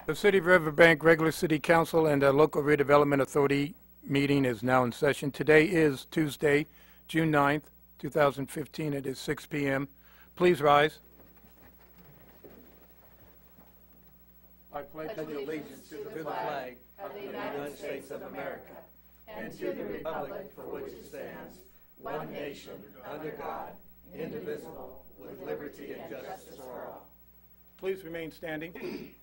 The City of Riverbank Regular City Council and the Local Redevelopment Authority meeting is now in session. Today is Tuesday, June 9th, 2015. It is 6 p.m. Please rise. I pledge allegiance to the flag of the United States of America and to the republic for which it stands, one nation, under God, indivisible, with liberty and justice for all. Please remain standing.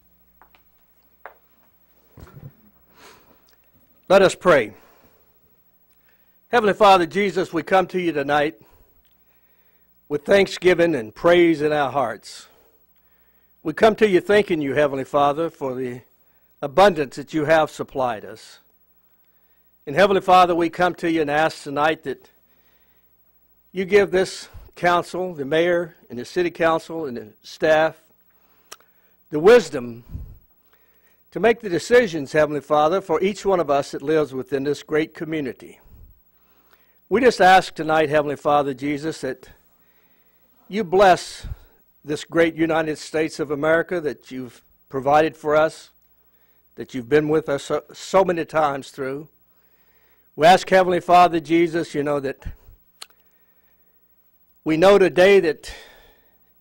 Let us pray. Heavenly Father Jesus, we come to you tonight with thanksgiving and praise in our hearts. We come to you thanking you, Heavenly Father, for the abundance that you have supplied us. And Heavenly Father, we come to you and ask tonight that you give this council, the mayor and the city council and the staff, the wisdom to make the decisions, Heavenly Father, for each one of us that lives within this great community. We just ask tonight, Heavenly Father Jesus, that you bless this great United States of America that you've provided for us, that you've been with us so many times through. We ask, Heavenly Father Jesus, that we know today that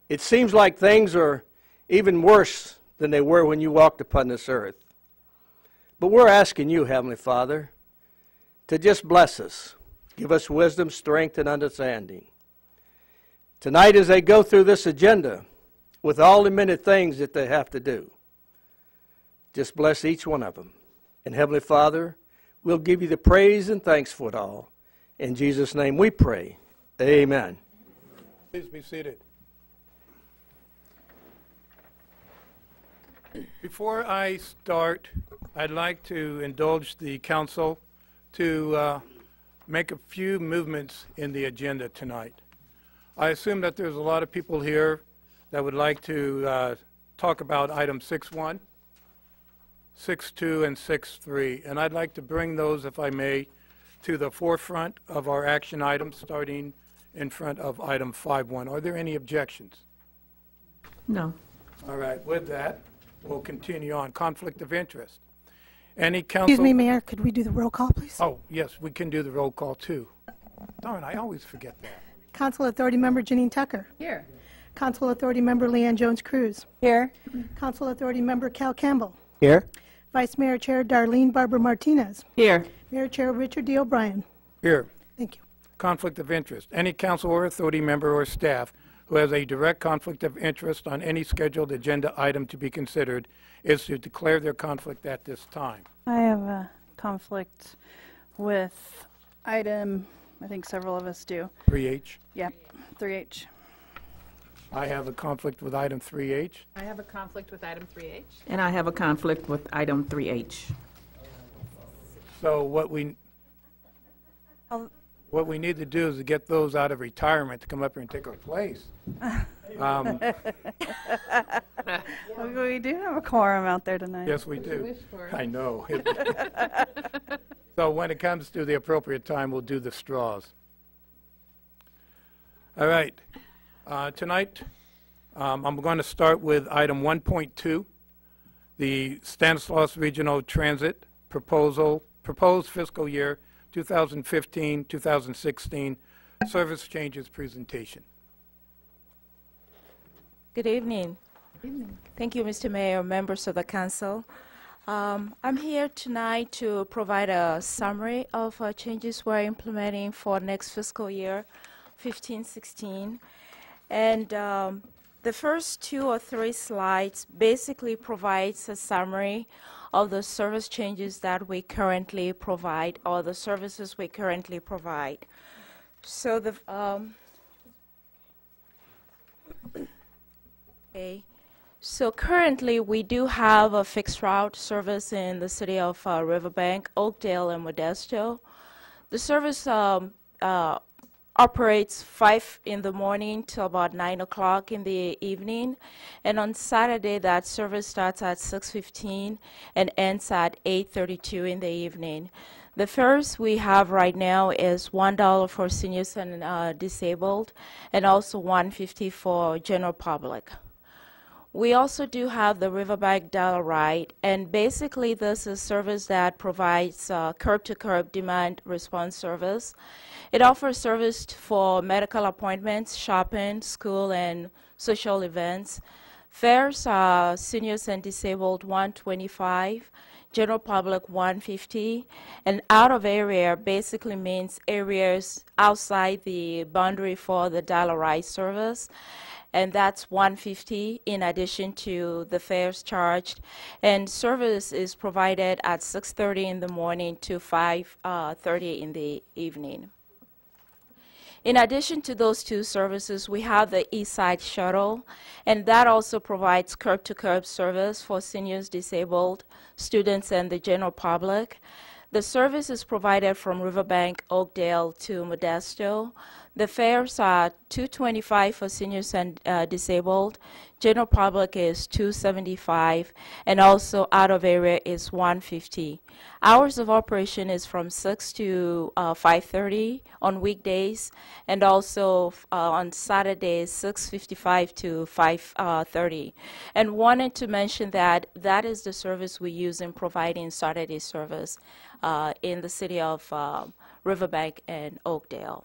it seems like things are even worse than they were when you walked upon this earth. But we're asking you, Heavenly Father, to just bless us. Give us wisdom, strength, and understanding. Tonight as they go through this agenda, with all the many things that they have to do, just bless each one of them. And Heavenly Father, we'll give you the praise and thanks for it all. In Jesus' name we pray. Amen. Please be seated. Before I start, I'd like to indulge the council to make a few movements in the agenda tonight. I assume that there's a lot of people here that would like to talk about item 6.1, 6.2, and 6.3, and I'd like to bring those, if I may, to the forefront of our action items, starting in front of item 5.1. Are there any objections? No. All right, with that, we'll continue on. Conflict of interest. Any council... Excuse me, Mayor, could we do the roll call, please? Oh, yes, we can do the roll call, too. Darn, I always forget that. Council Authority Member Janine Tucker. Here. Council Authority Member Leanne Jones-Cruz. Here. Council Authority Member Cal Campbell. Here. Vice Mayor Chair Darlene Barber Martinez. Here. Mayor Chair Richard D. O'Brien. Here. Thank you. Conflict of interest. Any council or authority member or staff who has a direct conflict of interest on any scheduled agenda item to be considered is to declare their conflict at this time. I have a conflict with item, I think several of us do. 3H. Yep, 3H. I have a conflict with item 3H. I have a conflict with item 3H. And I have a conflict with item 3H. So what we need to do is to get those out of retirement to come up here and take our place. We do have a quorum out there tonight. Yes, we do. I know. So when it comes to the appropriate time, we'll do the straws. All right. Tonight, I'm going to start with item 1.2, the Stanislaus Regional Transit proposed fiscal year 2015-2016 service changes presentation. Good evening. Thank you, Mr. Mayor, members of the council. I'm here tonight to provide a summary of changes we're implementing for next fiscal year, 15-16. And the first 2 or 3 slides basically provides a summary of the service changes that we currently provide, or the services we currently provide. So the okay. So currently we do have a fixed route service in the city of Riverbank, Oakdale, and Modesto. The service operates 5 in the morning till about 9 o'clock in the evening, and on Saturday that service starts at 6:15 and ends at 8:32 in the evening. The fares we have right now is $1 for seniors and disabled, and also $1.50 for general public. We also do have the Riverbank LRA, and basically this is a service that provides curb-to-curb demand response service. It offers service for medical appointments, shopping, school, and social events. Fares are seniors and disabled $125, general public $150, and out of area basically means areas outside the boundary for the LRA service, and that's $150 in addition to the fares charged. And service is provided at 6:30 in the morning to 5:30 in the evening. In addition to those two services, we have the East Side Shuttle, and that also provides curb-to-curb service for seniors, disabled, students, and the general public. The service is provided from Riverbank, Oakdale to Modesto. The fares are $225 for seniors and disabled. General public is $275, and also out of area is $150. Hours of operation is from 6 to 5:30 on weekdays, and also on Saturdays 6:55 to 5:30. And wanted to mention that that is the service we use in providing Saturday service in the city of Riverbank and Oakdale.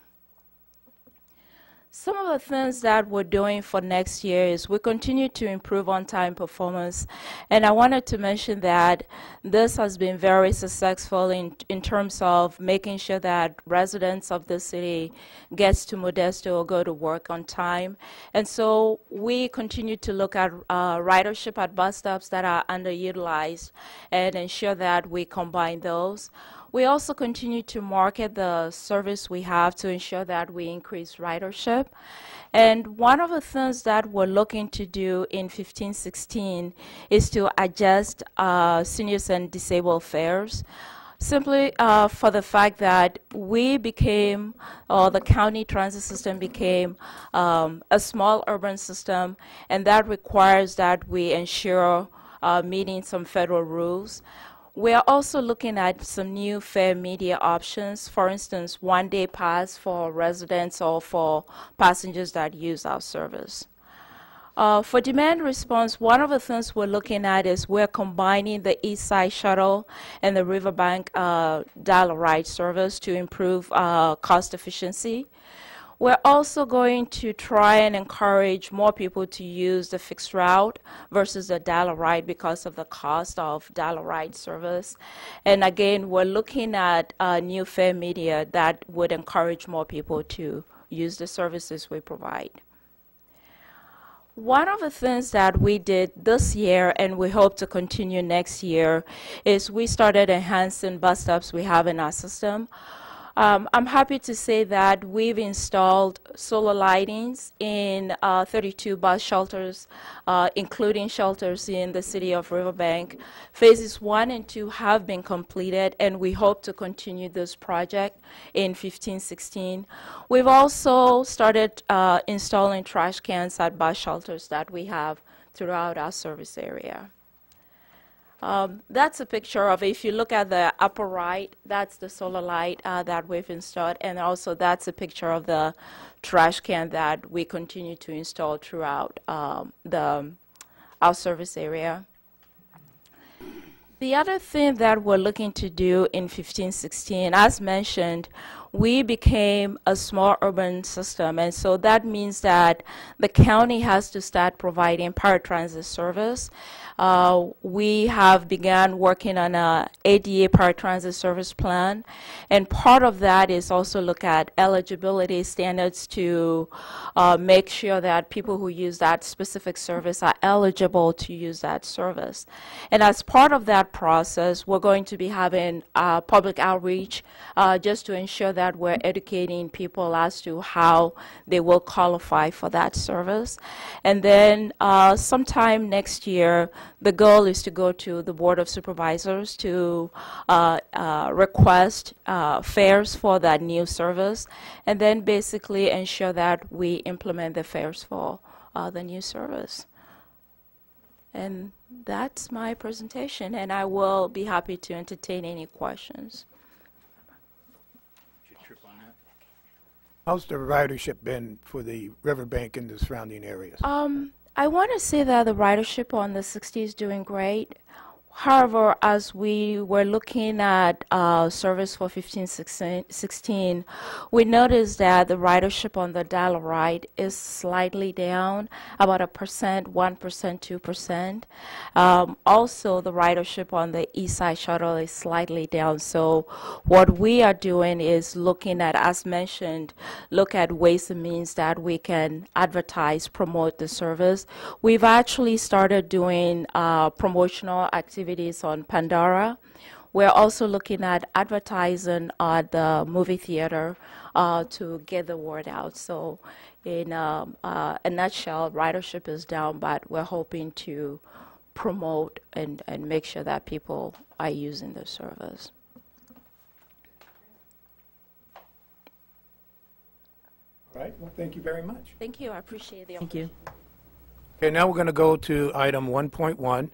Some of the things that we're doing for next year is we continue to improve on-time performance, and I wanted to mention that this has been very successful in terms of making sure that residents of the city gets to Modesto or go to work on time. And so we continue to look at ridership at bus stops that are underutilized and ensure that we combine those. We also continue to market the service we have to ensure that we increase ridership. And one of the things that we're looking to do in 15-16 is to adjust seniors and disabled fares, simply for the fact that we became, or the county transit system became a small urban system, and that requires that we ensure meeting some federal rules. We are also looking at some new fare media options, for instance, one-day pass for residents or for passengers that use our service. For demand response, one of the things we're looking at is we're combining the East Side Shuttle and the Riverbank LRA service to improve cost efficiency. We're also going to try and encourage more people to use the fixed route versus the LRA because of the cost of LRA service. And again, we're looking at new fare media that would encourage more people to use the services we provide. One of the things that we did this year, and we hope to continue next year, is we started enhancing bus stops we have in our system. I'm happy to say that we've installed solar lightings in 32 bus shelters, including shelters in the city of Riverbank. Phases 1 and 2 have been completed, and we hope to continue this project in 15-16. We've also started installing trash cans at bus shelters that we have throughout our service area. That's a picture of, if you look at the upper right, that's the solar light that we've installed, and also that's a picture of the trash can that we continue to install throughout our service area. The other thing that we're looking to do in 15-16, as mentioned, we became a small urban system, and so that means that the county has to start providing paratransit service. We have begun working on a ADA paratransit service plan, and part of that is also look at eligibility standards to make sure that people who use that specific service are eligible to use that service. And as part of that process, we're going to be having public outreach just to ensure that we're educating people as to how they will qualify for that service. And then sometime next year, the goal is to go to the Board of Supervisors to request fares for that new service, and then basically ensure that we implement the fares for the new service. And that's my presentation, and I will be happy to entertain any questions. How's the ridership been for the Riverbank and the surrounding areas? I want to say that the ridership on the 60 is doing great. However, as we were looking at service for 15-16, we noticed that the ridership on the dial ride is slightly down, about 1%, 1%, 2%. Also, the ridership on the East Side Shuttle is slightly down. So what we are doing is looking at, as mentioned, look at ways and means that we can advertise, promote the service. We've actually started doing promotional activities on Pandora. We're also looking at advertising at the movie theater to get the word out. So in a nutshell, ridership is down, but we're hoping to promote and make sure that people are using the service. All right, well, thank you very much. Thank you. I appreciate the Thank you. Okay, now we're going to go to item 1.1.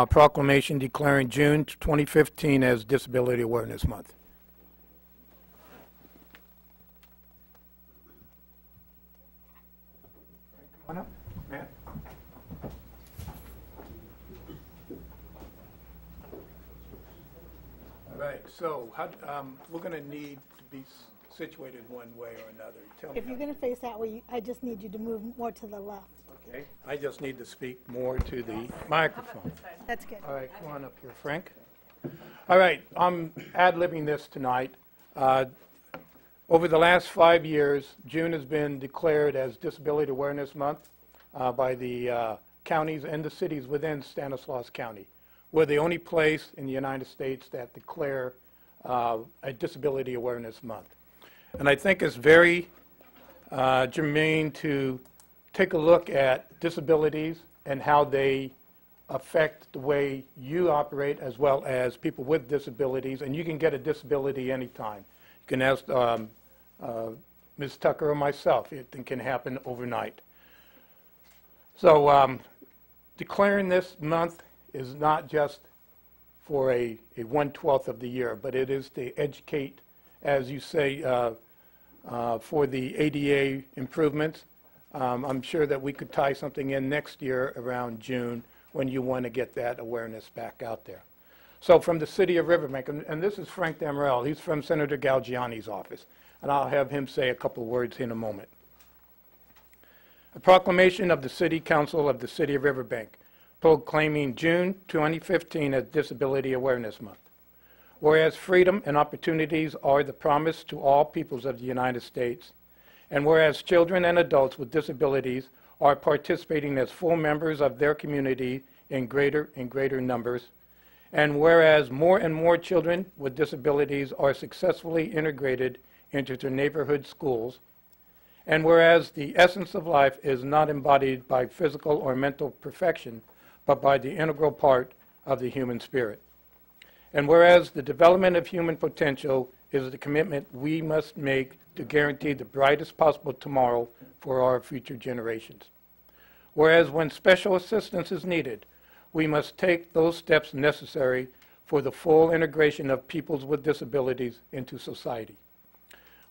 Proclamation declaring June 2015 as Disability Awareness Month. Come on up, Matt. All right, so we're going to need to be situated one way or another. Tell me If you're going to face that way, I just need you to move more to the left. Okay, I just need to speak more to the microphone. That's good. All right, come on up here, Frank. All right, I'm ad-libbing this tonight. Over the last 5 years, June has been declared as Disability Awareness Month by the counties and the cities within Stanislaus County. We're the only place in the United States that declare a Disability Awareness Month. And I think it's very germane to take a look at disabilities and how they affect the way you operate as well as people with disabilities. And you can get a disability anytime. You can ask Ms. Tucker or myself. It can happen overnight. So declaring this month is not just for a 1/12 of the year, but it is to educate, as you say, for the ADA improvements. I'm sure that we could tie something in next year around June when you want to get that awareness back out there. So from the city of Riverbank, and this is Frank Damerel, he's from Senator Galgiani's office, and I'll have him say a couple words in a moment. A proclamation of the City Council of the City of Riverbank proclaiming June 2015 as Disability Awareness Month. Whereas freedom and opportunities are the promise to all peoples of the United States, and whereas children and adults with disabilities are participating as full members of their community in greater and greater numbers, and whereas more and more children with disabilities are successfully integrated into their neighborhood schools, and whereas the essence of life is not embodied by physical or mental perfection, but by the integral part of the human spirit. And whereas the development of human potential is the commitment we must make to guarantee the brightest possible tomorrow for our future generations. Whereas when special assistance is needed, we must take those steps necessary for the full integration of peoples with disabilities into society.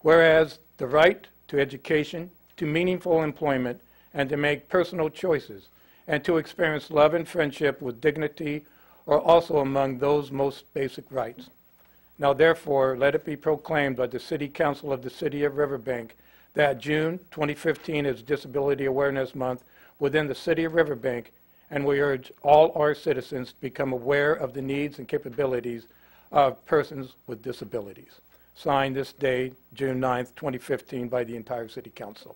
Whereas the right to education, to meaningful employment, and to make personal choices, and to experience love and friendship with dignity are also among those most basic rights. Now therefore, let it be proclaimed by the City Council of the City of Riverbank that June 2015 is Disability Awareness Month within the City of Riverbank, and we urge all our citizens to become aware of the needs and capabilities of persons with disabilities. Signed this day, June 9th, 2015, by the entire City Council.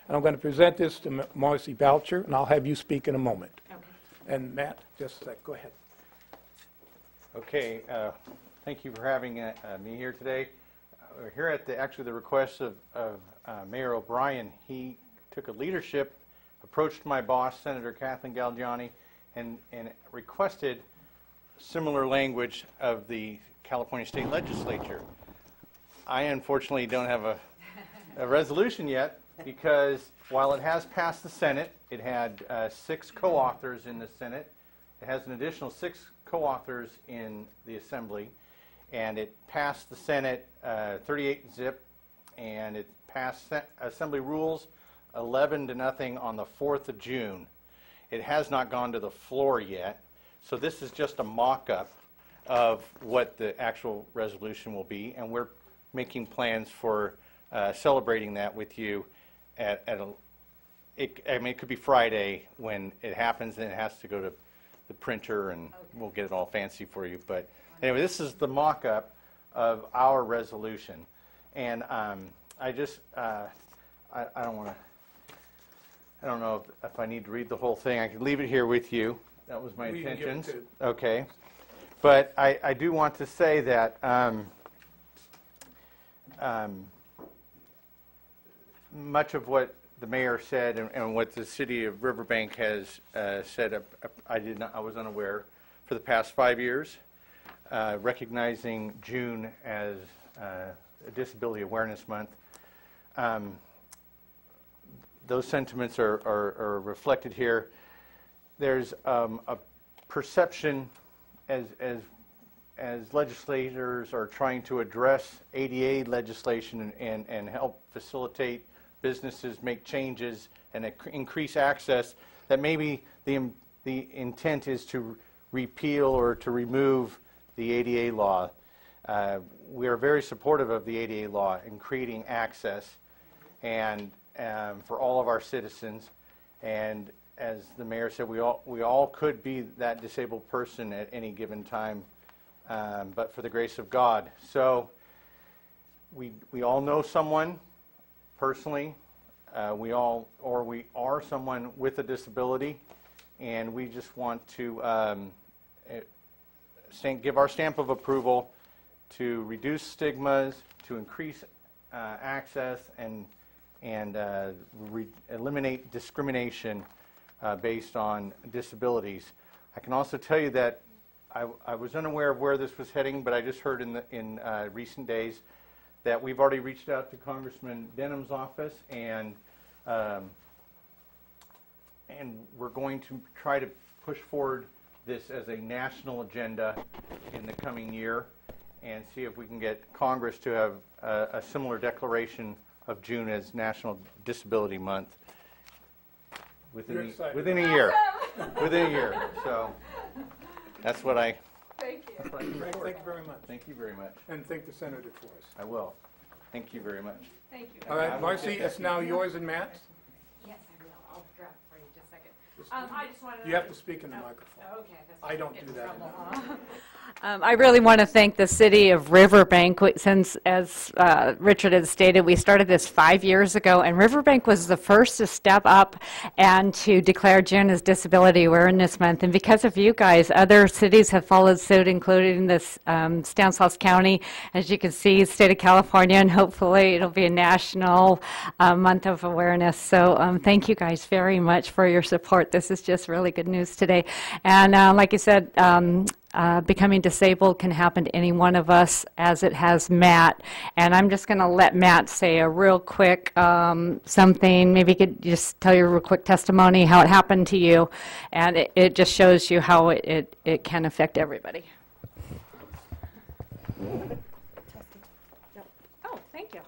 And I'm going to present this to Marcy Boucher, and I'll have you speak in a moment. Okay. And Matt, just a sec, go ahead. Okay, thank you for having me here today. We're here at the request of Mayor O'Brien. He took a leadership, approached my boss, Senator Kathleen Galgiani, and requested similar language of the California State Legislature. I unfortunately don't have a resolution yet because while it has passed the Senate, it had 6 co-authors in the Senate. It has an additional 6 co-authors in the Assembly, and it passed the Senate 38-0, and it passed Assembly rules 11-0 on the 4th of June. It has not gone to the floor yet. So this is just a mock-up of what the actual resolution will be, and we're making plans for celebrating that with you at a, I mean, it could be Friday when it happens, and it has to go to the printer, and we'll get it all fancy for you. But anyway, this is the mock-up of our resolution. And I just, I don't want to, I don't know if I need to read the whole thing. I can leave it here with you. That was my intentions. Okay. But I do want to say that much of what the mayor said and what the city of Riverbank has said, I was unaware for the past 5 years, recognizing June as Disability Awareness Month. Those sentiments are reflected here. There's a perception as legislators are trying to address ADA legislation and help facilitate businesses make changes and increase access, that maybe the intent is to repeal or to remove the ADA law. We are very supportive of the ADA law in creating access and for all of our citizens. And as the mayor said, we all could be that disabled person at any given time, but for the grace of God. So we all know someone personally. We are someone with a disability, and we just want to give our stamp of approval to reduce stigmas, to increase access, and eliminate discrimination based on disabilities. I can also tell you that I was unaware of where this was heading, but I just heard in recent days that we've already reached out to Congressman Denham's office, and we're going to try to push forward this as a national agenda in the coming year and see if we can get Congress to have a similar declaration of June as National Disability Month within a year. Within a year. So that's what I... Thank you very much. Thank you very much. And thank the senator for us. I will. Thank you very much. Thank you. All right, Marcy, it's now yours and Matt's. Yes, I will. I'll grab it for you just a second. I just wanted to... You have to speak in the microphone. Okay. I don't do that. I really want to thank the city of Riverbank, since, as Richard had stated, we started this 5 years ago, and Riverbank was the first to step up and to declare June as Disability Awareness Month. And because of you guys, other cities have followed suit, including this Stanislaus County, as you can see, state of California, and hopefully it'll be a national month of awareness. So thank you guys very much for your support. This is just really good news today. And like you said, becoming disabled can happen to any one of us, as it has Matt. And I'm just going to let Matt say a real quick something. Maybe you could just tell your real quick testimony, how it happened to you. And it just shows you how it can affect everybody. Oh, thank you.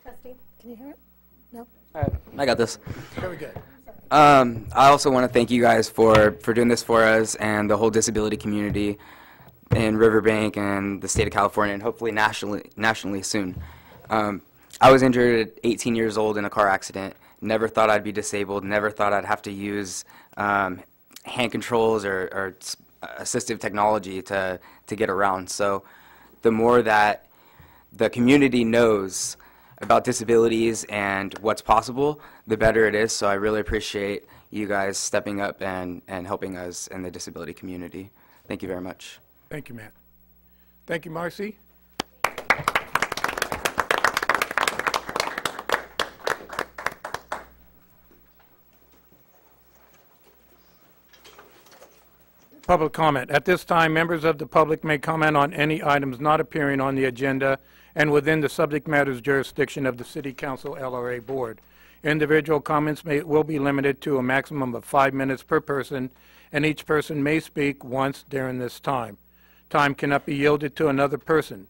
Trustee, can you hear it? No? All right, I got this. Very good. I also want to thank you guys for doing this for us and the whole disability community in Riverbank and the state of California, and hopefully nationally soon. I was injured at 18 years old in a car accident. Never thought I'd be disabled. Never thought I'd have to use hand controls or assistive technology to get around. So the more that the community knows about disabilities and what's possible, the better it is. So I really appreciate you guys stepping up and helping us in the disability community. Thank you very much. Thank you, Matt. Thank you, Marcy. Public comment. At this time, members of the public may comment on any items not appearing on the agenda and within the subject matter's jurisdiction of the City Council LRA Board. Individual comments will be limited to a maximum of 5 minutes per person, and each person may speak once during this time. Time cannot be yielded to another person.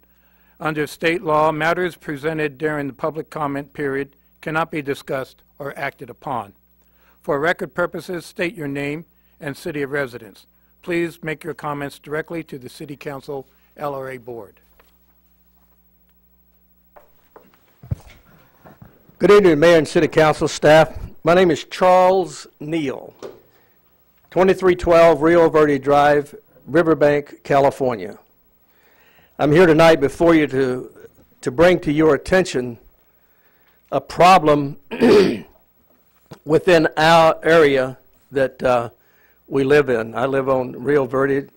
Under state law, matters presented during the public comment period cannot be discussed or acted upon. For record purposes, state your name and city of residence. Please make your comments directly to the City Council LRA Board. Good evening, Mayor and City Council staff. My name is Charles Neal, 2312 Rio Verde Drive, Riverbank, California. I'm here tonight before you to bring to your attention a problem within our area that we live in. I live on Rio Verde,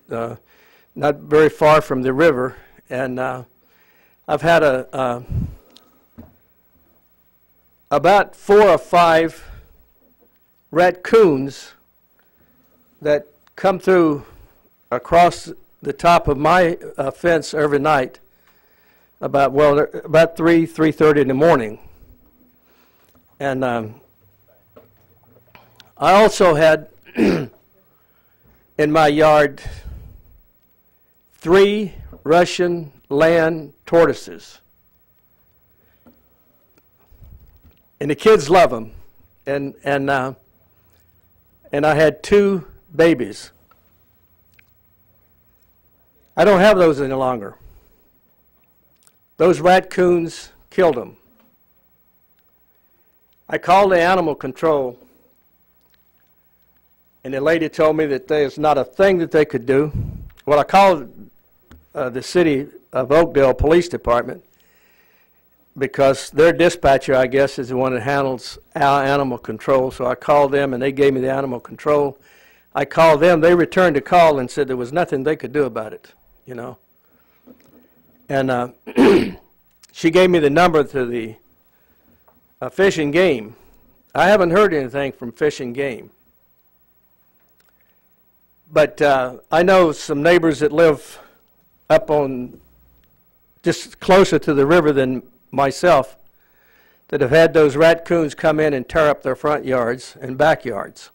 not very far from the river, and I've had about 4 or 5 raccoons that come through across the top of my fence every night about 3:30 in the morning. And I also had in my yard 3 Russian land tortoises. And the kids love them. And I had 2 babies. I don't have those any longer. Those raccoons killed them. I called the animal control, and the lady told me that there's not a thing that they could do. Well, I called the City of Oakdale Police Department, because their dispatcher, I guess, is the one that handles our animal control. So I called them, and they gave me the animal control. I called them. They returned the call and said there was nothing they could do about it, you know. And she gave me the number to the Fish and Game. I haven't heard anything from Fish and Game. But I know some neighbors that live up on just closer to the river than myself that have had those raccoons come in and tear up their front yards and backyards.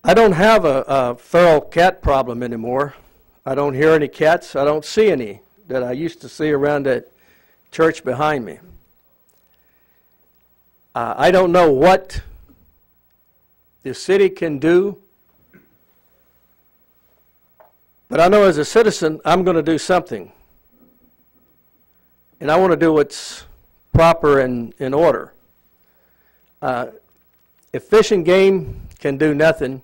I don't have a feral cat problem anymore. I don't hear any cats. I don't see any that I used to see around that church behind me. I don't know what the city can do, but I know as a citizen I'm going to do something. And I want to do what's proper and in order. If Fish and Game can do nothing,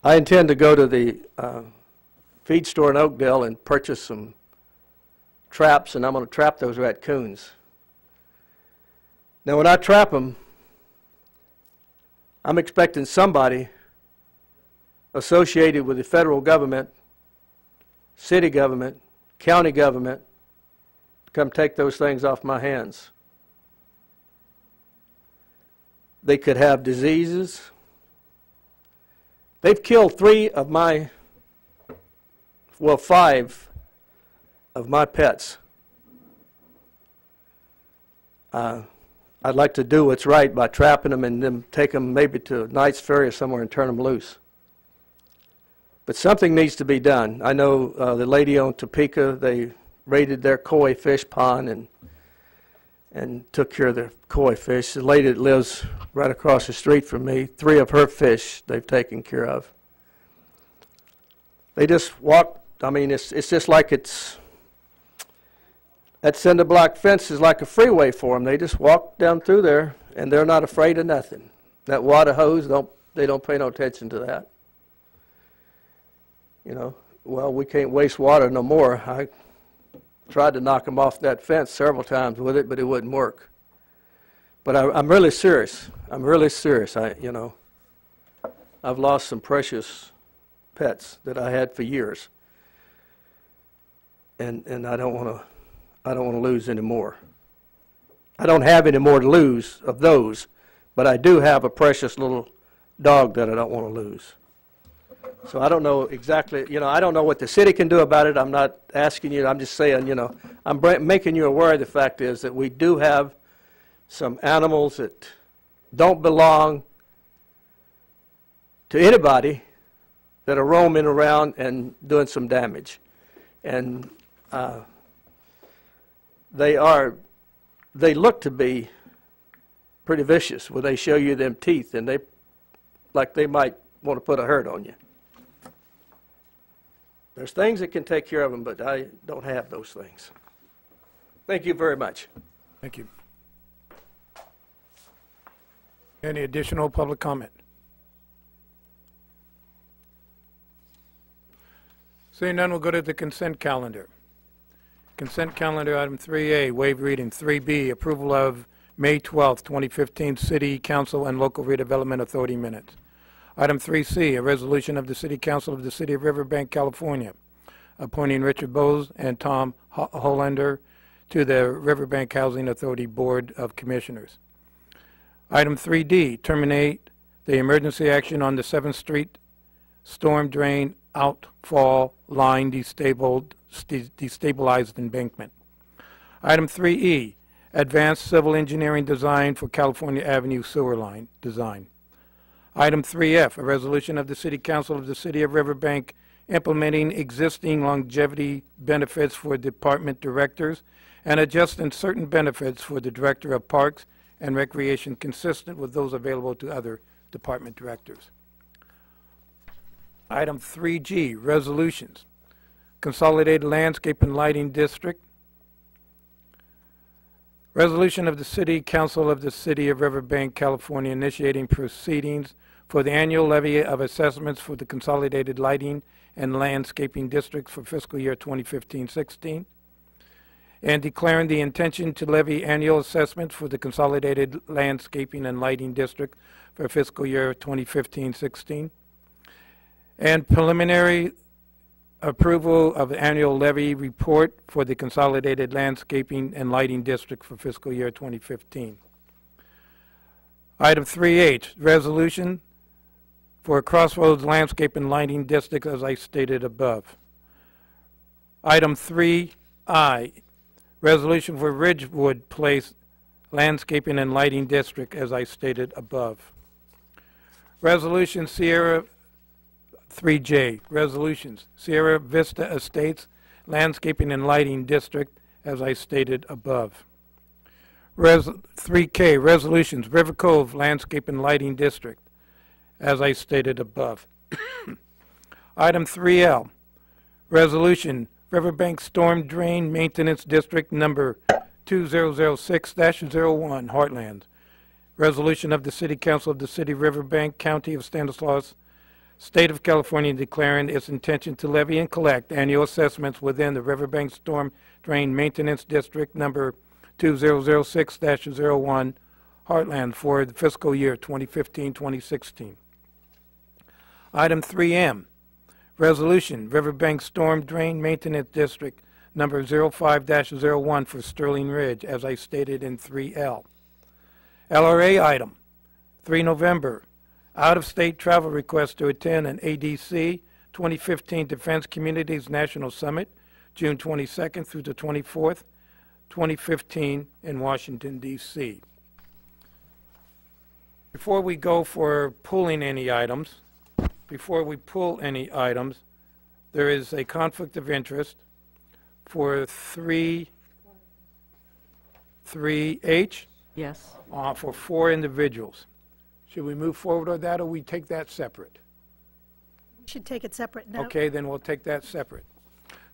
I intend to go to the feed store in Oakdale and purchase some traps, and I'm going to trap those raccoons. Now, when I trap them, I'm expecting somebody associated with the federal government, city government, county government, come take those things off my hands. They could have diseases. They've killed 5 of my pets. I'd like to do what's right by trapping them and then take them maybe to Knight's Ferry or somewhere and turn them loose. But something needs to be done. I know the lady on Topeka, they raided their koi fish pond and took care of the koi fish. The lady that lives right across the street from me, 3 of her fish they've taken care of. They just walk. I mean, it's just like that cinder block fence is like a freeway for them. They just walk down through there, and they're not afraid of nothing. That water hose, they don't pay no attention to that. You know, well, we can't waste water no more. I tried to knock them off that fence several times with it, but it wouldn't work. But I'm really serious. I'm really serious. I've lost some precious pets that I had for years, and I don't want to lose any more. I don't have any more to lose of those, but I do have a precious little dog that I don't want to lose. So I don't know exactly, I don't know what the city can do about it. I'm not asking you, I'm just saying, I'm making you aware of the fact is that we do have some animals that don't belong to anybody that are roaming around and doing some damage. And they are they look to be pretty vicious when they show you them teeth, and they might want to put a hurt on you. There's things that can take care of them, but I don't have those things. Thank you very much. Thank you. Any additional public comment? Seeing none, we'll go to the consent calendar. Consent calendar, item 3A, waive reading. 3B, approval of May 12th, 2015 City Council and Local Redevelopment Authority minutes. Item 3C, a resolution of the City Council of the City of Riverbank, California, appointing Richard Bowes and Tom Hollander to the Riverbank Housing Authority Board of Commissioners. Item 3D, terminate the emergency action on the 7th Street storm drain outfall line destabilized embankment. Item 3E, advanced civil engineering design for California Avenue sewer line design. Item 3F, a resolution of the City Council of the City of Riverbank implementing existing longevity benefits for department directors and adjusting certain benefits for the Director of Parks and Recreation consistent with those available to other department directors. Item 3G, resolutions. Consolidated Landscape and Lighting District. Resolution of the City Council of the City of Riverbank, California, initiating proceedings for the annual levy of assessments for the Consolidated Lighting and Landscaping Districts for fiscal year 2015-16, and declaring the intention to levy annual assessments for the Consolidated Landscaping and Lighting District for fiscal year 2015-16, and preliminary approval of the annual levy report for the Consolidated Landscaping and Lighting District for fiscal year 2015. Item 3H, resolution for Crossroads Landscape and Lighting District as I stated above. Item 3I, resolution for Ridgewood Place Landscaping and Lighting District as I stated above. Resolution Sierra 3J, resolutions, Sierra Vista Estates Landscaping and Lighting District, as I stated above. 3K, resolutions, River Cove Landscape and Lighting District, as I stated above. Item 3L, resolution, Riverbank Storm Drain Maintenance District number 2006-01, Heartland. Resolution of the City Council of the City of Riverbank, County of Stanislaus, State of California, declaring its intention to levy and collect annual assessments within the Riverbank Storm Drain Maintenance District number 2006-01, Heartland, for the fiscal year 2015-2016. Item 3M, resolution, Riverbank Storm Drain Maintenance District number 05-01 for Sterling Ridge, as I stated in 3L. LRA item, 3 November, out-of-state travel request to attend an ADC 2015 Defense Communities National Summit, June 22nd through the 24th, 2015 in Washington, D.C. Before we go for pulling any items, there is a conflict of interest for 3H. Yes. For 4 individuals. Should we move forward with that, or we take that separate? We should take it separate now. Okay, then we'll take that separate.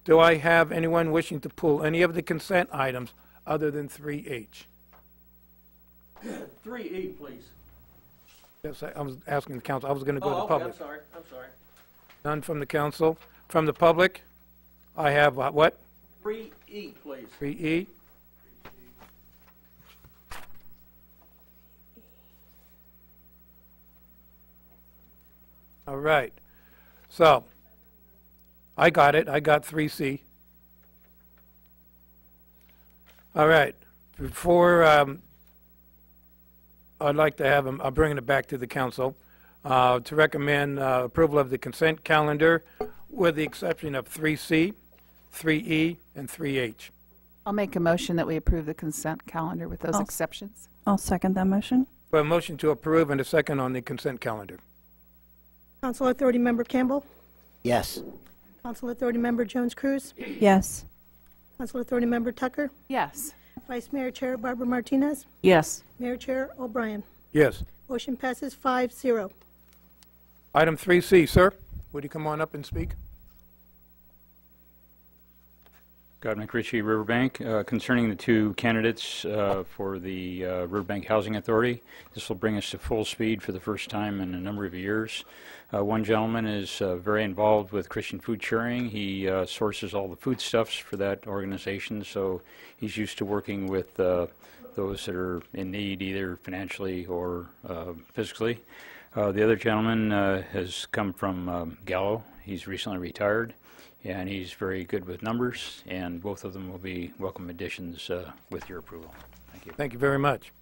Do I have anyone wishing to pull any of the consent items other than 3H? 3E, please. Yes, I was asking the council. I was going to go to the public. I'm sorry. None from the council. From the public, I have what? 3E, please. 3E. All right. So, I got it. I got 3C. All right. Before I'd like to have I'm bringing it back to the council to recommend approval of the consent calendar with the exception of 3C, 3E, and 3H. I'll make a motion that we approve the consent calendar with those exceptions. I'll second that motion. A motion to approve and a second on the consent calendar. Council Authority Member Campbell? Yes. Council Authority Member Jones Cruz? Yes. Council Authority Member Tucker? Yes. Vice Mayor Chair Barbara Martinez. Yes. Mayor Chair O'Brien. Yes. Motion passes 5-0. Item 3C, sir. Would you come on up and speak? God McRitchie, Riverbank, concerning the two candidates for the Riverbank Housing Authority. This will bring us to full speed for the first time in a number of years. One gentleman is very involved with Christian food sharing. He sources all the foodstuffs for that organization, so he's used to working with those that are in need, either financially or physically. The other gentleman has come from Gallo. He's recently retired, and he's very good with numbers, and both of them will be welcome additions with your approval. Thank you. Thank you very much.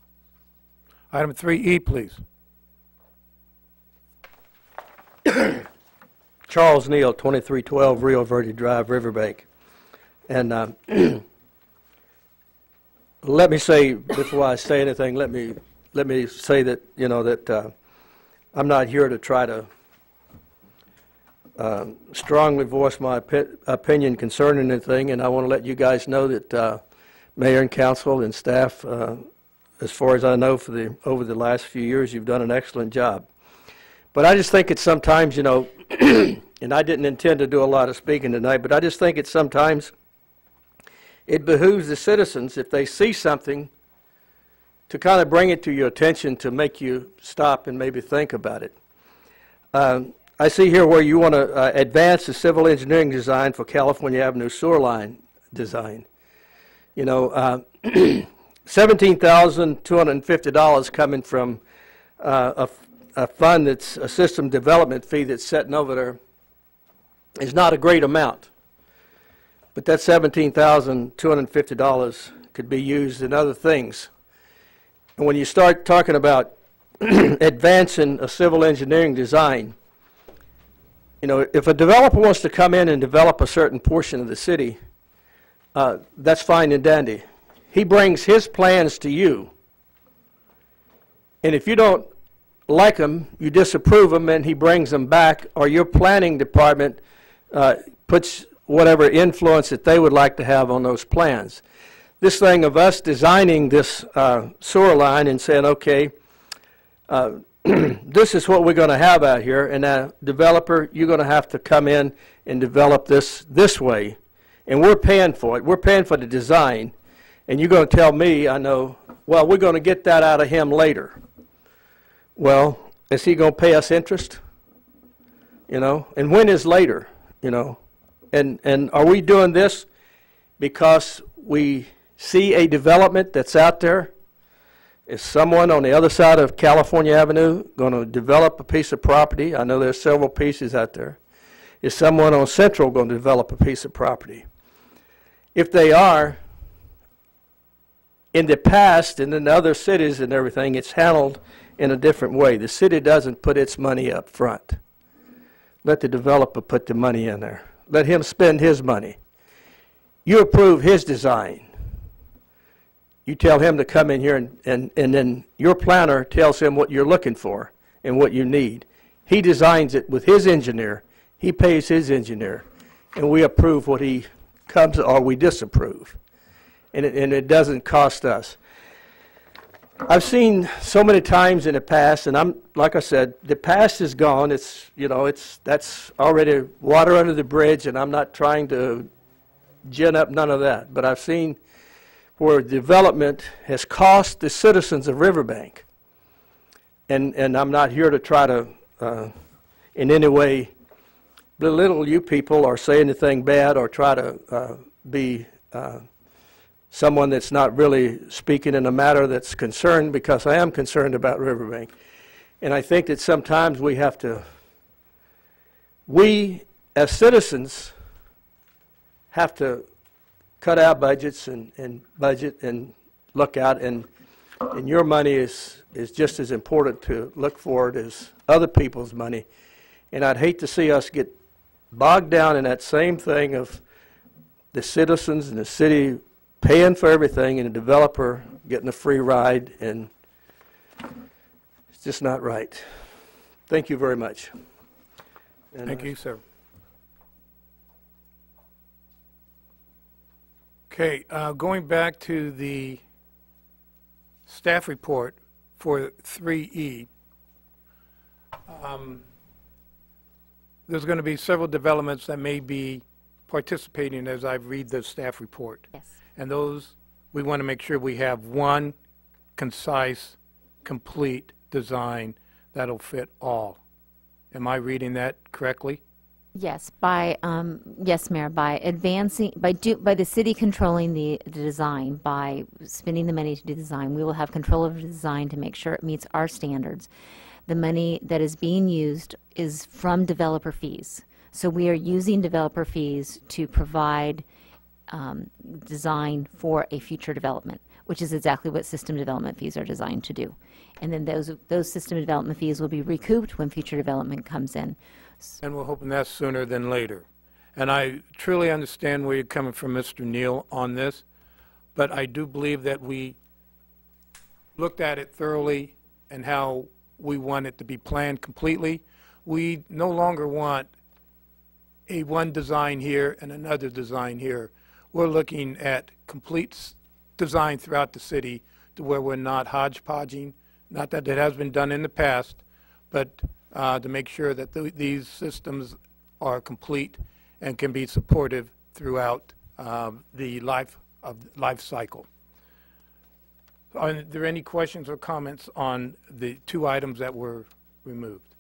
Item 3E, please. Charles Neal, 2312 Rio Verde Drive, Riverbank. And let me say, before I say anything, let me say that, you know, that I'm not here to try to strongly voice my opinion concerning anything, and I want to let you guys know that Mayor and Council and staff, as far as I know, over the last few years, you've done an excellent job. But I just think it's sometimes, you know, and I didn't intend to do a lot of speaking tonight, but I just think it's sometimes it behooves the citizens, if they see something, to kind of bring it to your attention to make you stop and maybe think about it. I see here where you want to advance the civil engineering design for California Avenue sewer line design. You know, $17,250 coming from a fund that's a system development fee that's sitting over there is not a great amount. But that $17,250 could be used in other things. And when you start talking about advancing a civil engineering design, you know, if a developer wants to come in and develop a certain portion of the city, that's fine and dandy. He brings his plans to you. And if you don't like them, you disapprove them, and he brings them back, or your planning department puts whatever influence that they would like to have on those plans. This thing of us designing this sewer line and saying, okay, this is what we're going to have out here, and now, developer, you're going to have to come in and develop this way, and we're paying for it. We're paying for the design, and you're going to tell me, I know, well, we're going to get that out of him later. Well, is he going to pay us interest? You know, and when is later? You know, and are we doing this because we see a development that's out there? Is someone on the other side of California Avenue going to develop a piece of property? I know there's several pieces out there. Is someone on Central going to develop a piece of property? If they are, in the past and in other cities and everything, it's handled in a different way. The city doesn't put its money up front. Let the developer put the money in there. Let him spend his money. You approve his design. You tell him to come in here, and then your planner tells him what you're looking for and what you need. He designs it with his engineer. He pays his engineer. And we approve what he comes, or we disapprove. And it doesn't cost us. I've seen so many times in the past, and I'm like I said, the past is gone. It's, you know, that's already water under the bridge, and I'm not trying to gin up none of that. But I've seen where development has cost the citizens of Riverbank, and I'm not here to try to in any way belittle you people or say anything bad or try to be someone that's not really speaking in a matter that's concerned, because I am concerned about Riverbank. And I think that sometimes we have to, we as citizens have to cut our budgets and budget and look out, and your money is just as important to look for it as other people's money. And I'd hate to see us get bogged down in that same thing of the citizens and the city paying for everything and the developer getting a free ride, and it's just not right. Thank you very much. And Thank you, sir. Okay, going back to the staff report for 3E, there's going to be several developments that may be participating as I read the staff report. Yes. And those, we want to make sure we have one concise, complete design that'll fit all. Am I reading that correctly? Yes, yes, Mayor, by advancing, by the city controlling the design, by spending the money to do the design, we will have control of the design to make sure it meets our standards. The money that is being used is from developer fees. So we are using developer fees to provide design for a future development, which is exactly what system development fees are designed to do. And then those system development fees will be recouped when future development comes in. And we're hoping that's sooner than later. And I truly understand where you're coming from, Mr. Neal, on this, but I do believe that we looked at it thoroughly and how we want it to be planned completely. We no longer want a one design here and another design here. We're looking at complete design throughout the city to where we're not hodgepodging, not that it has been done in the past, but to make sure that these systems are complete and can be supportive throughout the life cycle. Are there any questions or comments on the two items that were removed,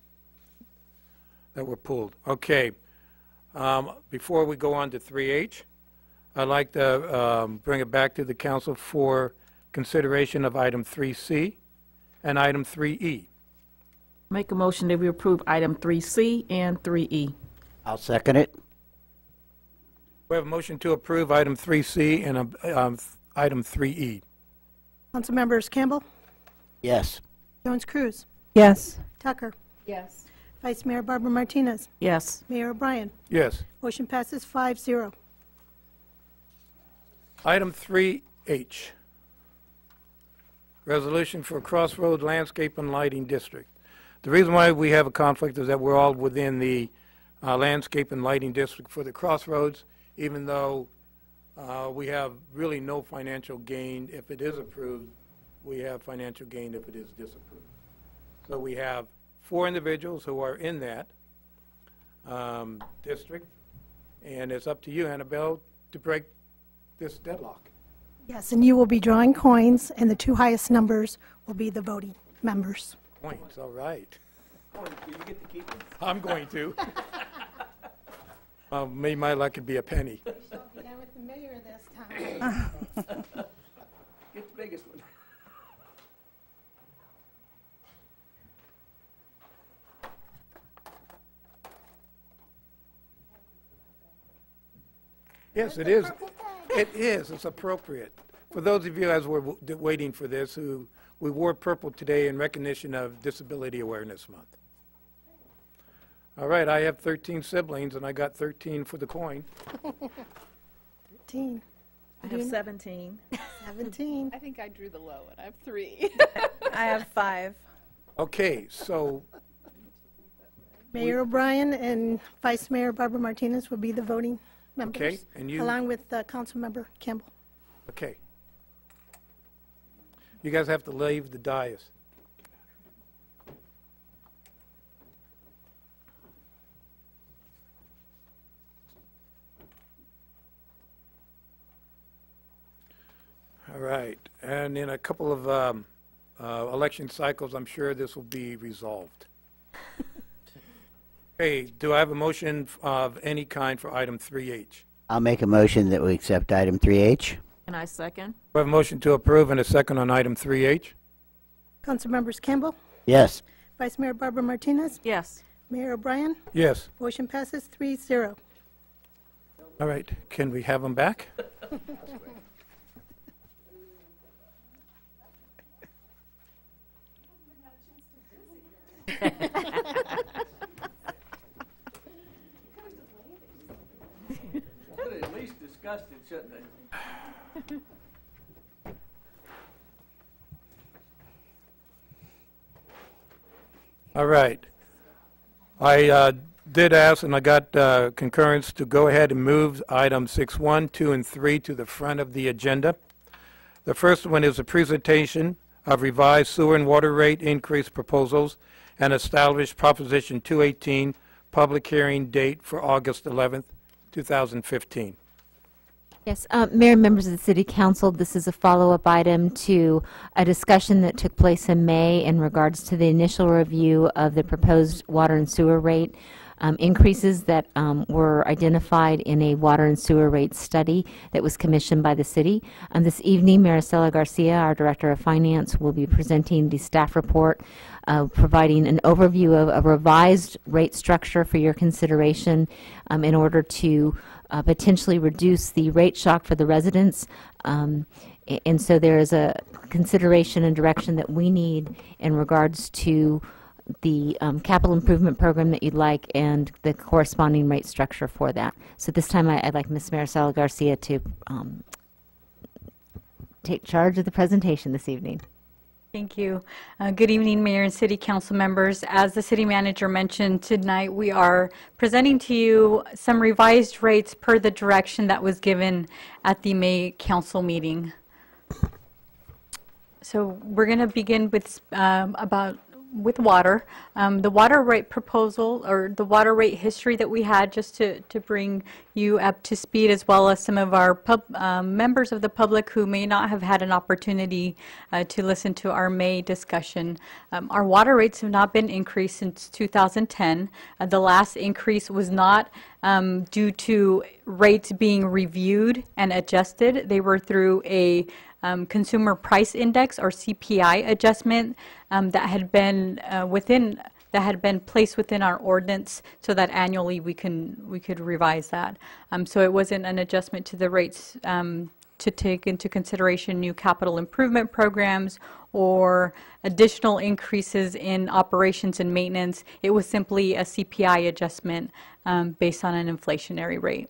that were pulled? Okay. Before we go on to 3H, I'd like to bring it back to the council for consideration of item 3C and item 3E. Make a motion that we approve item 3C and 3E. I'll second it. We have a motion to approve item 3C and item 3E. Council members Campbell, Yes. Jones-Cruz, Yes. Tucker, Yes. Vice Mayor Barbara Martinez, Yes. Mayor O'Brien. Yes. Motion passes 5-0. Item 3H, resolution for Crossroads Landscape and Lighting District. The reason why we have a conflict is that we're all within the landscape and lighting district for the Crossroads, even though we have really no financial gain if it is approved. We have financial gain if it is disapproved. So we have 4 individuals who are in that district, and it's up to you, Annabelle, to break this deadlock. Yes, and you will be drawing coins, and the 2 highest numbers will be the voting members. Points, all right. Oh, do you get to keep them? I'm going to. Maybe my luck could be a penny. We shall be down with the mayor this time. Get the biggest one. Yes, it is. It is. It's appropriate. For those of you as we're waiting for this, who we wore purple today in recognition of Disability Awareness Month. All right, I have 13 siblings, and I got 13 for the coin. 13. I have 17. 17. I think I drew the low one. I have 3. I have 5. Okay, so Mayor O'Brien and Vice Mayor Barbara Martinez will be the voting members. Okay, and you- Along with Council Member Campbell. okay. You guys have to leave the dais. All right, and in a couple of election cycles, I'm sure this will be resolved. Okay, do I have a motion of any kind for item 3H? I'll make a motion that we accept item 3H. And I second. We have a motion to approve and a second on item 3H. Council members Campbell, Yes. Vice Mayor Barbara Martinez, Yes. Mayor O'Brien. Yes. Motion passes 3-0. All right, can we have them back? Should have at least discussed it, shouldn't they? All right. I did ask, and I got concurrence to go ahead and move items 6.1, 2, and 3 to the front of the agenda. The first one is a presentation of revised sewer and water rate increase proposals and establish Proposition 218 public hearing date for August 11th, 2015. Yes, Mayor and members of the City Council, this is a follow-up item to a discussion that took place in May in regards to the initial review of the proposed water and sewer rate increases that were identified in a water and sewer rate study that was commissioned by the city. This evening, Maricela Garcia, our Director of Finance, will be presenting the staff report providing an overview of a revised rate structure for your consideration in order to potentially reduce the rate shock for the residents. And so there is a consideration and direction that we need in regards to the capital improvement program that you'd like and the corresponding rate structure for that. So this time I'd like Ms. Maricela Garcia to take charge of the presentation this evening. Thank you. Good evening, Mayor and City Council members. As the City Manager mentioned, tonight we are presenting to you some revised rates per the direction that was given at the May Council meeting. So we're going to begin with with water. The water rate proposal, or the water rate history that we had, just to bring you up to speed, as well as some of our members of the public who may not have had an opportunity to listen to our May discussion. Our water rates have not been increased since 2010. The last increase was not due to rates being reviewed and adjusted. They were through a consumer price index, or CPI adjustment, that had been placed within our ordinance, so that annually we could revise that. So it wasn't an adjustment to the rates to take into consideration new capital improvement programs or additional increases in operations and maintenance. It was simply a CPI adjustment based on an inflationary rate.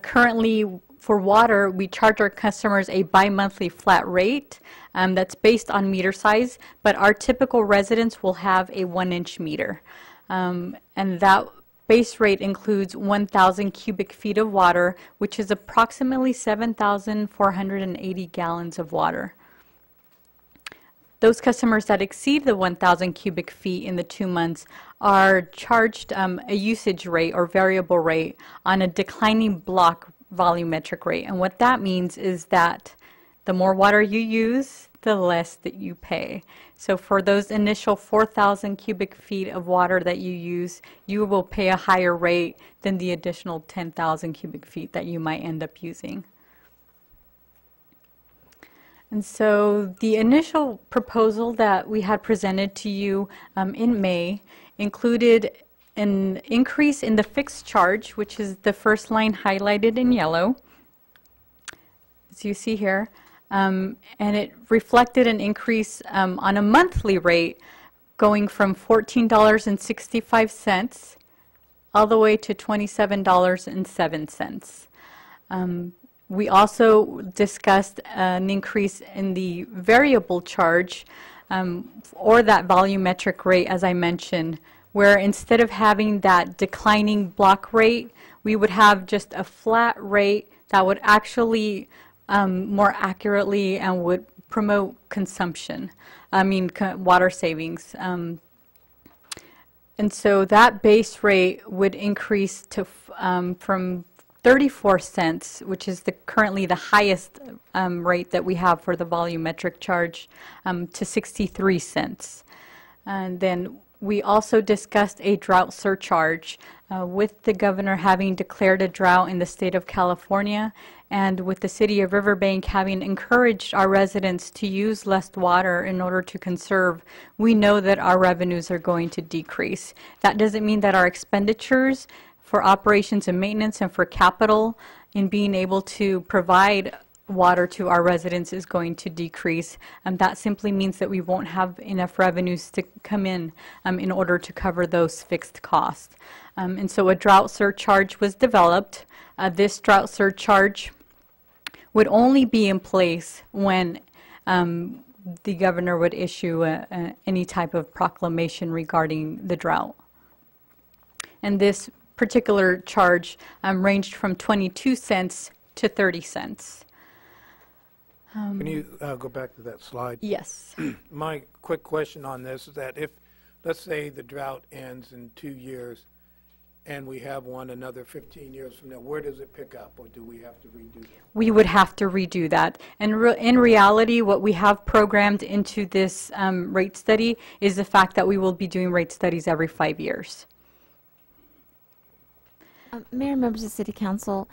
Currently, for water, we charge our customers a bi-monthly flat rate that's based on meter size, but our typical residents will have a 1-inch meter. And that base rate includes 1,000 cubic feet of water, which is approximately 7,480 gallons of water. Those customers that exceed the 1,000 cubic feet in the 2 months are charged a usage rate or variable rate on a declining block volumetric rate. And what that means is that the more water you use, the less that you pay. So for those initial 4,000 cubic feet of water that you use, you will pay a higher rate than the additional 10,000 cubic feet that you might end up using. And so the initial proposal that we had presented to you in May included an increase in the fixed charge, which is the first line highlighted in yellow, as you see here. And it reflected an increase on a monthly rate going from $14.65 all the way to $27.07. We also discussed an increase in the variable charge, or that volumetric rate, as I mentioned, where instead of having that declining block rate, we would have just a flat rate that would actually more accurately and would promote consumption, water savings. And so that base rate would increase to from 34 cents, which is currently the highest rate that we have for the volumetric charge, to 63 cents. And then we also discussed a drought surcharge with the governor having declared a drought in the state of California, and with the city of Riverbank having encouraged our residents to use less water in order to conserve. We know that our revenues are going to decrease. That doesn't mean that our expenditures for operations and maintenance and for capital in being able to provide water to our residents is going to decrease. That simply means that we won't have enough revenues to come in order to cover those fixed costs. And so a drought surcharge was developed. This drought surcharge would only be in place when the governor would issue any type of proclamation regarding the drought. and this particular charge ranged from 22 cents to 30 cents. Can you go back to that slide? Yes. My quick question on this is that if, let's say, the drought ends in 2 years and we have one another 15 years from now, where does it pick up, or do we have to redo that? We would have to redo that. And in reality, what we have programmed into this rate study is the fact that we will be doing rate studies every 5 years. Mayor, members of City Council,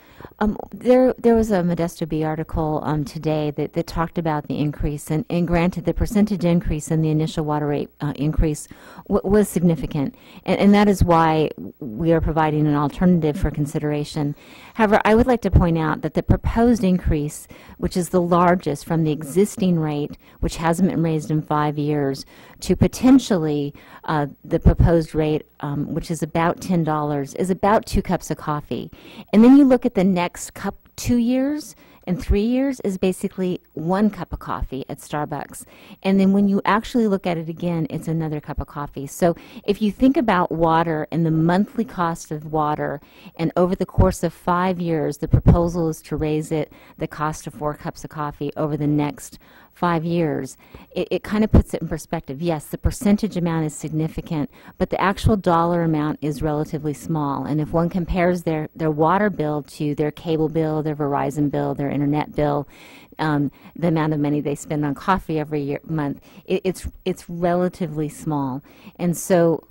there was a Modesto Bee article today that talked about the increase, and granted, the percentage increase in the initial water rate increase was significant, and that is why we are providing an alternative for consideration. However, I would like to point out that the proposed increase, which is the largest from the existing rate, which hasn't been raised in 5 years, to potentially the proposed rate, which is about $10, is about 2 cups of coffee. And then you look at the next 2 years and 3 years is basically 1 cup of coffee at Starbucks. And then when you actually look at it again, it's another cup of coffee. So if you think about water and the monthly cost of water, and over the course of 5 years, the proposal is to raise the cost of 4 cups of coffee over the next 5 years, it kind of puts it in perspective. Yes, the percentage amount is significant, but the actual dollar amount is relatively small. And if one compares their water bill to their cable bill, their Verizon bill, their internet bill, the amount of money they spend on coffee every month, it's relatively small. And so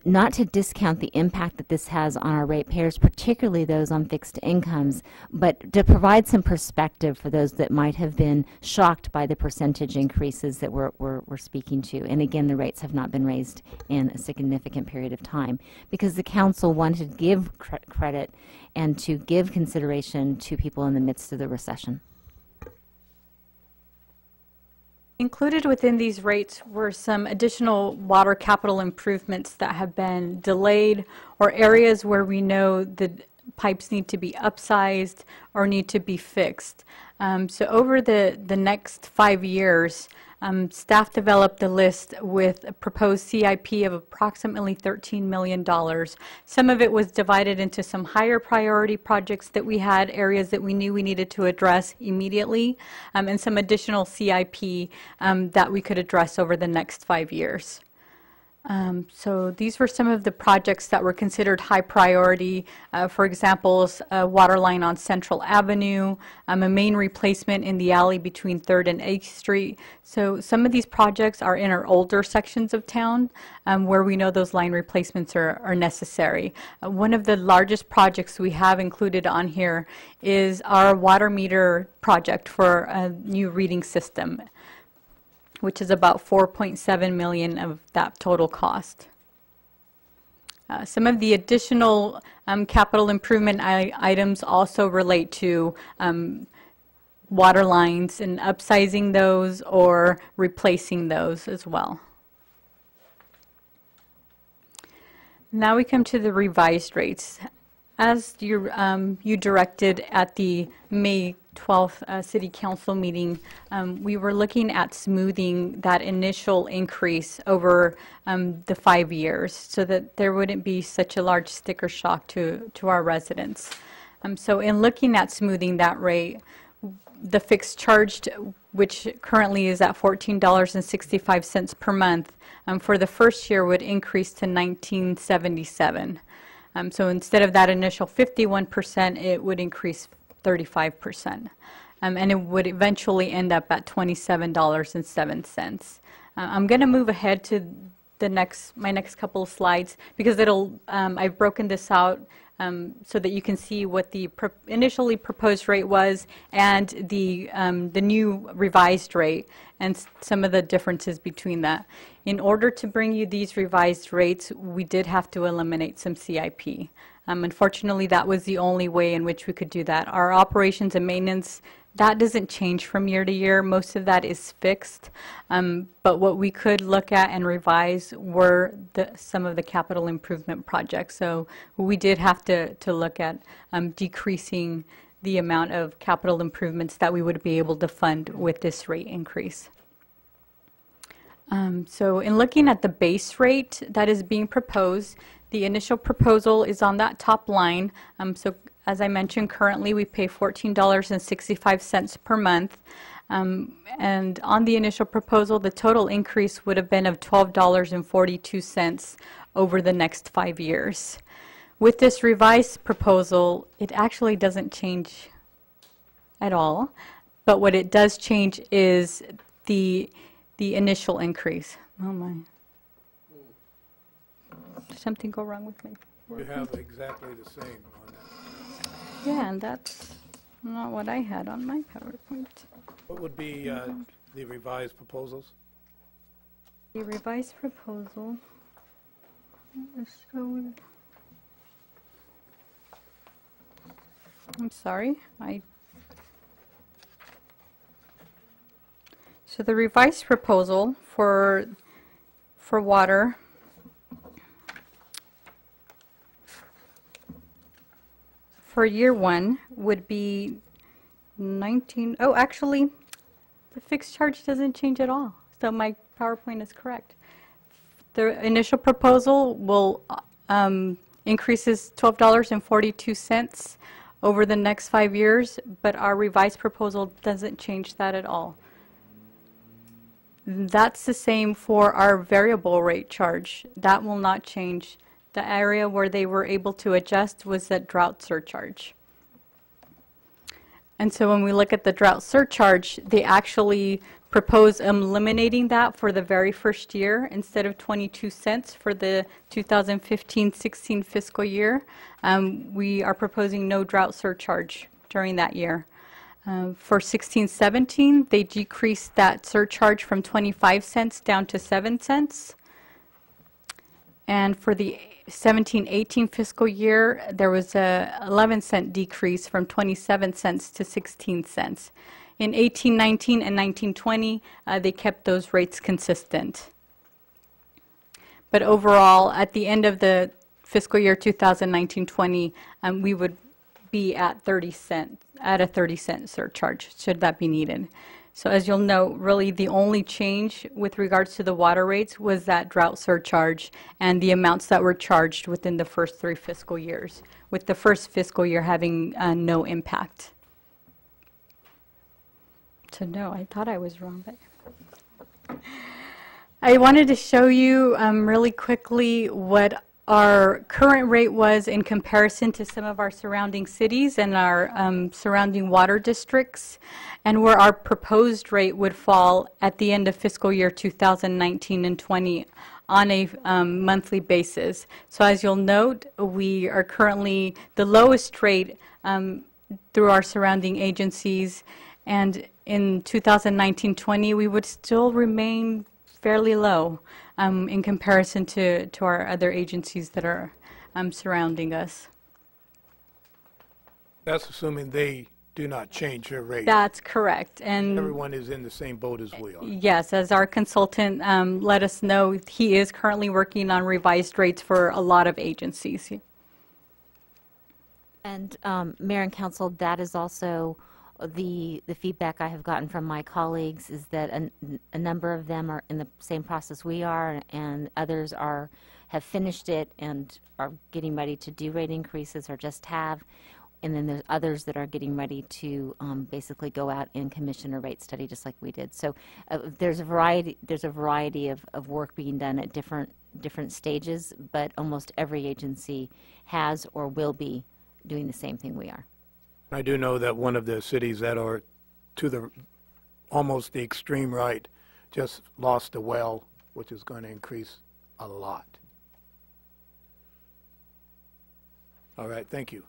not to discount the impact that this has on our ratepayers, particularly those on fixed incomes, but to provide some perspective for those that might have been shocked by the percentage increases that we're speaking to. And again, the rates have not been raised in a significant period of time because the council wanted to give credit and to give consideration to people in the midst of the recession. Included within these rates were some additional water capital improvements that have been delayed, or areas where we know the pipes need to be upsized or need to be fixed. So over the next 5 years, staff developed a list with a proposed CIP of approximately $13 million. Some of it was divided into some higher priority projects that we had, areas that we knew we needed to address immediately, and some additional CIP that we could address over the next 5 years. So these were some of the projects that were considered high priority. For example, a water line on Central Avenue, a main replacement in the alley between 3rd and 8th Street. So some of these projects are in our older sections of town where we know those line replacements are necessary. One of the largest projects we have included on here is our water meter project for a new reading system, which is about $4.7 million of that total cost. Some of the additional capital improvement items also relate to water lines and upsizing those or replacing those as well. Now we come to the revised rates. As you directed at the May 12th City Council meeting, we were looking at smoothing that initial increase over the 5 years so that there wouldn't be such a large sticker shock to our residents. So in looking at smoothing that rate, the fixed charged, which currently is at $14.65 per month, for the first year would increase to $19.77. So instead of that initial 51%, it would increase 35%. And it would eventually end up at $27.07. I'm going to move ahead to my next couple of slides because I've broken this out so that you can see what the initially proposed rate was and the new revised rate and some of the differences between that. In order to bring you these revised rates, we did have to eliminate some CIP. Unfortunately, that was the only way in which we could do that. Our operations and maintenance, that doesn't change from year to year. Most of that is fixed. But what we could look at and revise were some of the capital improvement projects. So we did have to look at decreasing the amount of capital improvements that we would be able to fund with this rate increase. So in looking at the base rate that is being proposed, the initial proposal is on that top line. So as I mentioned, currently we pay $14.65 per month. And on the initial proposal, the total increase would have been of $12.42 over the next 5 years. With this revised proposal, it actually doesn't change at all, but what it does change is the initial increase. Oh my. Did something go wrong with me? You have exactly the same on that. Yeah, and that's not what I had on my PowerPoint. What would be the revised proposals? The revised proposal is showing. I'm sorry, So the revised proposal for water for year one would be 19. Oh, actually, the fixed charge doesn't change at all. So my PowerPoint is correct. The initial proposal will increases $12.42 over the next 5 years, but our revised proposal doesn't change that at all. That's the same for our variable rate charge. That will not change. The area where they were able to adjust was that drought surcharge. And so when we look at the drought surcharge, they actually propose eliminating that for the very first year. Instead of 22 cents for the 2015-16 fiscal year, we are proposing no drought surcharge during that year. For 16-17, they decreased that surcharge from 25 cents down to 7 cents. And for the 17-18 fiscal year, there was a 11-cent decrease from 27 cents to 16 cents. In 18-19 and 19-20, they kept those rates consistent. But overall, at the end of the fiscal year 2019-20, we would be at a 30-cent surcharge, should that be needed. So as you'll note, really the only change with regards to the water rates was that drought surcharge and the amounts that were charged within the first 3 fiscal years, with the first fiscal year having no impact. So no, I thought I was wrong, but I wanted to show you really quickly what our current rate was in comparison to some of our surrounding cities and our surrounding water districts, and where our proposed rate would fall at the end of fiscal year 2019 and 20 on a monthly basis. So as you'll note, we are currently the lowest rate through our surrounding agencies, and in 2019-20 we would still remain fairly low in comparison to our other agencies that are surrounding us. That's assuming they do not change their rate. That's correct. And everyone is in the same boat as we are. Yes, as our consultant let us know, he is currently working on revised rates for a lot of agencies. And Mayor and Council, that is also the feedback I have gotten from my colleagues, is that a number of them are in the same process we are, and others have finished it and are getting ready to do rate increases or just have. And then there's others that are getting ready to basically go out and commission a rate study just like we did. So there's a variety of work being done at different stages, but almost every agency has or will be doing the same thing we are. I do know that one of the cities that are to the almost the extreme right just lost a well, which is going to increase a lot. All right, thank you.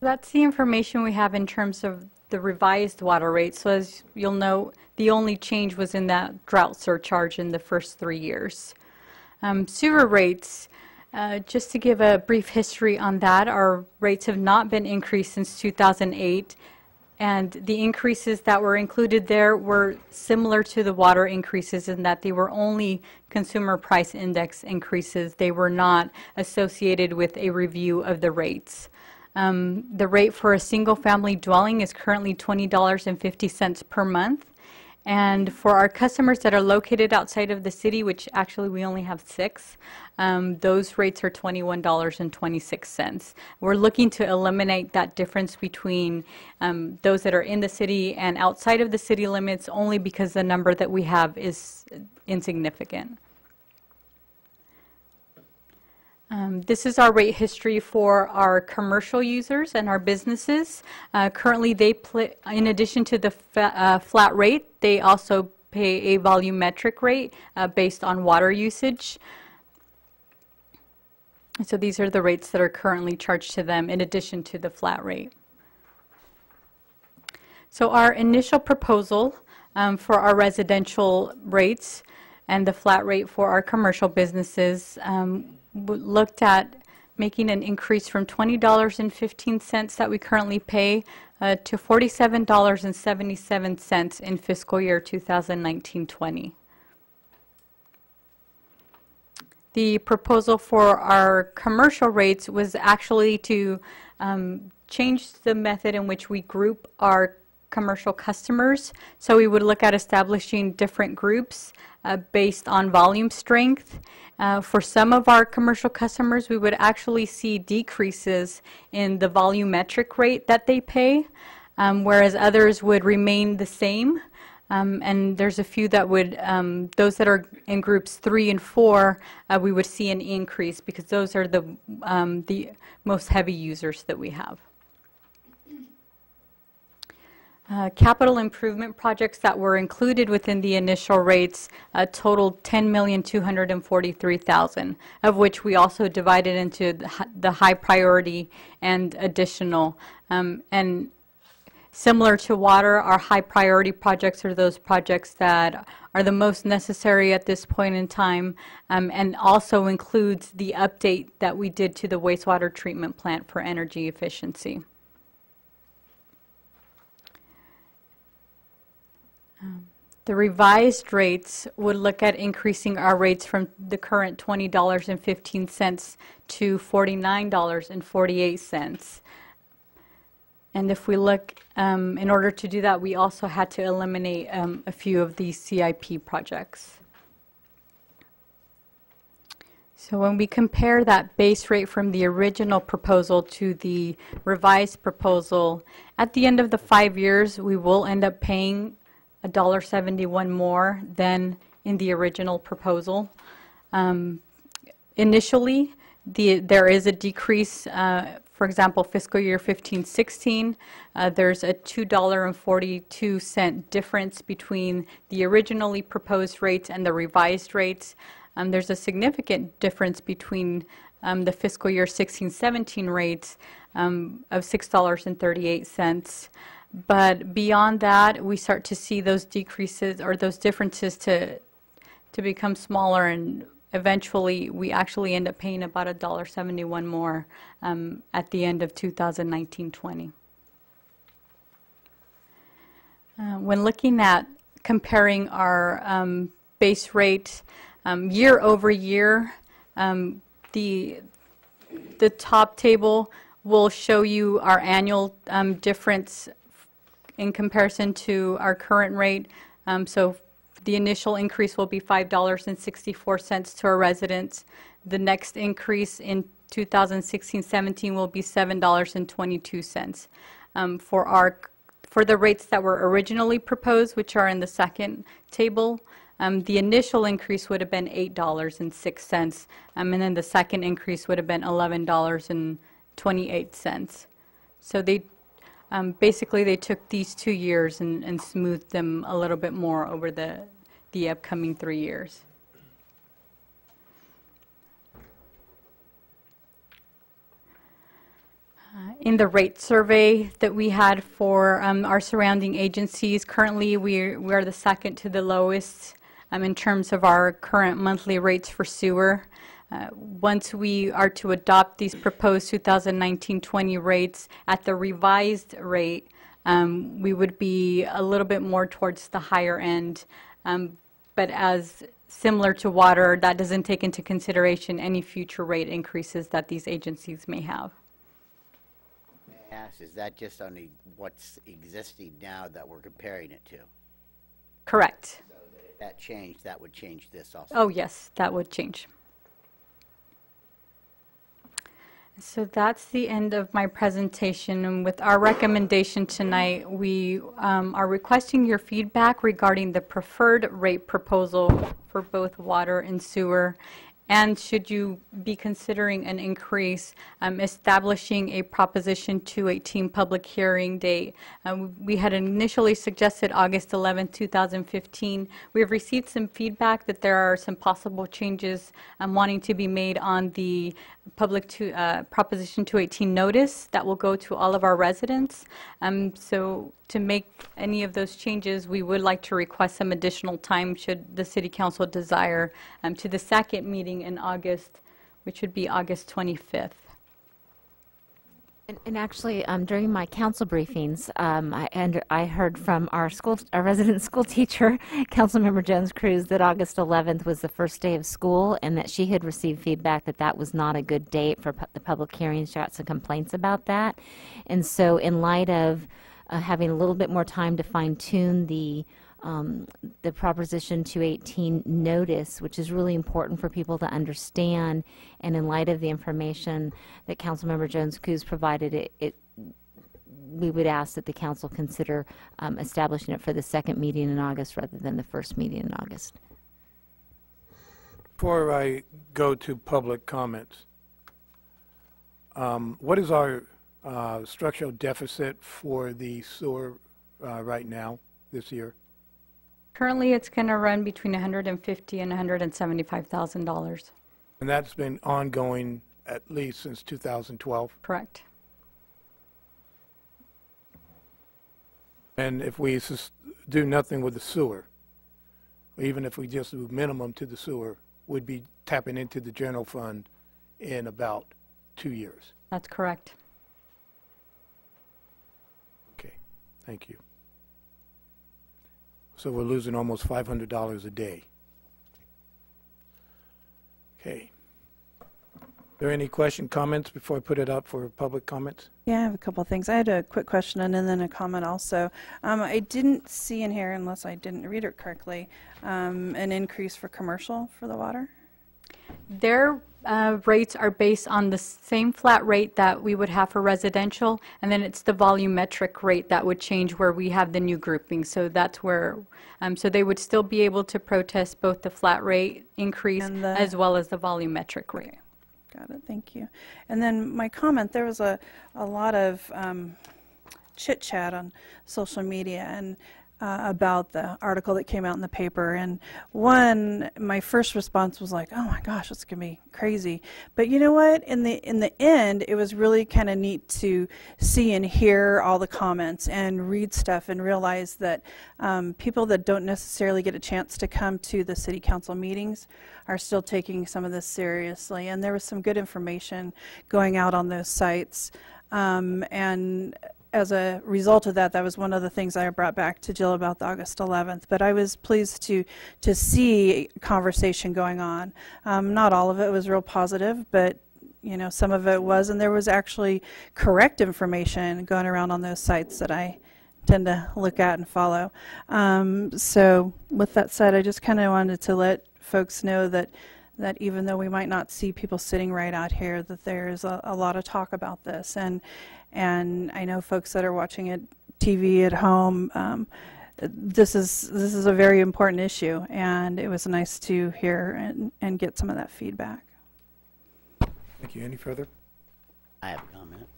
That's the information we have in terms of the revised water rates. So as you'll note, the only change was in that drought surcharge in the first 3 years. Sewer rates, just to give a brief history on that, our rates have not been increased since 2008, and the increases that were included there were similar to the water increases in that they were only consumer price index increases. They were not associated with a review of the rates. The rate for a single-family dwelling is currently $20.50 per month, And for our customers that are located outside of the city, which actually we only have 6, those rates are $21.26. We're looking to eliminate that difference between those that are in the city and outside of the city limits, only because the number that we have is insignificant. This is our rate history for our commercial users and our businesses. Currently, in addition to the flat rate, they also pay a volumetric rate based on water usage. So these are the rates that are currently charged to them in addition to the flat rate. So our initial proposal for our residential rates and the flat rate for our commercial businesses looked at making an increase from $20.15 that we currently pay to $47.77 in fiscal year 2019-20. The proposal for our commercial rates was actually to change the method in which we group our commercial customers. So we would look at establishing different groups based on volume strength. For some of our commercial customers, we would actually see decreases in the volumetric rate that they pay, whereas others would remain the same. And there's a few that would, those that are in groups 3 and 4, we would see an increase because those are the most heavy users that we have. Capital improvement projects that were included within the initial rates totaled $10,243,000, of which we also divided into the high priority and additional. And similar to water, our high priority projects are those projects that are the most necessary at this point in time, and also includes the update that we did to the wastewater treatment plant for energy efficiency. The revised rates would look at increasing our rates from the current $20.15 to $49.48. And if we look, in order to do that, we also had to eliminate a few of these CIP projects. So when we compare that base rate from the original proposal to the revised proposal, at the end of the 5 years, we will end up paying $1.71 more than in the original proposal. Initially, there is a decrease. For example, fiscal year 15-16, there's a $2.42 difference between the originally proposed rates and the revised rates. There's a significant difference between the fiscal year 16-17 rates of $6.38. But beyond that, we start to see those decreases or those differences to become smaller, and eventually we actually end up paying about $1.71 more at the end of 2019-20. When looking at comparing our base rate year over year, the top table will show you our annual difference in comparison to our current rate. So the initial increase will be $5.64 to our residents. The next increase in 2016-17 will be $7.22. For the rates that were originally proposed, which are in the second table, the initial increase would have been $8.06, and then the second increase would have been $11.28. So basically, they took these 2 years and smoothed them a little bit more over the upcoming 3 years. In the rate survey that we had for our surrounding agencies, currently we are the second to the lowest in terms of our current monthly rates for sewer. Once we are to adopt these proposed 2019-20 rates at the revised rate, we would be a little bit more towards the higher end. But as similar to water, that doesn't take into consideration any future rate increases that these agencies may have. May I ask, is that just on what's existing now that we're comparing it to? Correct. So that if that changed, that would change this also. Oh, yes, that would change. So that's the end of my presentation, and with our recommendation tonight, we are requesting your feedback regarding the preferred rate proposal for both water and sewer. And should you be considering an increase, establishing a Proposition 218 public hearing date. We had initially suggested August 11, 2015. We have received some feedback that there are some possible changes wanting to be made on the Proposition 218 notice that will go to all of our residents. So to make any of those changes, we would like to request some additional time should the City Council desire to the second meeting in August, which would be August 25th. And actually, during my council briefings, I heard from our resident school teacher, Councilmember Jones-Cruz, that August 11th was the first day of school, and that she had received feedback that that was not a good date for the public hearing. She got some complaints about that, and so in light of having a little bit more time to fine-tune the Proposition 218 notice, which is really important for people to understand, and in light of the information that Councilmember Jones-Cruz provided, we would ask that the council consider establishing it for the second meeting in August rather than the first meeting in August. Before I go to public comments, what is our structural deficit for the sewer right now, this year? Currently, it's going to run between $150,000 and $175,000. And that's been ongoing at least since 2012? Correct. And if we do nothing with the sewer, even if we just do minimum to the sewer, we'd be tapping into the general fund in about 2 years. That's correct. Okay, thank you. So we're losing almost $500 a day. Okay. Are there any comments before I put it out for public comments? Yeah, I have a couple of things. I had a quick question and then a comment also. I didn't see in here, unless I didn't read it correctly, an increase for commercial for the water? Their rates are based on the same flat rate that we would have for residential, and then it's the volumetric rate that would change where we have the new grouping. So that's where, so they would still be able to protest both the flat rate increase as well as the volumetric rate. Okay. Got it, thank you. And then my comment, there was a lot of chit-chat on social media and about the article that came out in the paper, and my first response was like, oh my gosh, it's gonna be crazy. But you know what, in the end, it was really kind of neat to see and hear all the comments and read stuff and realize that people that don't necessarily get a chance to come to the city council meetings are still taking some of this seriously, and there was some good information going out on those sites, and as a result of that, that was one of the things I brought back to Jill about the August 11th. But I was pleased to see conversation going on. Not all of it was real positive, but you know, some of it was, and there was actually correct information going around on those sites that I tend to look at and follow. So with that said, I just kind of wanted to let folks know that even though we might not see people sitting right out here, that there's a lot of talk about this. And I know folks that are watching it TV at home, this is a very important issue, and it was nice to hear and get some of that feedback. Thank you. Any further? I have a comment.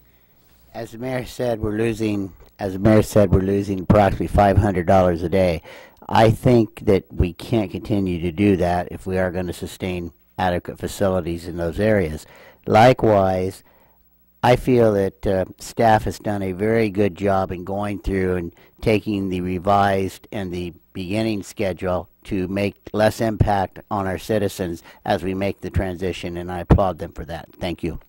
As the mayor said, we're losing approximately $500 a day. I think that we can't continue to do that if we are going to sustain adequate facilities in those areas. Likewise, I feel that staff has done a very good job in going through and taking the revised and the beginning schedule to make less impact on our citizens as we make the transition, and I applaud them for that. Thank you.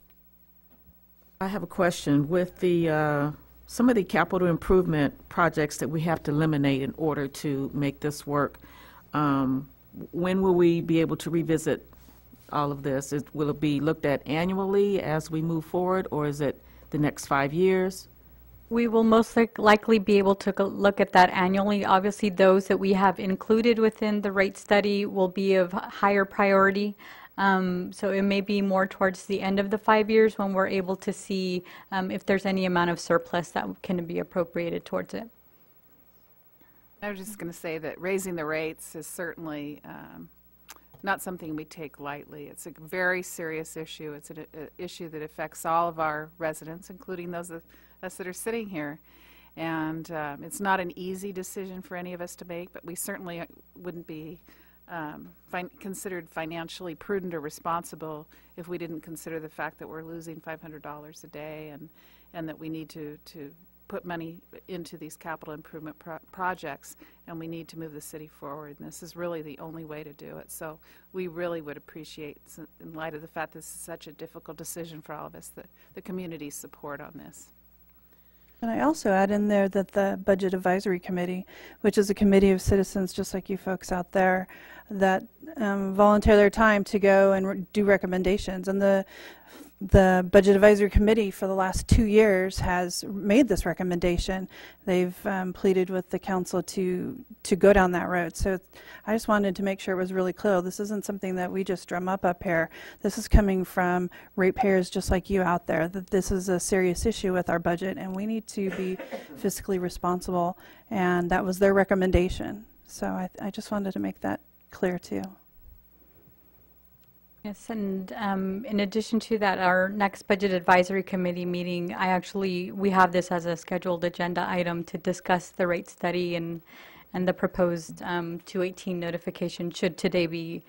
I have a question. With the some of the capital improvement projects that we have to eliminate in order to make this work, when will we be able to revisit all of this? Will it be looked at annually as we move forward, or is it the next 5 years? We will most likely be able to look at that annually. Obviously, those that we have included within the rate study will be of higher priority. So it may be more towards the end of the 5 years when we're able to see if there's any amount of surplus that can be appropriated towards it. I was just going to say that raising the rates is certainly not something we take lightly. It's a very serious issue. It's an issue that affects all of our residents, including those of us that are sitting here. And it's not an easy decision for any of us to make, but we certainly wouldn't be considered financially prudent or responsible if we didn't consider the fact that we're losing $500 a day and that we need to put money into these capital improvement projects, and we need to move the city forward. And this is really the only way to do it. So we really would appreciate, in light of the fact this is such a difficult decision for all of us, the community's support on this. And I also add in there that the Budget Advisory Committee, which is a committee of citizens just like you folks out there, that volunteer their time to go and do recommendations. And the Budget Advisory Committee for the last 2 years has made this recommendation. They've pleaded with the council to go down that road. So I just wanted to make sure it was really clear. This isn't something that we just drum up here. This is coming from ratepayers just like you out there, that this is a serious issue with our budget and we need to be fiscally responsible. And that was their recommendation. So I just wanted to make that clear too. Yes, and in addition to that, our next Budget Advisory Committee meeting, we have this as a scheduled agenda item to discuss the rate study and the proposed 218 notification should today be,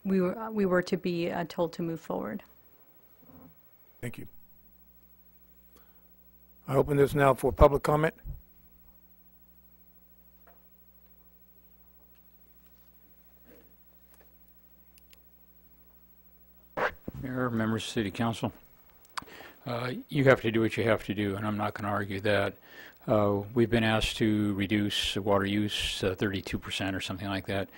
we were to be told to move forward. Thank you. I open this now for public comment. Mayor, members of City Council, you have to do what you have to do, and I'm not going to argue that. We've been asked to reduce water use 32% or something like that.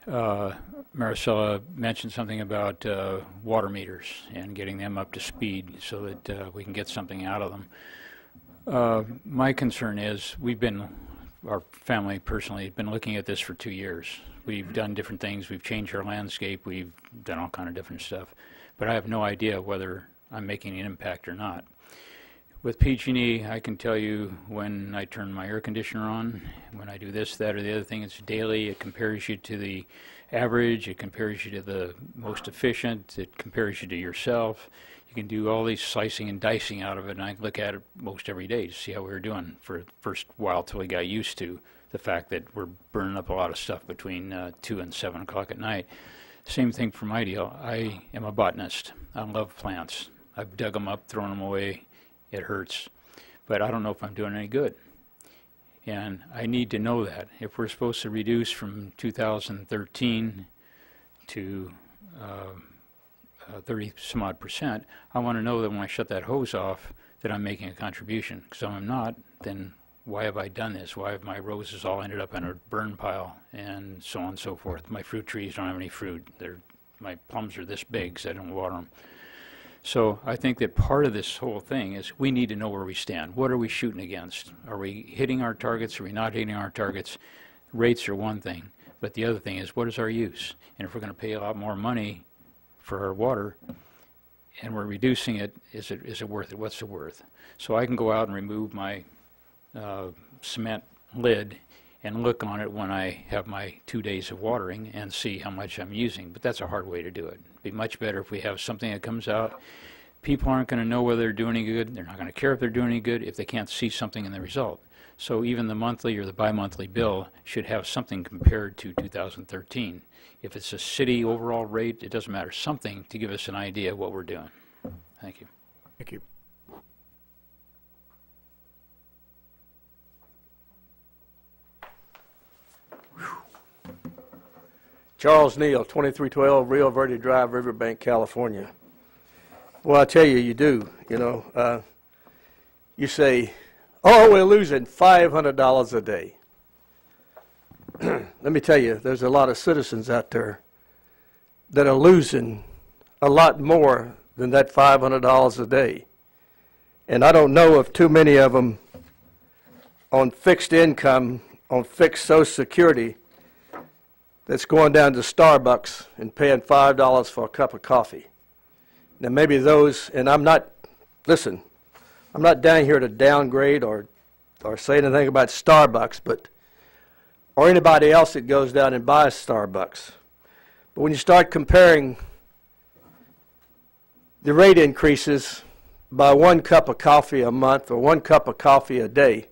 Maricela mentioned something about water meters and getting them up to speed so that we can get something out of them. My concern is our family personally has been looking at this for 2 years. We've done different things. We've changed our landscape. We've done all kind of different stuff. But I have no idea whether I'm making an impact or not. With PG&E, I can tell you when I turn my air conditioner on, when I do this, that, or the other thing, it's daily. It compares you to the average. It compares you to the most efficient. It compares you to yourself. You can do all these slicing and dicing out of it, and I look at it most every day to see how we were doing for the first while till we got used to the fact that we're burning up a lot of stuff between 2 and 7 o'clock at night. Same thing for my deal. I am a botanist. I love plants. I've dug them up, thrown them away. It hurts. But I don't know if I'm doing any good. And I need to know that. If we're supposed to reduce from 2013 to 30 some odd %, I want to know that when I shut that hose off that I'm making a contribution. Because if I'm not, then why have I done this? Why have my roses all ended up in a burn pile and so on and so forth? My fruit trees don't have any fruit. My plums are this big because I don't water them. So I think that part of this whole thing is we need to know where we stand. What are we shooting against? Are we hitting our targets? Are we not hitting our targets? Rates are one thing, but the other thing is what is our use? And if we're going to pay a lot more money for our water and we're reducing it, is it worth it? What's it worth? So I can go out and remove my cement lid and look on it when I have my 2 days of watering and see how much I'm using. But that's a hard way to do it. It'd be much better if we have something that comes out. People aren't going to know whether they're doing any good. They're not going to care if they're doing any good if they can't see something in the result. So even the monthly or the bi-monthly bill should have something compared to 2013. If it's a city overall rate, it doesn't matter. Something to give us an idea of what we're doing. Thank you. Thank you. Charles Neal, 2312 Rio Verde Drive, Riverbank, California. Well, I tell you, you do. You know, you say, oh, we're losing $500 a day. Let me tell you, there's a lot of citizens out there that are losing a lot more than that $500 a day. And I don't know of too many of them on fixed income, on fixed Social Security, that's going down to Starbucks and paying $5 for a cup of coffee. Now maybe those, and I'm not, listen, I'm not down here to downgrade or say anything about Starbucks, but, or anybody else that goes down and buys Starbucks. But when you start comparing the rate increases by 1 cup of coffee a month or 1 cup of coffee a day,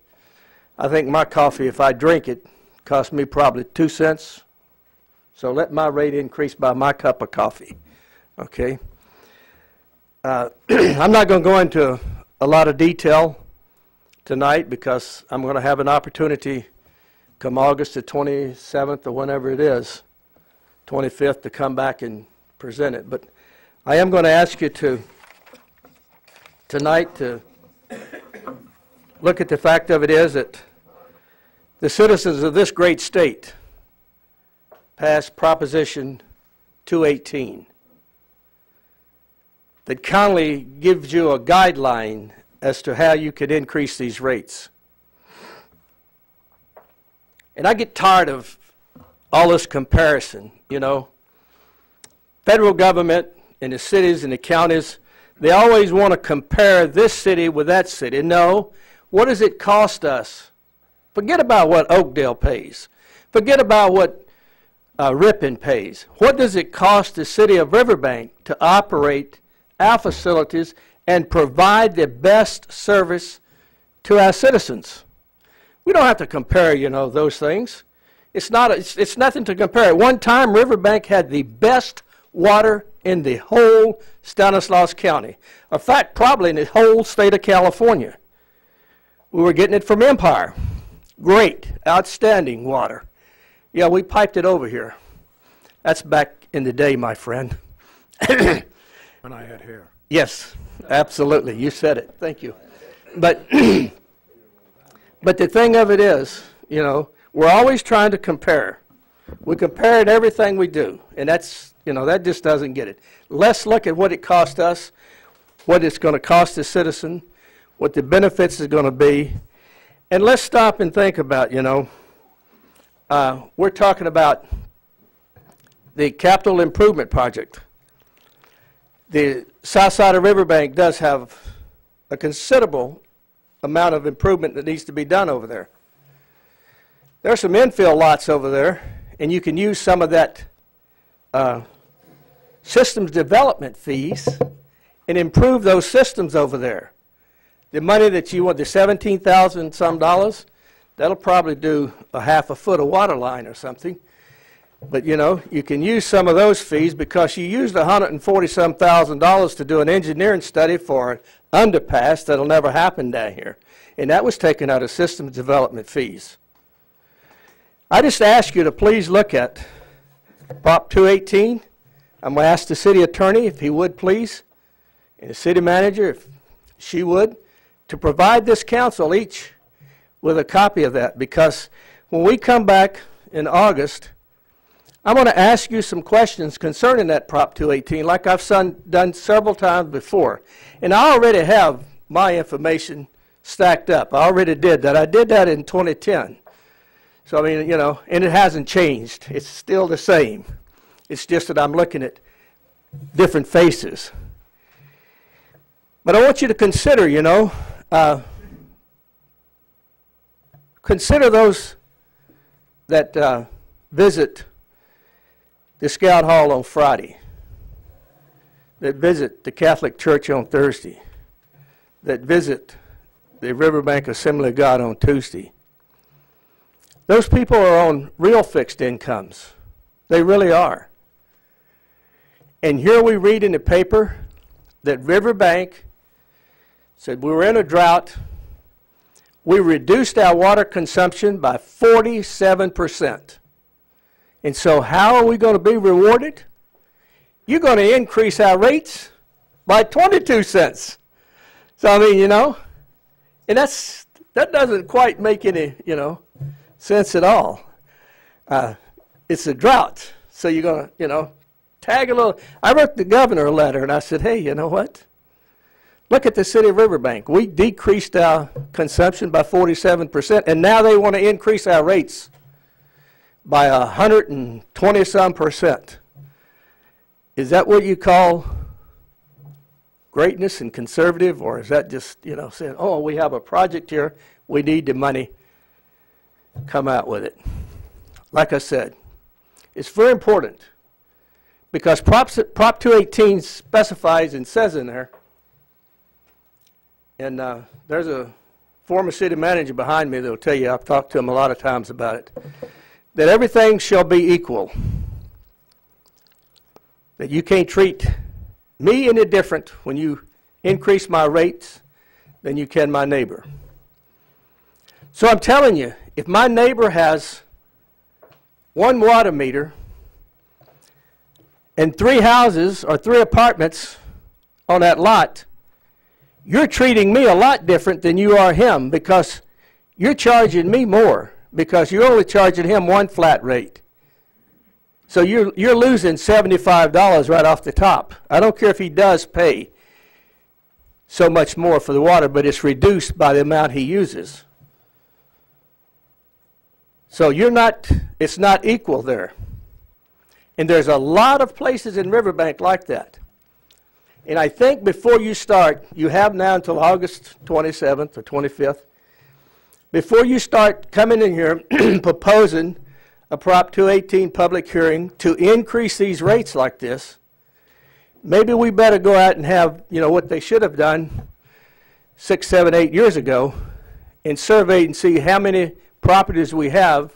I think my coffee, if I drink it, costs me probably 2 cents. So let my rate increase by my cup of coffee, okay? I'm not going to go into a lot of detail tonight because I'm going to have an opportunity come August the 27th or whenever it is, 25th, to come back and present it. But I am going to ask you to, tonight, to look at the fact of it is that the citizens of this great state passed Proposition 218 that kindly gives you a guideline as to how you could increase these rates. And I get tired of all this comparison, you know. Federal government and the cities and the counties, they always want to compare this city with that city. No, what does it cost us? Forget about what Oakdale pays. Forget about what Ripon pays. What does it cost the city of Riverbank to operate our facilities and provide the best service to our citizens? We don't have to compare, you know, those things. It's nothing to compare. At one time, Riverbank had the best water in the whole Stanislaus County. In fact, probably in the whole state of California. We were getting it from Empire. Great, outstanding water. Yeah, we piped it over here. That's back in the day, my friend. When I had hair. Yes, absolutely. You said it. Thank you. But, but the thing of it is, you know, we're always trying to compare. We compare in everything we do, and that's, you know, that just doesn't get it. Let's look at what it cost us, what it's going to cost the citizen, what the benefits is going to be, and let's stop and think about, you know, we're talking about the capital improvement project. The south side of Riverbank does have a considerable amount of improvement that needs to be done over there. There are some infill lots over there, and you can use some of that systems development fees and improve those systems over there. The money that you want, the $17,000 some dollars, that'll probably do a half a foot of water line or something. But, you know, you can use some of those fees because you used $140-some thousand to do an engineering study for an underpass that'll never happen down here. And that was taken out of systems development fees. I just ask you to please look at Prop 218. I'm going to ask the city attorney, if he would please, and the city manager, if she would, to provide this council each with a copy of that, because when we come back in August, I'm going to ask you some questions concerning that Prop 218 like I've done several times before. And I already have my information stacked up. I already did that. I did that in 2010. So, I mean, you know, and it hasn't changed. It's still the same. It's just that I'm looking at different faces. But I want you to consider, you know, consider those that visit the Scout Hall on Friday, that visit the Catholic Church on Thursday, that visit the Riverbank Assembly of God on Tuesday. Those people are on real fixed incomes. They really are. And here we read in the paper that Riverbank said we were in a drought. We reduced our water consumption by 47%. And so how are we going to be rewarded? You're going to increase our rates by 22 cents. So, I mean, you know, and that doesn't quite make any, you know, sense at all. It's a drought. So you're going to, you know, tag a little. I wrote the governor a letter, and I said, hey, you know what? Look at the city of Riverbank. We decreased our consumption by 47%, and now they want to increase our rates by 120-some%. Is that what you call greatness and conservative, or is that just, saying, oh, we have a project here, we need the money, come out with it? Like I said, it's very important because Prop 218 specifies and says in there, and there's a former city manager behind me that will tell you, I've talked to him a lot of times about it, that everything shall be equal. That you can't treat me any different when you increase my rates than you can my neighbor. So I'm telling you, if my neighbor has one water meter and 3 houses or 3 apartments on that lot, you're treating me a lot different than you are him because you're charging me more because you're only charging him one flat rate. So you're losing $75 right off the top. I don't care if he does pay so much more for the water, but it's reduced by the amount he uses. So it's not equal there. And there's a lot of places in Riverbank like that. And I think before you start, you have now until August 27th or 25th, before you start coming in here proposing a Prop 218 public hearing to increase these rates like this, maybe we better go out and have, what they should have done 6, 7, 8 years ago and survey and see how many properties we have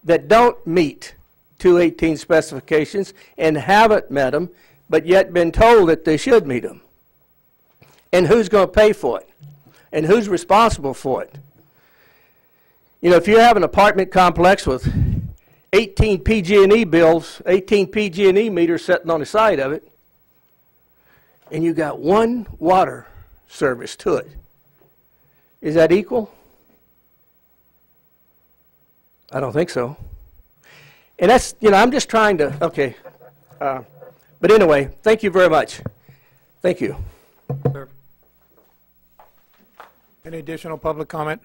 that don't meet 218 specifications and haven't met them, but yet been told that they should meet them. And who's going to pay for it? And who's responsible for it? If you have an apartment complex with 18 PG&E bills, 18 PG&E meters sitting on the side of it, and you got one water service to it, is that equal? I don't think so. And that's, I'm just trying to, okay. But anyway, thank you very much. Thank you. Sir. Any additional public comment?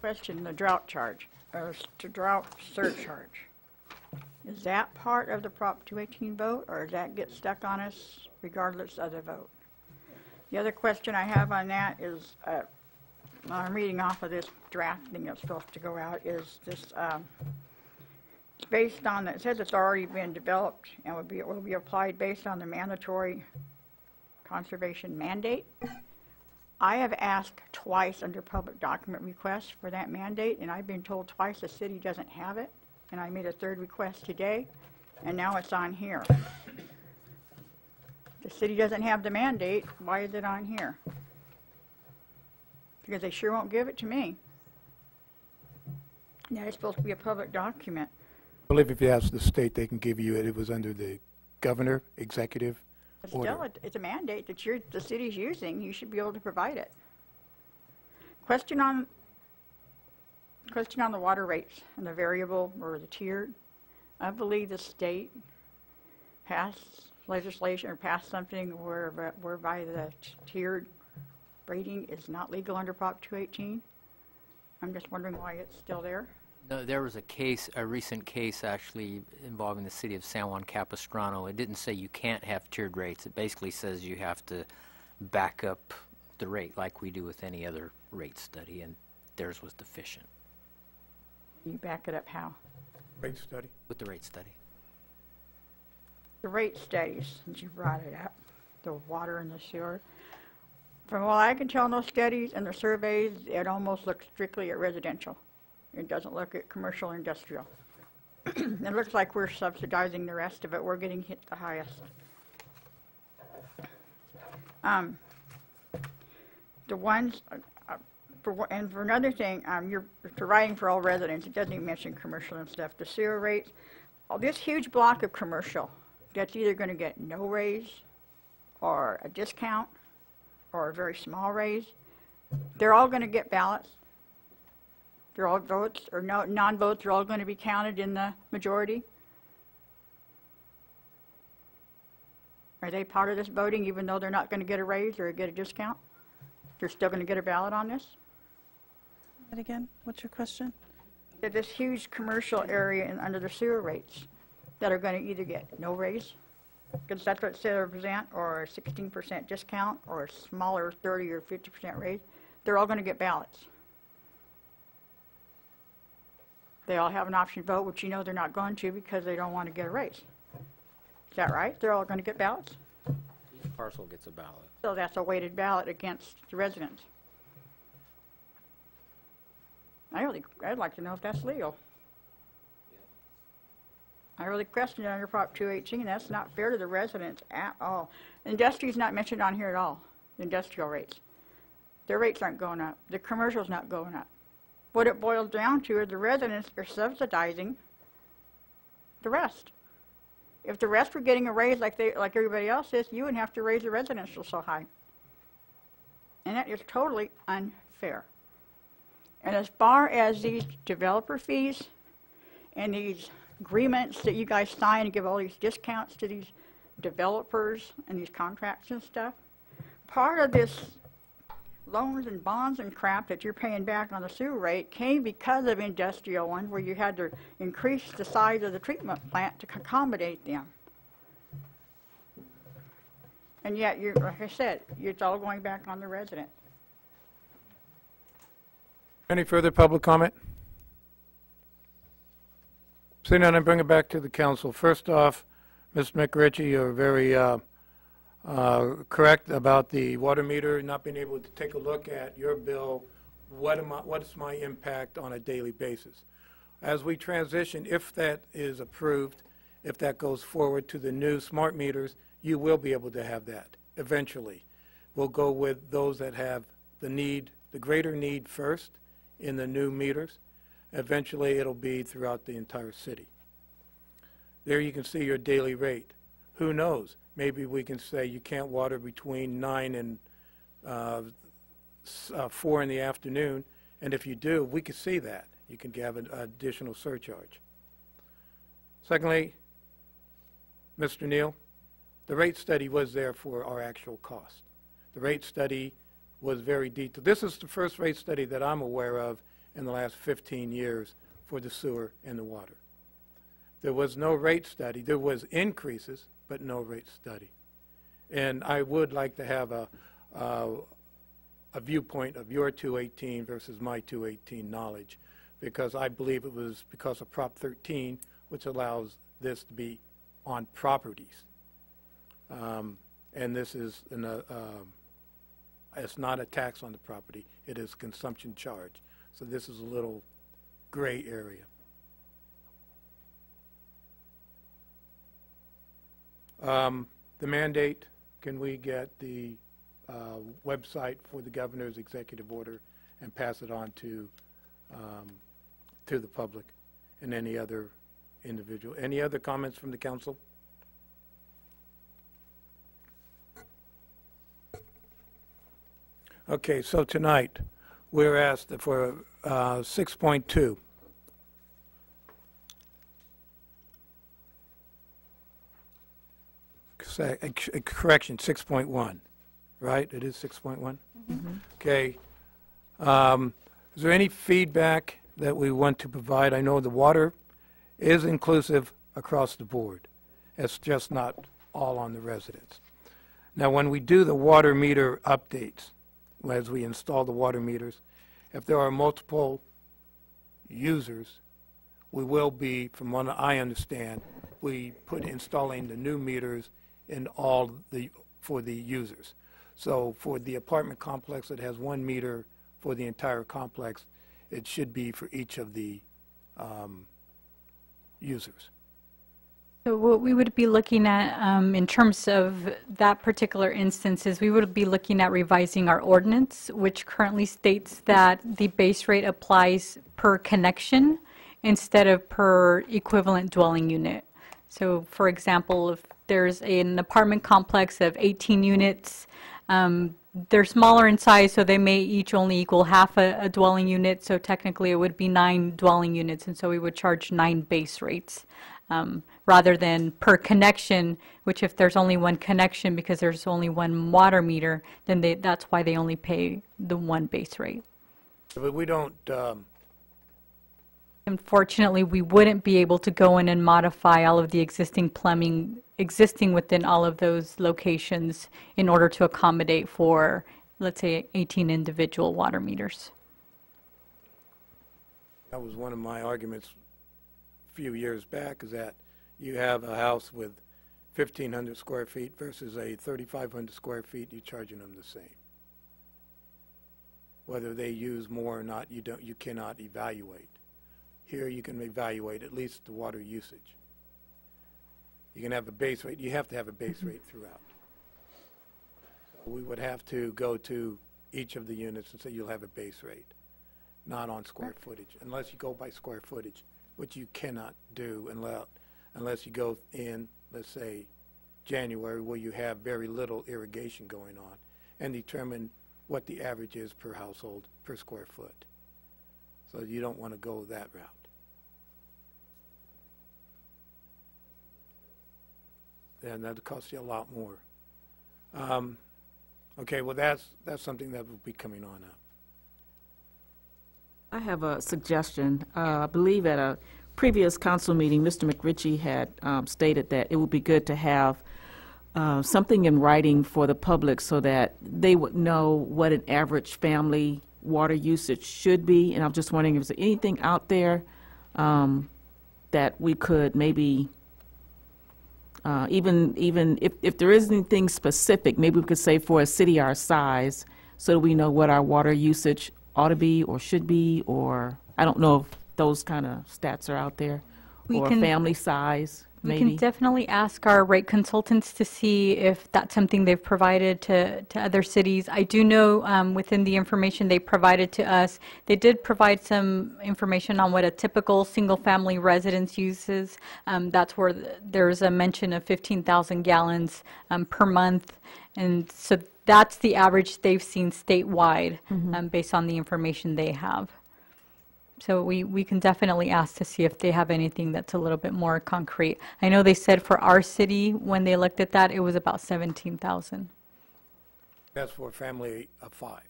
Question, the drought charge, or the drought surcharge. Is that part of the Prop 218 vote, or does that get stuck on us regardless of the vote? The other question I have on that is, I'm reading off of this draft thing that's supposed to go out, is this, it's based on, it says it's already been developed and it will be applied based on the mandatory conservation mandate. I have asked twice under public document requests for that mandate, and I've been told twice the city doesn't have it, and I made a 3rd request today, and now it's on here. The city doesn't have the mandate, why is it on here? Because they sure won't give it to me. That is supposed to be a public document. I believe if you ask the state, they can give you it. It was under the governor executive order. Still, it's a mandate that the city's using. You should be able to provide it. Question on the water rates and the variable or the tiered. I believe the state passed legislation or passed something whereby the tiered rating is not legal under Prop 218. I'm just wondering why it's still there. No, there was a recent case actually involving the city of San Juan Capistrano. It didn't say you can't have tiered rates. It basically says you have to back up the rate like we do with any other rate study, and theirs was deficient. You back it up how? Rate study. With the rate study. The rate studies, since you brought it up, the water and the sewer. From what I can tell in those studies and the surveys, it almost looks strictly at residential. It doesn't look at commercial or industrial. It looks like we're subsidizing the rest of it. We're getting hit the highest. The ones, for another thing, you're providing for all residents. It doesn't even mention commercial and stuff. The sewer rates, this huge block of commercial, that's either going to get no raise or a discount or a very small raise. They're all going to get ballots. They're all votes, or no, non-votes are all going to be counted in the majority? Are they part of this voting even though they're not going to get a raise or get a discount? They're still going to get a ballot on this? That again, what's your question? There's this huge commercial area under the sewer rates that are going to either get no raise, because that's what they represent, or a 16% discount, or a smaller 30 or 50% raise. They're all going to get ballots. They all have an option vote, which you know they're not going to because they don't want to get a raise. Is that right? They're all going to get ballots? Each parcel gets a ballot. So that's a weighted ballot against the residents. I'd like to know if that's legal. I really question it under Prop 218. That's not fair to the residents at all. Industry's not mentioned on here at all, the industrial rates. Their rates aren't going up. The commercial's not going up. What it boils down to is the residents are subsidizing the rest. If the rest were getting a raise like everybody else is, you wouldn't have to raise the residential so high. And that is totally unfair. And as far as these developer fees and these agreements that you guys sign and give all these discounts to these developers and these contracts and stuff, part of this loans and bonds and crap that you're paying back on the sewer rate came because of industrial ones where you had to increase the size of the treatment plant to accommodate them. And yet, like I said, it's all going back on the resident. Any further public comment? Seeing none, I bring it back to the council. First off, Ms. McRitchie, you're very correct about the water meter, not being able to take a look at your bill. What's my impact on a daily basis? As we transition, if that is approved, if that goes forward to the new smart meters, you will be able to have that eventually. We'll go with those that have the need, the greater need first in the new meters. Eventually, it'll be throughout the entire city. There you can see your daily rate. Who knows? Maybe we can say you can't water between 9 and 4 in the afternoon, and if you do, we can see that. You can have an additional surcharge. Secondly, Mr. Neal, the rate study was there for our actual cost. The rate study was very detailed. This is the first rate study that I'm aware of in the last 15 years for the sewer and the water. There was no rate study. There was increases, but no rate study. And I would like to have a viewpoint of your 218 versus my 218 knowledge, because I believe it was because of Prop 13, which allows this to be on properties. And this is it's not a tax on the property. It is consumption charge. So this is a little gray area. The mandate, can we get the website for the governor's executive order and pass it on to the public and any other individual? Any other comments from the council? Okay, so tonight we're asked for 6.2. Correction, 6.1, right? It is 6.1? Mm-hmm. Okay. Is there any feedback that we want to provide? I know the water is inclusive across the board. It's just not all on the residents. Now, when we do the water meter updates, as we install the water meters, if there are multiple users, we will be, from what I understand, we put installing the new meters in for the users. So for the apartment complex that has 1 meter for the entire complex, it should be for each of the users. So what we would be looking at in terms of that particular instance is we would be looking at revising our ordinance, which currently states that the base rate applies per connection instead of per equivalent dwelling unit. So for example, if there's an apartment complex of 18 units, they're smaller in size, so they may each only equal half a dwelling unit, so technically it would be 9 dwelling units, and so we would charge 9 base rates. Rather than per connection, which if there's only one connection because there's only one water meter, then that's why they only pay the 1 base rate. But we don't, Unfortunately, we wouldn't be able to go in and modify all of the existing plumbing existing within all of those locations in order to accommodate for, let's say, 18 individual water meters. that was one of my arguments a few years back, is that you have a house with 1,500 square feet versus a 3,500 square feet, you're charging them the same. Whether they use more or not, you cannot evaluate. Here you can evaluate at least the water usage. You can have a base rate. You have to have a base rate throughout. So we would have to go to each of the units and say you'll have a base rate, not on square footage, unless you go by square footage, which you cannot do unless you go in, let's say, January, where you have very little irrigation going on, and determine what the average is per household per square foot. So you don't want to go that route. And that'll cost you a lot more. Okay, well that's something that will be coming on up. I have a suggestion. I believe at a previous council meeting, Mr. McRitchie had stated that it would be good to have something in writing for the public so that they would know what an average family water usage should be. And I'm just wondering if there's anything out there that we could maybe, even if there is anything specific, maybe we could say for a city our size so that we know what our water usage ought to be or should be, or I don't know if those kind of stats are out there, or family size. We maybe. can definitely ask our rate consultants to see if that's something they've provided to other cities. I do know within the information they provided to us, they did provide some information on what a typical single-family residence uses. That's where there's a mention of 15,000 gallons per month. And so that's the average they've seen statewide based on the information they have. So we can definitely ask to see if they have anything that's a little bit more concrete. I know they said for our city, when they looked at that, it was about 17,000. That's for a family of 5.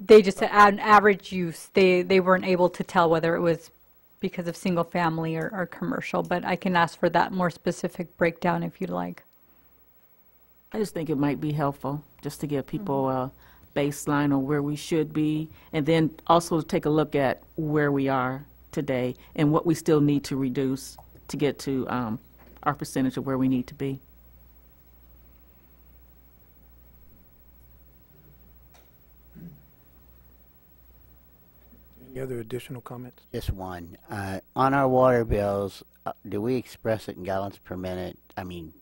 They just said an average use. They weren't able to tell whether it was because of single family or commercial, but I can ask for that more specific breakdown if you'd like. I just think it might be helpful just to give people a baseline on where we should be, and then also take a look at where we are today and what we still need to reduce to get to our percentage of where we need to be. Any other additional comments? Just one. On our water bills, do we express it in gallons per minute? I mean,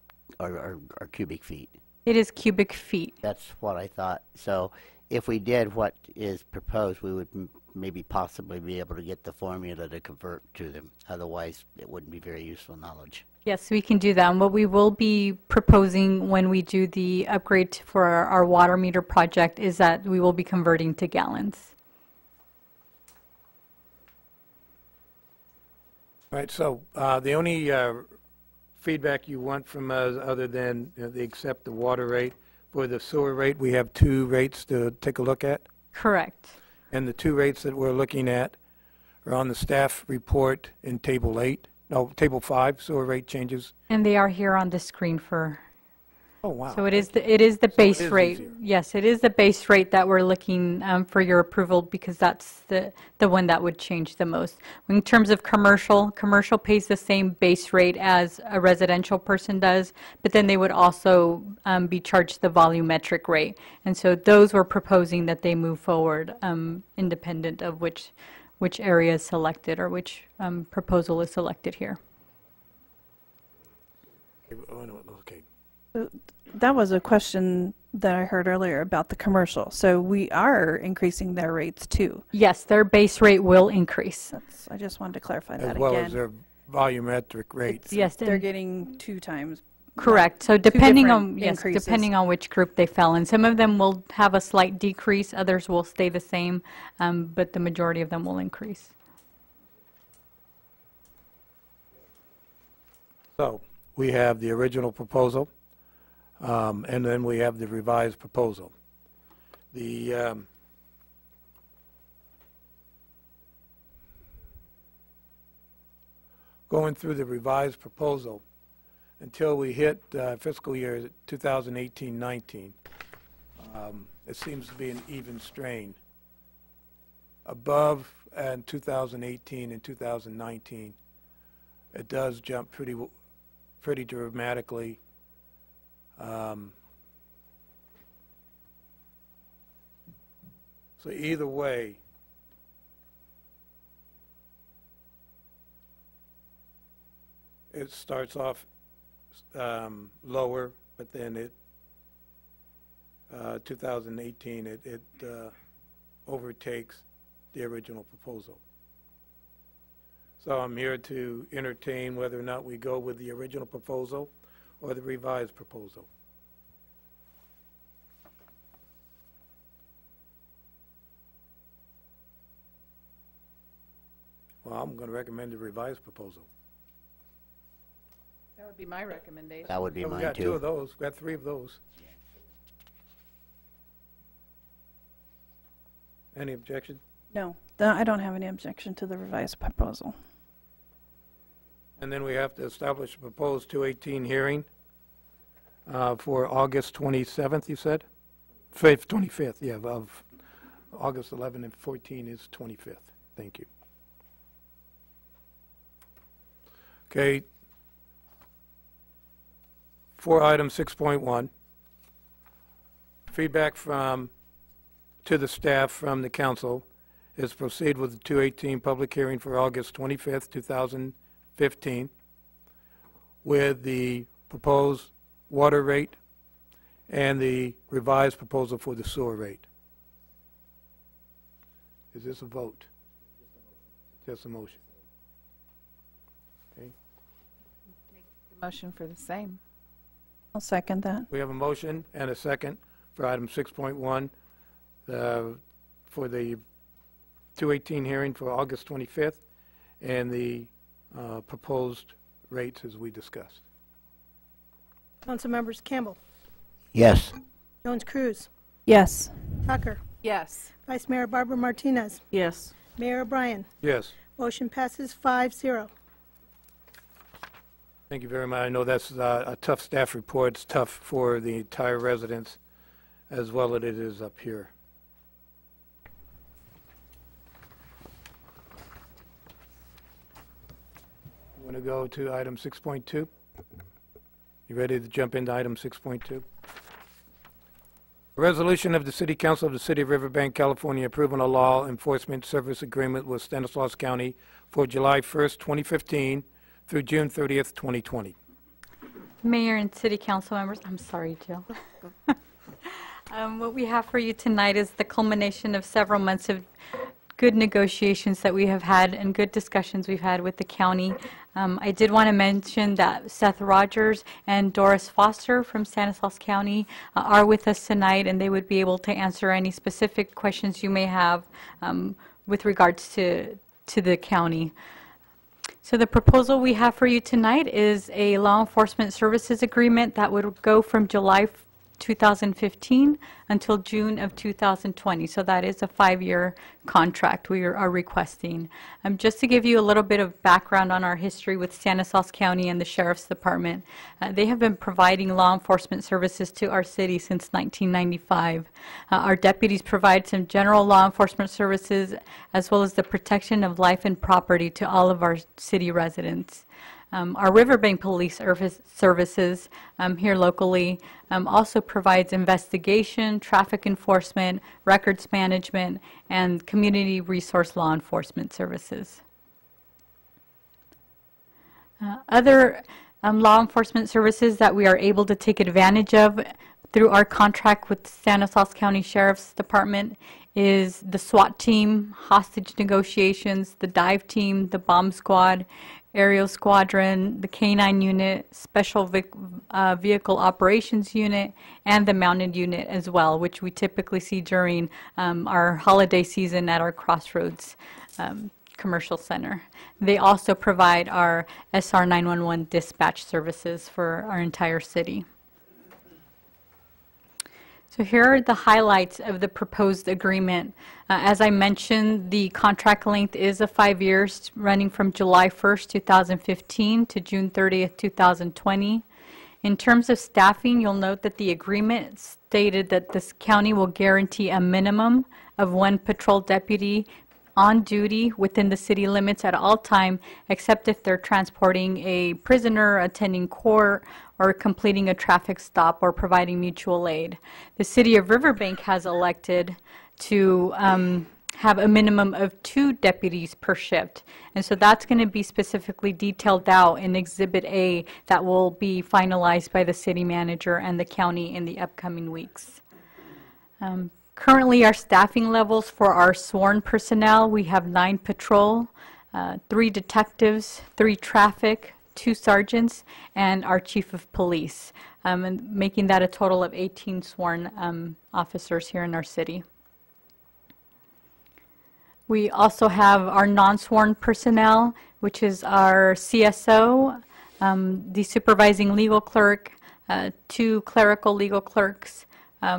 or cubic feet? It is cubic feet. That's what I thought. So if we did what is proposed, we would maybe possibly be able to get the formula to convert to them. Otherwise, it wouldn't be very useful knowledge. Yes, we can do that. And what we will be proposing when we do the upgrade for our water meter project is that we will be converting to gallons. All right, so the only feedback you want from us, other than they accept the water rate, for the sewer rate, we have 2 rates to take a look at? Correct. And the 2 rates that we're looking at are on the staff report in Table 8. No, Table 5, sewer rate changes. And they are here on the screen for... Oh, wow. So it is the base rate. Easier. Yes, it is the base rate that we're looking for your approval, because that's the one that would change the most. In terms of commercial pays the same base rate as a residential person does, but then they would also be charged the volumetric rate. And so those we're proposing that they move forward independent of which area is selected or which proposal is selected here. Okay. That was a question that I heard earlier about the commercial. So we are increasing their rates too. Yes, their base rate will increase. I just wanted to clarify that again. As well again. as their volumetric rates. Yes, they're getting 2 times Correct. So depending different on, yes, increases. depending on which group they fell in. Some of them will have a slight decrease, others will stay the same, but the majority of them will increase. So we have the original proposal, and then we have the revised proposal. The going through the revised proposal until we hit fiscal year 2018-19, it seems to be an even strain. Above in 2018 and 2019, it does jump pretty dramatically. So either way, it starts off lower, but then it 2018 it overtakes the original proposal. So I'm here to entertain whether or not we go with the original proposal or the revised proposal. Well, I'm going to recommend the revised proposal. That would be my recommendation. That would be Well, mine we got too. two of those. We got three of those. Any objection? No, I don't have any objection to the revised proposal. And then we have to establish a proposed 218 hearing for August 27th, you said? 25th, yeah, of August 11 and 14 is 25th. Thank you. Okay. For item 6.1, feedback to the staff from the council is proceed with the 218 public hearing for August 25th, 2015 with the proposed water rate and the revised proposal for the sewer rate. Is this a vote? Just a motion. Okay. The motion for the same. I'll second that. We have a motion and a second for item 6.1 for the 218 hearing for August 25th and the proposed rates as we discussed. Council members Campbell, Yes. Jones Cruz, Yes. Tucker, Yes. Vice Mayor Barbara Martinez, Yes. Mayor O'Brien. Yes. Motion passes 5-0. Thank you very much. I know that's a tough staff report. It's tough for the entire residents as well as it is up here. Want to go to item 6.2? You ready to jump into item 6.2? A resolution of the City Council of the City of Riverbank, California, approving a law enforcement service agreement with Stanislaus County for July 1st, 2015 through June 30th, 2020. Mayor and City Council members, I'm sorry, Jill. What we have for you tonight is the culmination of several months of good negotiations that we have had and good discussions we've had with the county. I did want to mention that Seth Rogers and Doris Foster from Stanislaus County are with us tonight, and they would be able to answer any specific questions you may have with regards to the county. So the proposal we have for you tonight is a law enforcement services agreement that would go from July 2015 until June of 2020. So that is a 5-year contract we are requesting. Just to give you a little bit of background on our history with Stanislaus County and the Sheriff's Department, they have been providing law enforcement services to our city since 1995. Our deputies provide some general law enforcement services as well as the protection of life and property to all of our city residents. Our Riverbank Police Services here locally also provides investigation, traffic enforcement, records management, and community resource law enforcement services. Other law enforcement services that we are able to take advantage of through our contract with Stanislaus County Sheriff's Department is the SWAT team, hostage negotiations, the dive team, the bomb squad, Aerial Squadron, the K-9 Unit, Special Vehicle Operations Unit, and the Mounted Unit as well, which we typically see during our holiday season at our Crossroads Commercial Center. They also provide our SR 911 dispatch services for our entire city. So here are the highlights of the proposed agreement. As I mentioned, the contract length is 5 years, running from July 1st, 2015 to June 30th, 2020. In terms of staffing, you'll note that the agreement stated that this county will guarantee a minimum of 1 patrol deputy on duty within the city limits at all time, except if they're transporting a prisoner, attending court, or completing a traffic stop or providing mutual aid. The city of Riverbank has elected to have a minimum of 2 deputies per shift. And so that's going to be specifically detailed out in Exhibit A that will be finalized by the city manager and the county in the upcoming weeks. Currently, our staffing levels for our sworn personnel, we have 9 patrol, 3 detectives, 3 traffic, 2 sergeants, and our chief of police, and making that a total of 18 sworn officers here in our city. We also have our non-sworn personnel, which is our CSO, the supervising legal clerk, 2 clerical legal clerks,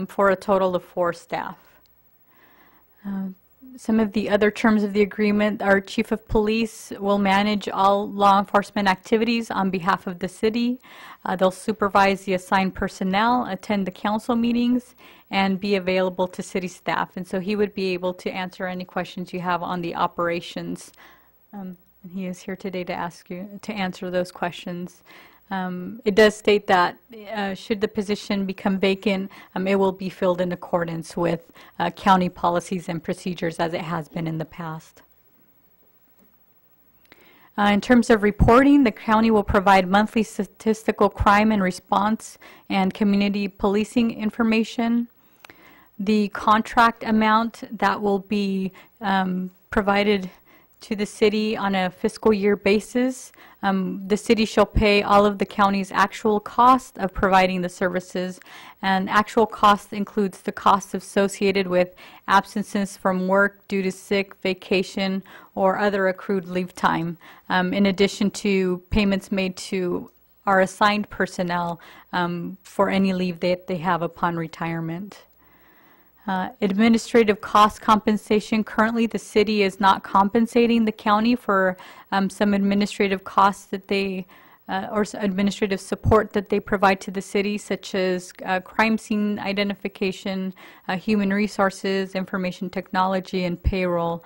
for a total of 4 staff. Some of the other terms of the agreement, our chief of police will manage all law enforcement activities on behalf of the city. They'll supervise the assigned personnel, attend the council meetings, and be available to city staff. And so he would be able to answer any questions you have on the operations. And he is here today to answer those questions. It does state that should the position become vacant, it will be filled in accordance with county policies and procedures as it has been in the past. In terms of reporting, the county will provide monthly statistical crime and response and community policing information. The contract amount that will be provided to the city on a fiscal year basis. The city shall pay all of the county's actual cost of providing the services, and actual cost includes the costs associated with absences from work due to sick, vacation, or other accrued leave time, in addition to payments made to our assigned personnel for any leave that they have upon retirement. Administrative cost compensation. Currently, the city is not compensating the county for some administrative costs that they, or administrative support that they provide to the city, such as crime scene identification, human resources, information technology, and payroll.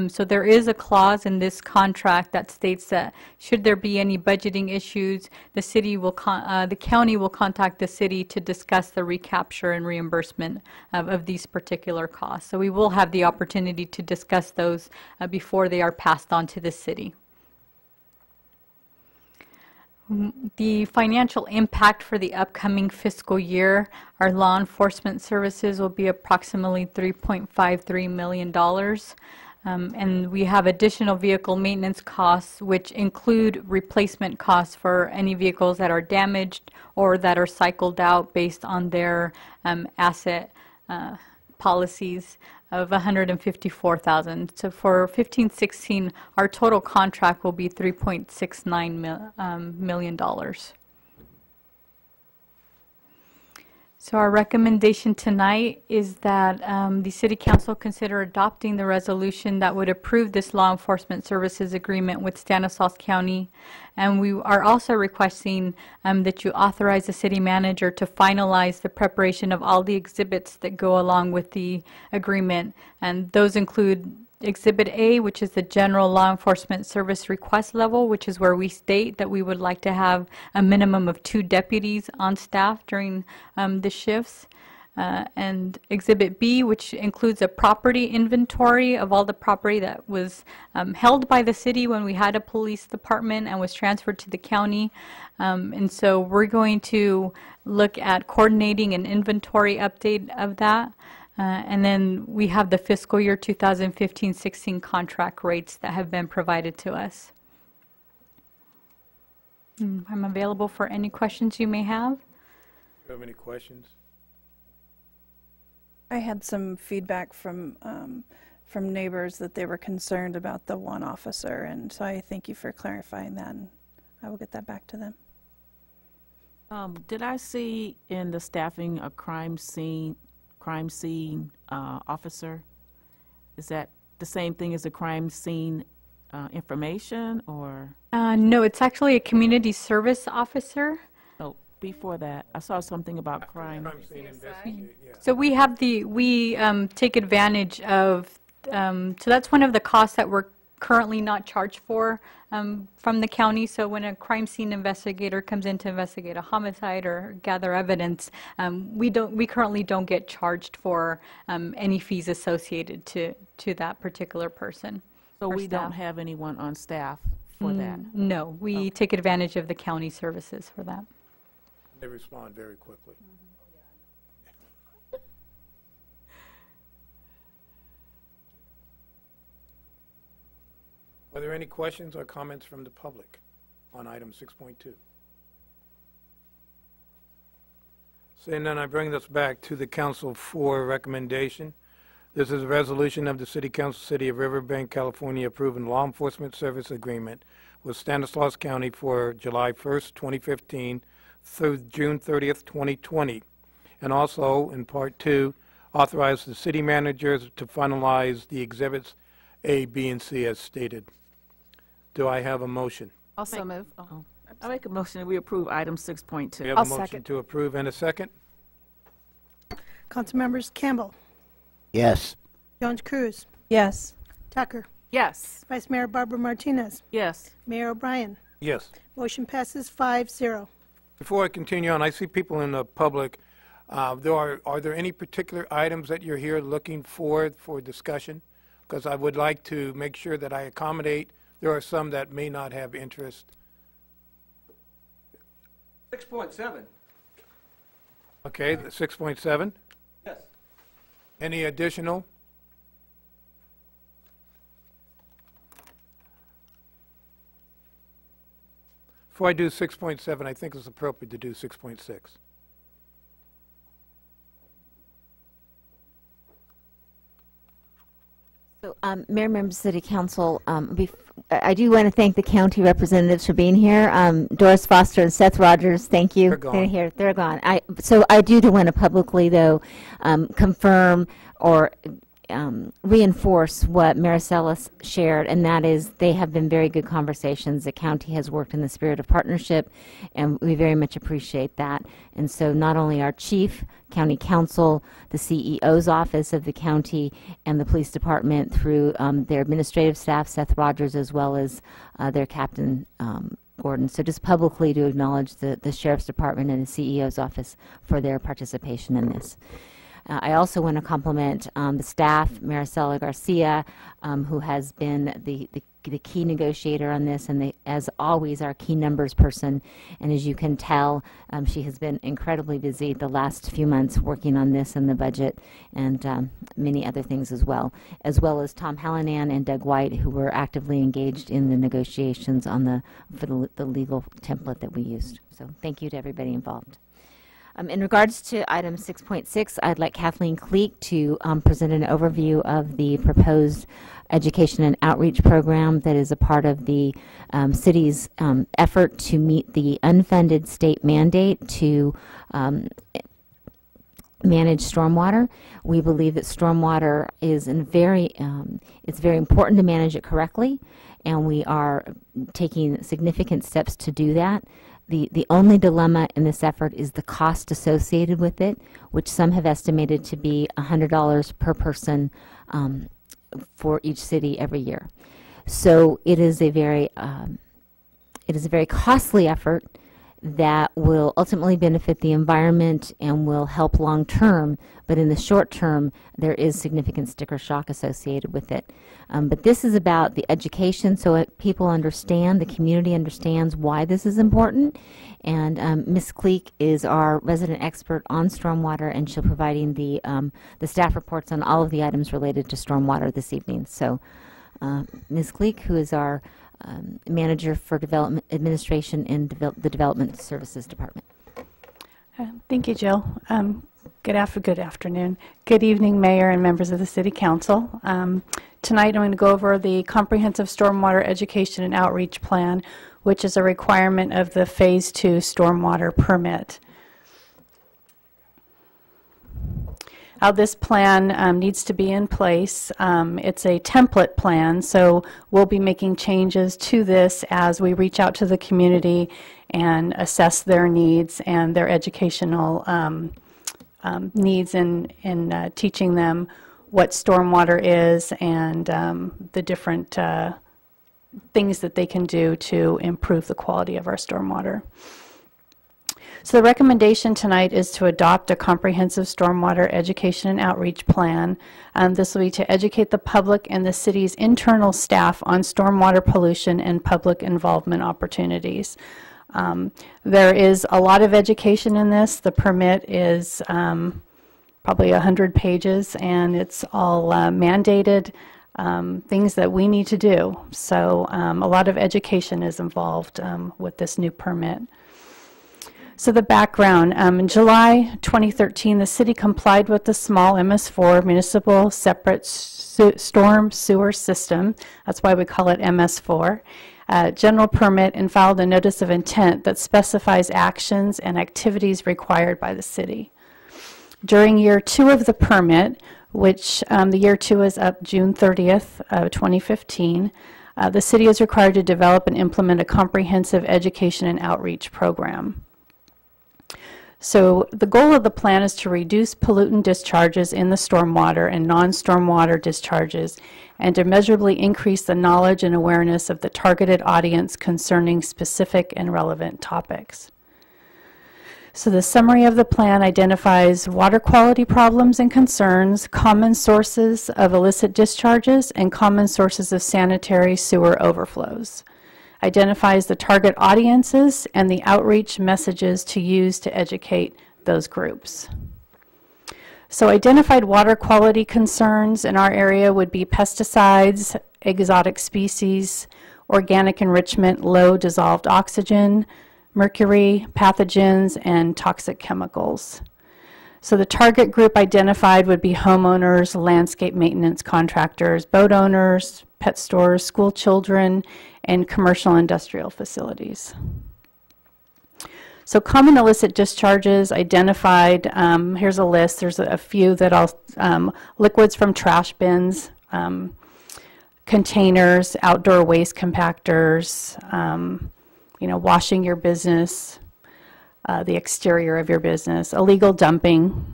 So there is a clause in this contract that states that should there be any budgeting issues, the city will the county will contact the city to discuss the recapture and reimbursement of these particular costs. So we will have the opportunity to discuss those before they are passed on to the city. The financial impact for the upcoming fiscal year, our law enforcement services will be approximately $3.53 million. And we have additional vehicle maintenance costs, which include replacement costs for any vehicles that are damaged or that are cycled out based on their asset policies of $154,000. So for 15-16, our total contract will be $3.69 million. So our recommendation tonight is that the City Council consider adopting the resolution that would approve this law enforcement services agreement with Stanislaus County. And we are also requesting that you authorize the city manager to finalize the preparation of all the exhibits that go along with the agreement. And those include Exhibit A, which is the general law enforcement service request level, which is where we state that we would like to have a minimum of 2 deputies on staff during the shifts. And Exhibit B, which includes a property inventory of all the property that was held by the city when we had a police department and was transferred to the county. And so we're going to look at coordinating an inventory update of that. And then we have the fiscal year 2015-16 contract rates that have been provided to us. I'm available for any questions you may have. Do you have any questions? I had some feedback from neighbors that they were concerned about the one officer, and so I thank you for clarifying that, and I will get that back to them. Did I see in the staffing a crime scene officer? Is that the same thing as a crime scene information, or? No, it's actually a community service officer. Oh, before that, I saw something about crime. Crime scene investigate, yeah. So we have we take advantage of, so that's one of the costs that we're currently not charged for from the county. So when a crime scene investigator comes in to investigate a homicide or gather evidence, we currently don't get charged for any fees associated to that particular person. So we don't have anyone on staff for that? No, we take advantage of the county services for that. They respond very quickly. Are there any questions or comments from the public on item 6.2? Seeing none, I bring this back to the council for recommendation. This is a resolution of the City Council, City of Riverbank, California, approving law enforcement service agreement with Stanislaus County for July 1st, 2015 through June 30th, 2020. And also, in Part 2, authorize the city managers to finalize the exhibits A, B, and C as stated. Do I have a motion? Also move. I make a motion that we approve item 6.2. We have a motion to approve and a second. Councilmembers Campbell, Yes. Jones Cruz, Yes. Tucker, Yes. Vice Mayor Barbara Martinez, Yes. Mayor O'Brien. Yes. Motion passes 5-0. Before I continue on, I see people in the public. Are there any particular items that you're here looking for discussion? Because I would like to make sure that I accommodate. There are some that may not have interest. 6.7. Okay, 6.7. Yes. Any additional? Before I do 6.7, I think it's appropriate to do 6.6. So, Mayor, members of City Council, I do want to thank the county representatives for being here. Doris Foster and Seth Rogers, thank you. They're gone. They're here. They're gone. So I do want to publicly, though, confirm or reinforce what Maricela shared, and that is they have been very good conversations. The county has worked in the spirit of partnership, and we very much appreciate that. And so not only our chief, county council, the CEO's office of the county, and the police department through their administrative staff, Seth Rogers, as well as their captain, Gordon. So just publicly to acknowledge the sheriff's department and the CEO's office for their participation in this. I also want to compliment the staff, Maricela Garcia, who has been the key negotiator on this, and as always, our key numbers person. And as you can tell, she has been incredibly busy the last few months working on this and the budget and many other things as well as Tom Hallinan and Doug White, who were actively engaged in the negotiations on for the legal template that we used. So thank you to everybody involved. In regards to item 6.6, I'd like Kathleen Cleek to present an overview of the proposed education and outreach program that is a part of the city's effort to meet the unfunded state mandate to manage stormwater. We believe that stormwater is it's very important to manage it correctly, and we are taking significant steps to do that. The only dilemma in this effort is the cost associated with it, which some have estimated to be $100 per person for each city every year. So it is a very costly effort that will ultimately benefit the environment and will help long term, but in the short term there is significant sticker shock associated with it. But this is about the education, so people understand, the community understands why this is important. And Ms. Cleek is our resident expert on stormwater, and she'll be providing the staff reports on all of the items related to stormwater this evening. So Ms. Cleek, who is our Manager for Development Administration in the Development Services Department. Thank you, Jill. Good afternoon. Good evening, Mayor and members of the City Council. Tonight I'm going to go over the Comprehensive Stormwater Education and Outreach Plan, which is a requirement of the Phase 2 Stormwater Permit. How this plan needs to be in place. It's a template plan, so we'll be making changes to this as we reach out to the community and assess their needs and their educational needs in teaching them what stormwater is and the different things that they can do to improve the quality of our stormwater. So the recommendation tonight is to adopt a comprehensive stormwater education and outreach plan. This will be to educate the public and the city's internal staff on stormwater pollution and public involvement opportunities. There is a lot of education in this. The permit is probably 100 pages, and it's all mandated things that we need to do. So a lot of education is involved with this new permit. So the background, in July 2013, the city complied with the small MS4 municipal separate storm sewer system. That's why we call it MS4. General permit and filed a notice of intent that specifies actions and activities required by the city. During year 2 of the permit, which the year 2 is up June 30th of 2015, the city is required to develop and implement a comprehensive education and outreach program. So the goal of the plan is to reduce pollutant discharges in the stormwater and non-stormwater discharges and to measurably increase the knowledge and awareness of the targeted audience concerning specific and relevant topics. So the summary of the plan identifies water quality problems and concerns, common sources of illicit discharges, and common sources of sanitary sewer overflows. Identifies the target audiences and the outreach messages to use to educate those groups. So identified water quality concerns in our area would be pesticides, exotic species, organic enrichment, low dissolved oxygen, mercury, pathogens, and toxic chemicals. So the target group identified would be homeowners, landscape maintenance contractors, boat owners, pet stores, school children, and commercial industrial facilities. So common illicit discharges identified, here's a list, there's a few that I'll, liquids from trash bins, containers, outdoor waste compactors, washing your business, the exterior of your business, illegal dumping.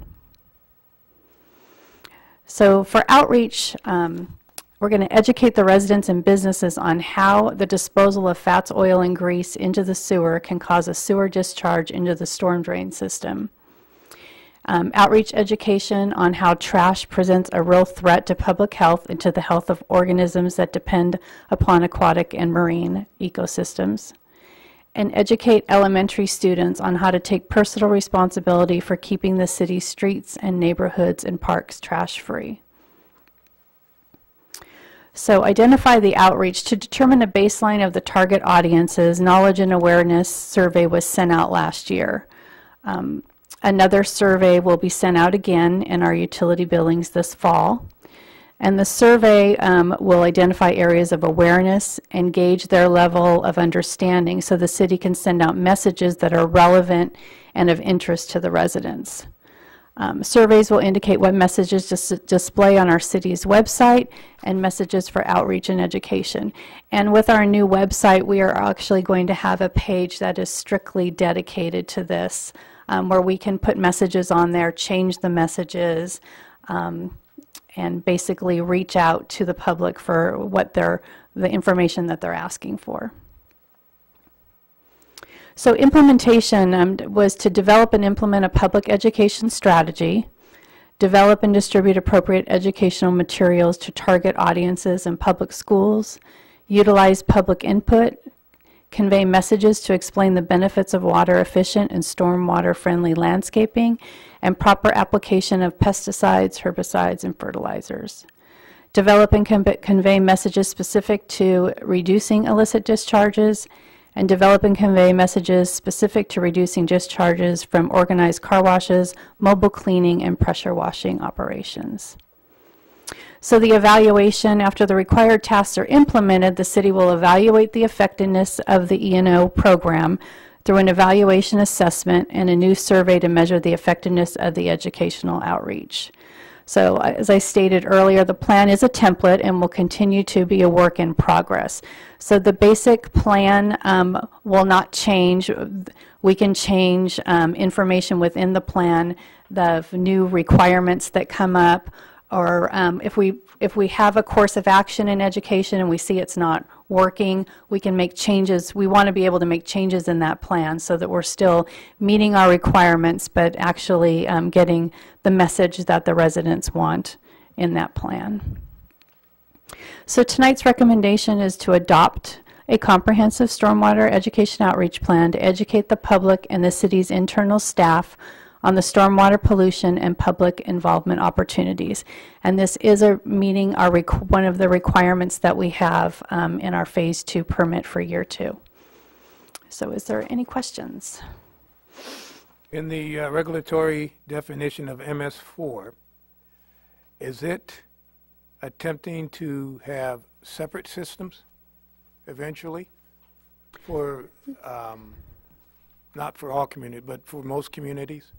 So for outreach, we're going to educate the residents and businesses on how the disposal of fats, oil, and grease into the sewer can cause a sewer discharge into the storm drain system. Outreach education on how trash presents a real threat to public health and to the health of organisms that depend upon aquatic and marine ecosystems. And educate elementary students on how to take personal responsibility for keeping the city's streets and neighborhoods and parks trash-free. So identify the outreach. To determine a baseline of the target audiences, knowledge and awareness survey was sent out last year. Another survey will be sent out again in our utility buildings this fall. And the survey will identify areas of awareness and gauge their level of understanding so the city can send out messages that are relevant and of interest to the residents. Surveys will indicate what messages display on our city's website and messages for outreach and education. And with our new website, we are actually going to have a page that is strictly dedicated to this, where we can put messages on there, change the messages, and basically reach out to the public for what the information that they're asking for. So implementation was to develop and implement a public education strategy, develop and distribute appropriate educational materials to target audiences in public schools, utilize public input, convey messages to explain the benefits of water efficient and stormwater friendly landscaping, and proper application of pesticides, herbicides, and fertilizers. develop and convey messages specific to reducing illicit discharges, and develop and convey messages specific to reducing discharges from organized car washes, mobile cleaning, and pressure washing operations. So the evaluation, after the required tasks are implemented, the city will evaluate the effectiveness of the E&O program through an evaluation assessment and a new survey to measure the effectiveness of the educational outreach. So as I stated earlier, the plan is a template and will continue to be a work in progress. So the basic plan will not change. We can change information within the plan, the new requirements that come up, or if we have a course of action in education and we see it's not working, we can make changes. We want to be able to make changes in that plan so that we're still meeting our requirements, but actually getting the message that the residents want in that plan. So tonight's recommendation is to adopt a comprehensive stormwater education outreach plan to educate the public and the city's internal staff on the stormwater pollution and public involvement opportunities. And this is meeting our one of the requirements that we have in our Phase 2 permit for year 2. So is there any questions? In the regulatory definition of MS4, is it attempting to have separate systems eventually for, not for all communities, but for most communities?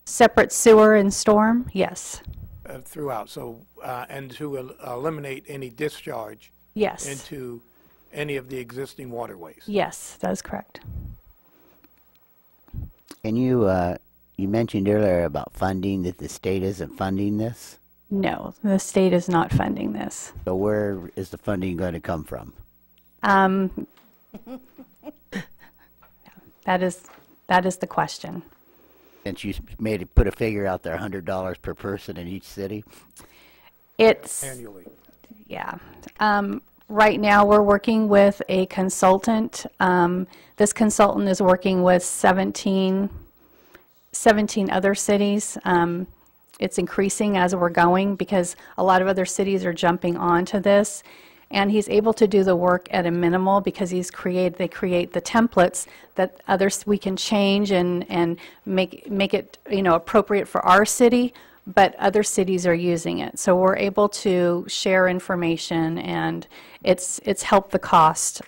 Separate sewer and storm, yes. Throughout, so, and to eliminate any discharge yes. into any of the existing waterways? Yes, that is correct. And you mentioned earlier about funding, that the state isn't funding this? No, the state is not funding this. So where is the funding going to come from? That is the question. Since you put a figure out there, $100 per person in each city? It's annually. Yeah. Right now we're working with a consultant. This consultant is working with 17 other cities. It's increasing as we're going because a lot of other cities are jumping onto this. And he's able to do the work at a minimal because they create the templates that we can change and make it appropriate for our city, but other cities are using it. So we're able to share information, and it's helped the cost.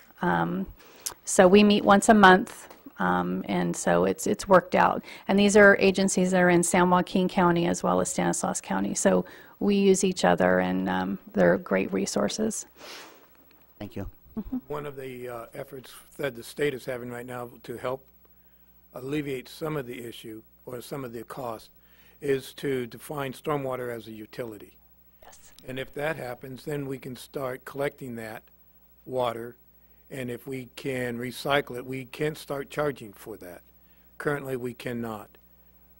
So we meet once a month, and so it's worked out. And these are agencies that are in San Joaquin County as well as Stanislaus County. So we use each other, and they're great resources. Thank you. Mm-hmm. One of the efforts that the state is having right now to help alleviate some of the issue or some of the cost is to define stormwater as a utility. Yes. And if that happens, then we can start collecting that water, and if we can recycle it, we can start charging for that. Currently, we cannot.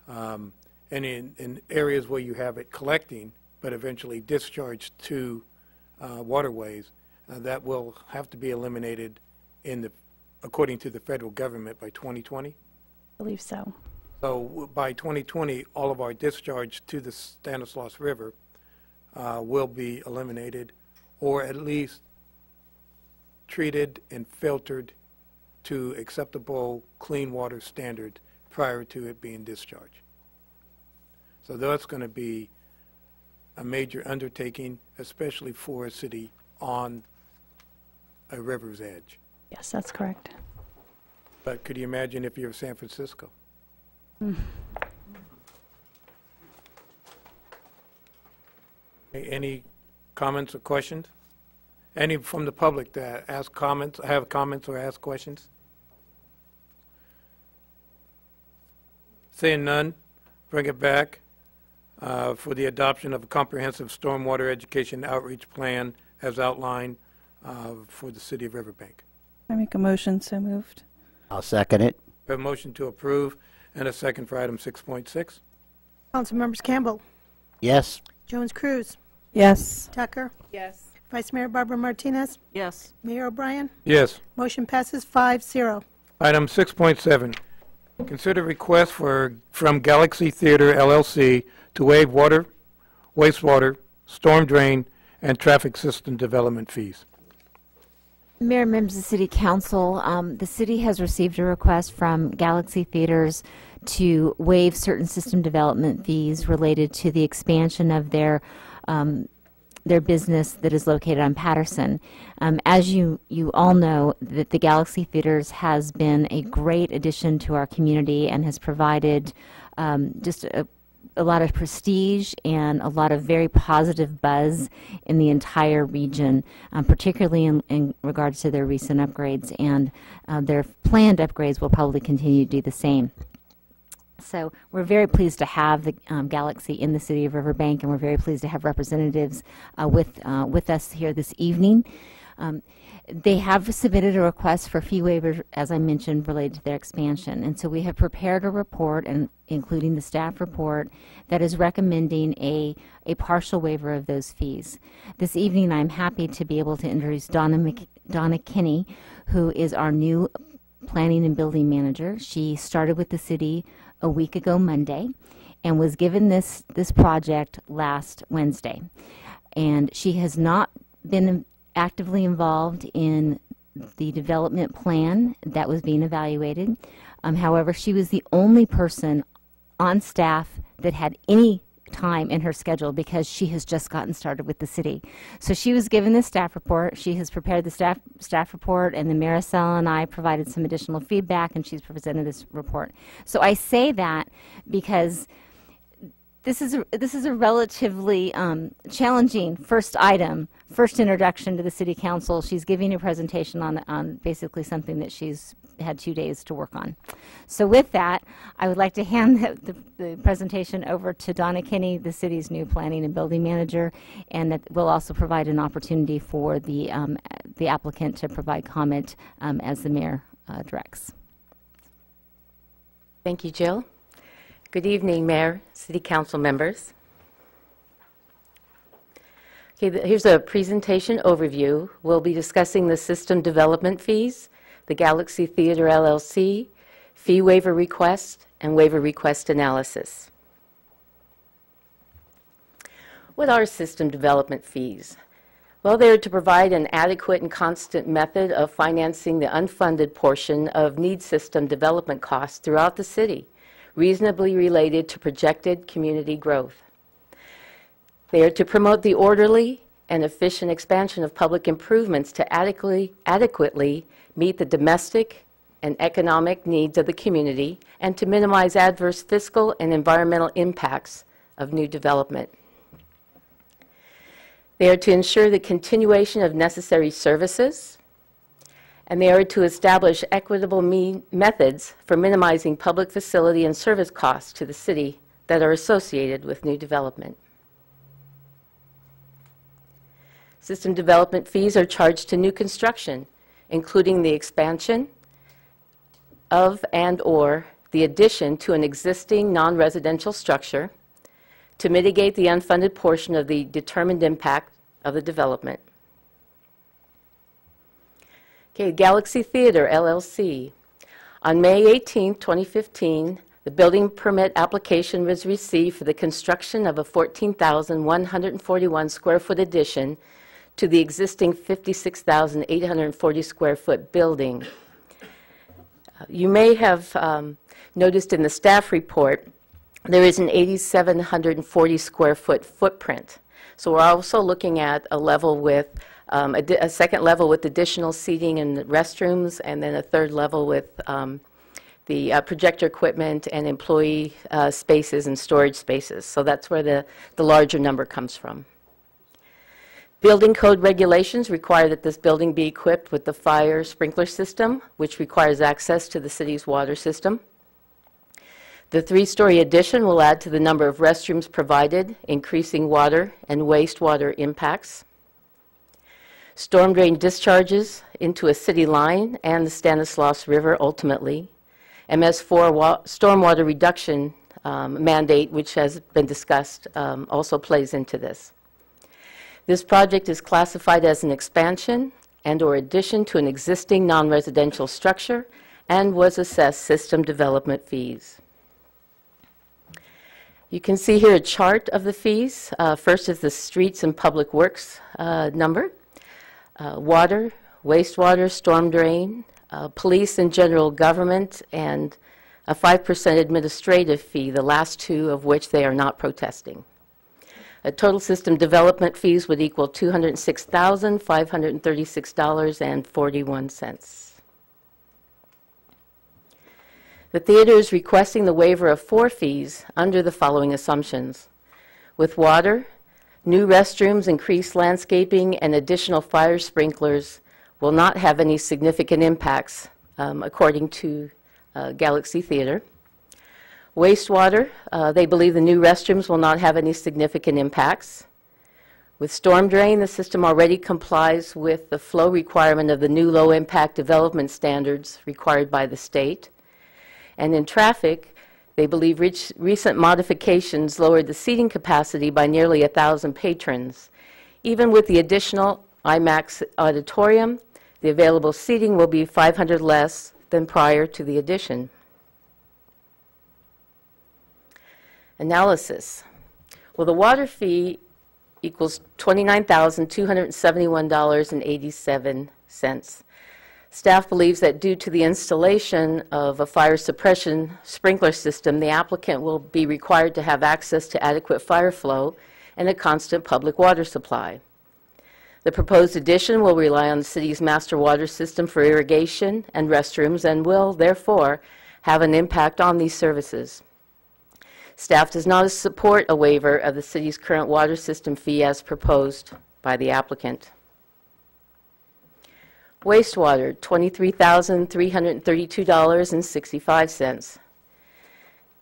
And in areas where you have it collecting, but eventually discharged to waterways, that will have to be eliminated according to the federal government by 2020? I believe so. So by 2020, all of our discharge to the Stanislaus River will be eliminated, or at least treated and filtered to acceptable clean water standard prior to it being discharged. So that's going to be a major undertaking, especially for a city on a river's edge. Yes, that's correct. But could you imagine if you're San Francisco? Mm. Any comments or questions? Any from the public that have comments or ask questions? Seeing none, bring it back for the adoption of a comprehensive stormwater education outreach plan as outlined for the city of Riverbank. I make a motion, so moved. I'll second it. We have a motion to approve and a second for item 6.6. Councilmembers Campbell. Yes. Jones Cruz. Yes. Tucker. Yes. Vice Mayor Barbara Martinez. Yes. Mayor O'Brien. Yes. Motion passes 5-0. Item 6.7. Consider request from Galaxy Theater LLC to waive water, wastewater, storm drain, and traffic system development fees. Mayor, members of the City Council, the city has received a request from Galaxy Theaters to waive certain system development fees related to the expansion of their business that is located on Patterson. As you all know, that the Galaxy Theaters has been a great addition to our community and has provided just a lot of prestige and a lot of very positive buzz in the entire region, particularly in regards to their recent upgrades, and their planned upgrades will probably continue to do the same. So we're very pleased to have the Galaxy in the city of Riverbank, and we're very pleased to have representatives with us here this evening. They have submitted a request for fee waivers, as I mentioned, related to their expansion. And so we have prepared a report, and including the staff report, that is recommending a partial waiver of those fees. This evening, I'm happy to be able to introduce Donna Kinney, who is our new planning and building manager. She started with the city a week ago Monday and was given this project last Wednesday. And she has not been actively involved in the development plan that was being evaluated. However, she was the only person on staff that had any time in her schedule because she has just gotten started with the city. So she was given this staff report. She has prepared the staff report, and the Maricel and I provided some additional feedback, and she's presented this report. So I say that because this is a relatively challenging first introduction to the City Council. She's giving a presentation on basically something that she's had 2 days to work on. So with that, I would like to hand the presentation over to Donna Kinney, the city's new planning and building manager, and that will also provide an opportunity for the applicant to provide comment as the mayor directs. Thank you, Jill. Good evening, Mayor, City Council members. Okay, here's a presentation overview. We'll be discussing the system development fees, the Galaxy Theater LLC, fee waiver request, and waiver request analysis. What are system development fees? Well, they're to provide an adequate and constant method of financing the unfunded portion of need system development costs throughout the city, reasonably related to projected community growth. They are to promote the orderly and efficient expansion of public improvements to adequately meet the domestic and economic needs of the community and to minimize adverse fiscal and environmental impacts of new development. They are to ensure the continuation of necessary services, and they are to establish equitable methods for minimizing public facility and service costs to the city that are associated with new development. System development fees are charged to new construction, including the expansion of and/or the addition to an existing non-residential structure to mitigate the unfunded portion of the determined impact of the development. Okay, Galaxy Theater, LLC. On May 18, 2015, the building permit application was received for the construction of a 14,141 square foot addition to the existing 56,840 square foot building. You may have noticed in the staff report there is an 8,740 square foot footprint. So we're also looking at a level with a second level with additional seating and restrooms, and then a third level with the projector equipment and employee spaces and storage spaces. So that's where the larger number comes from. Building code regulations require that this building be equipped with the fire sprinkler system, which requires access to the city's water system. The three-story addition will add to the number of restrooms provided, increasing water and wastewater impacts. Storm drain discharges into a city line and the Stanislaus River ultimately. MS4 stormwater reduction mandate, which has been discussed, also plays into this. This project is classified as an expansion and/or addition to an existing non-residential structure and was assessed system development fees. You can see here a chart of the fees. First is the streets and public works number, water, wastewater, storm drain, police and general government, and a 5% administrative fee, the last two of which they are not protesting. Total system development fees would equal $206,536.41. The theater is requesting the waiver of 4 fees under the following assumptions. With water, new restrooms, increased landscaping, and additional fire sprinklers will not have any significant impacts, according to Galaxy Theater. Wastewater, they believe the new restrooms will not have any significant impacts. With storm drain, the system already complies with the flow requirement of the new low-impact development standards required by the state. And in traffic, they believe recent modifications lowered the seating capacity by nearly 1,000 patrons. Even with the additional IMAX auditorium, the available seating will be 500 less than prior to the addition. Analysis. Well, the water fee equals $29,271.87. Staff believes that due to the installation of a fire suppression sprinkler system, the applicant will be required to have access to adequate fire flow and a constant public water supply. The proposed addition will rely on the city's master water system for irrigation and restrooms and will, therefore, have an impact on these services. Staff does not support a waiver of the city's current water system fee as proposed by the applicant. Wastewater, $23,332.65.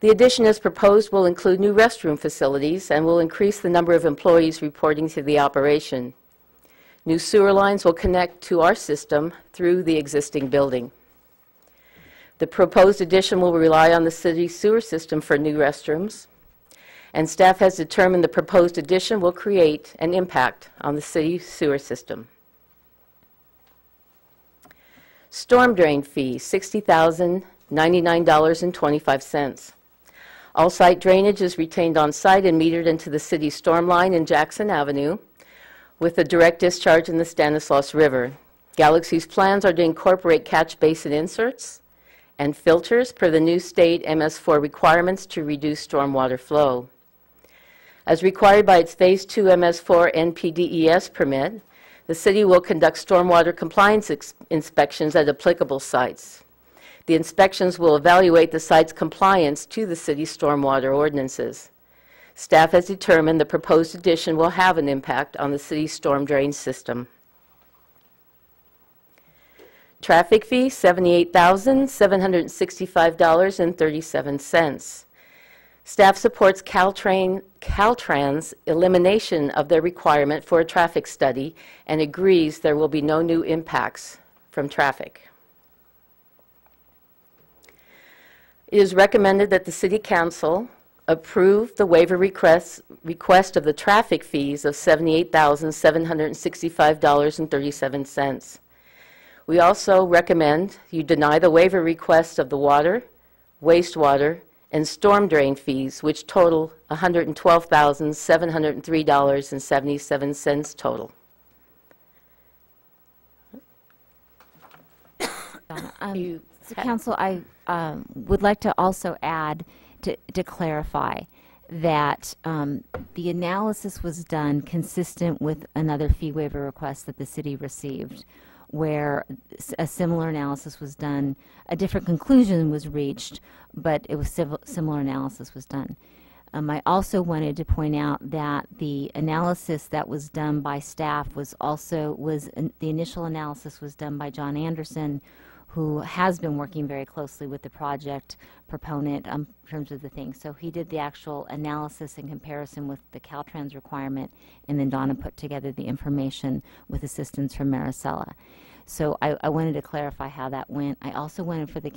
The addition as proposed will include new restroom facilities and will increase the number of employees reporting to the operation. New sewer lines will connect to our system through the existing building. The proposed addition will rely on the city's sewer system for new restrooms, and staff has determined the proposed addition will create an impact on the city sewer system. Storm drain fee, $60,099.25. All site drainage is retained on site and metered into the city's storm line in Jackson Avenue with a direct discharge in the Stanislaus River. Galaxy's plans are to incorporate catch basin inserts and filters per the new state MS4 requirements to reduce stormwater flow. As required by its Phase 2 MS4 NPDES permit, the city will conduct stormwater compliance inspections at applicable sites. The inspections will evaluate the site's compliance to the city's stormwater ordinances. Staff has determined the proposed addition will have an impact on the city's storm drain system. Traffic fee, $78,765.37. Staff supports Caltrans' elimination of their requirement for a traffic study and agrees there will be no new impacts from traffic. It is recommended that the City Council approve the waiver request of the traffic fees of $78,765.37. We also recommend you deny the waiver request of the water, wastewater, and storm drain fees, which total $112,703.77 total. So Council, I would like to also add to clarify that the analysis was done consistent with another fee waiver request that the city received, where a similar analysis was done. A different conclusion was reached, but it was similar analysis was done. I also wanted to point out that the analysis that was done by staff was the initial analysis was done by John Anderson, who has been working very closely with the project proponent in terms of the thing. So he did the actual analysis in comparison with the Caltrans requirement, and then Donna put together the information with assistance from Maricela. So I wanted to clarify how that went. I also wanted for the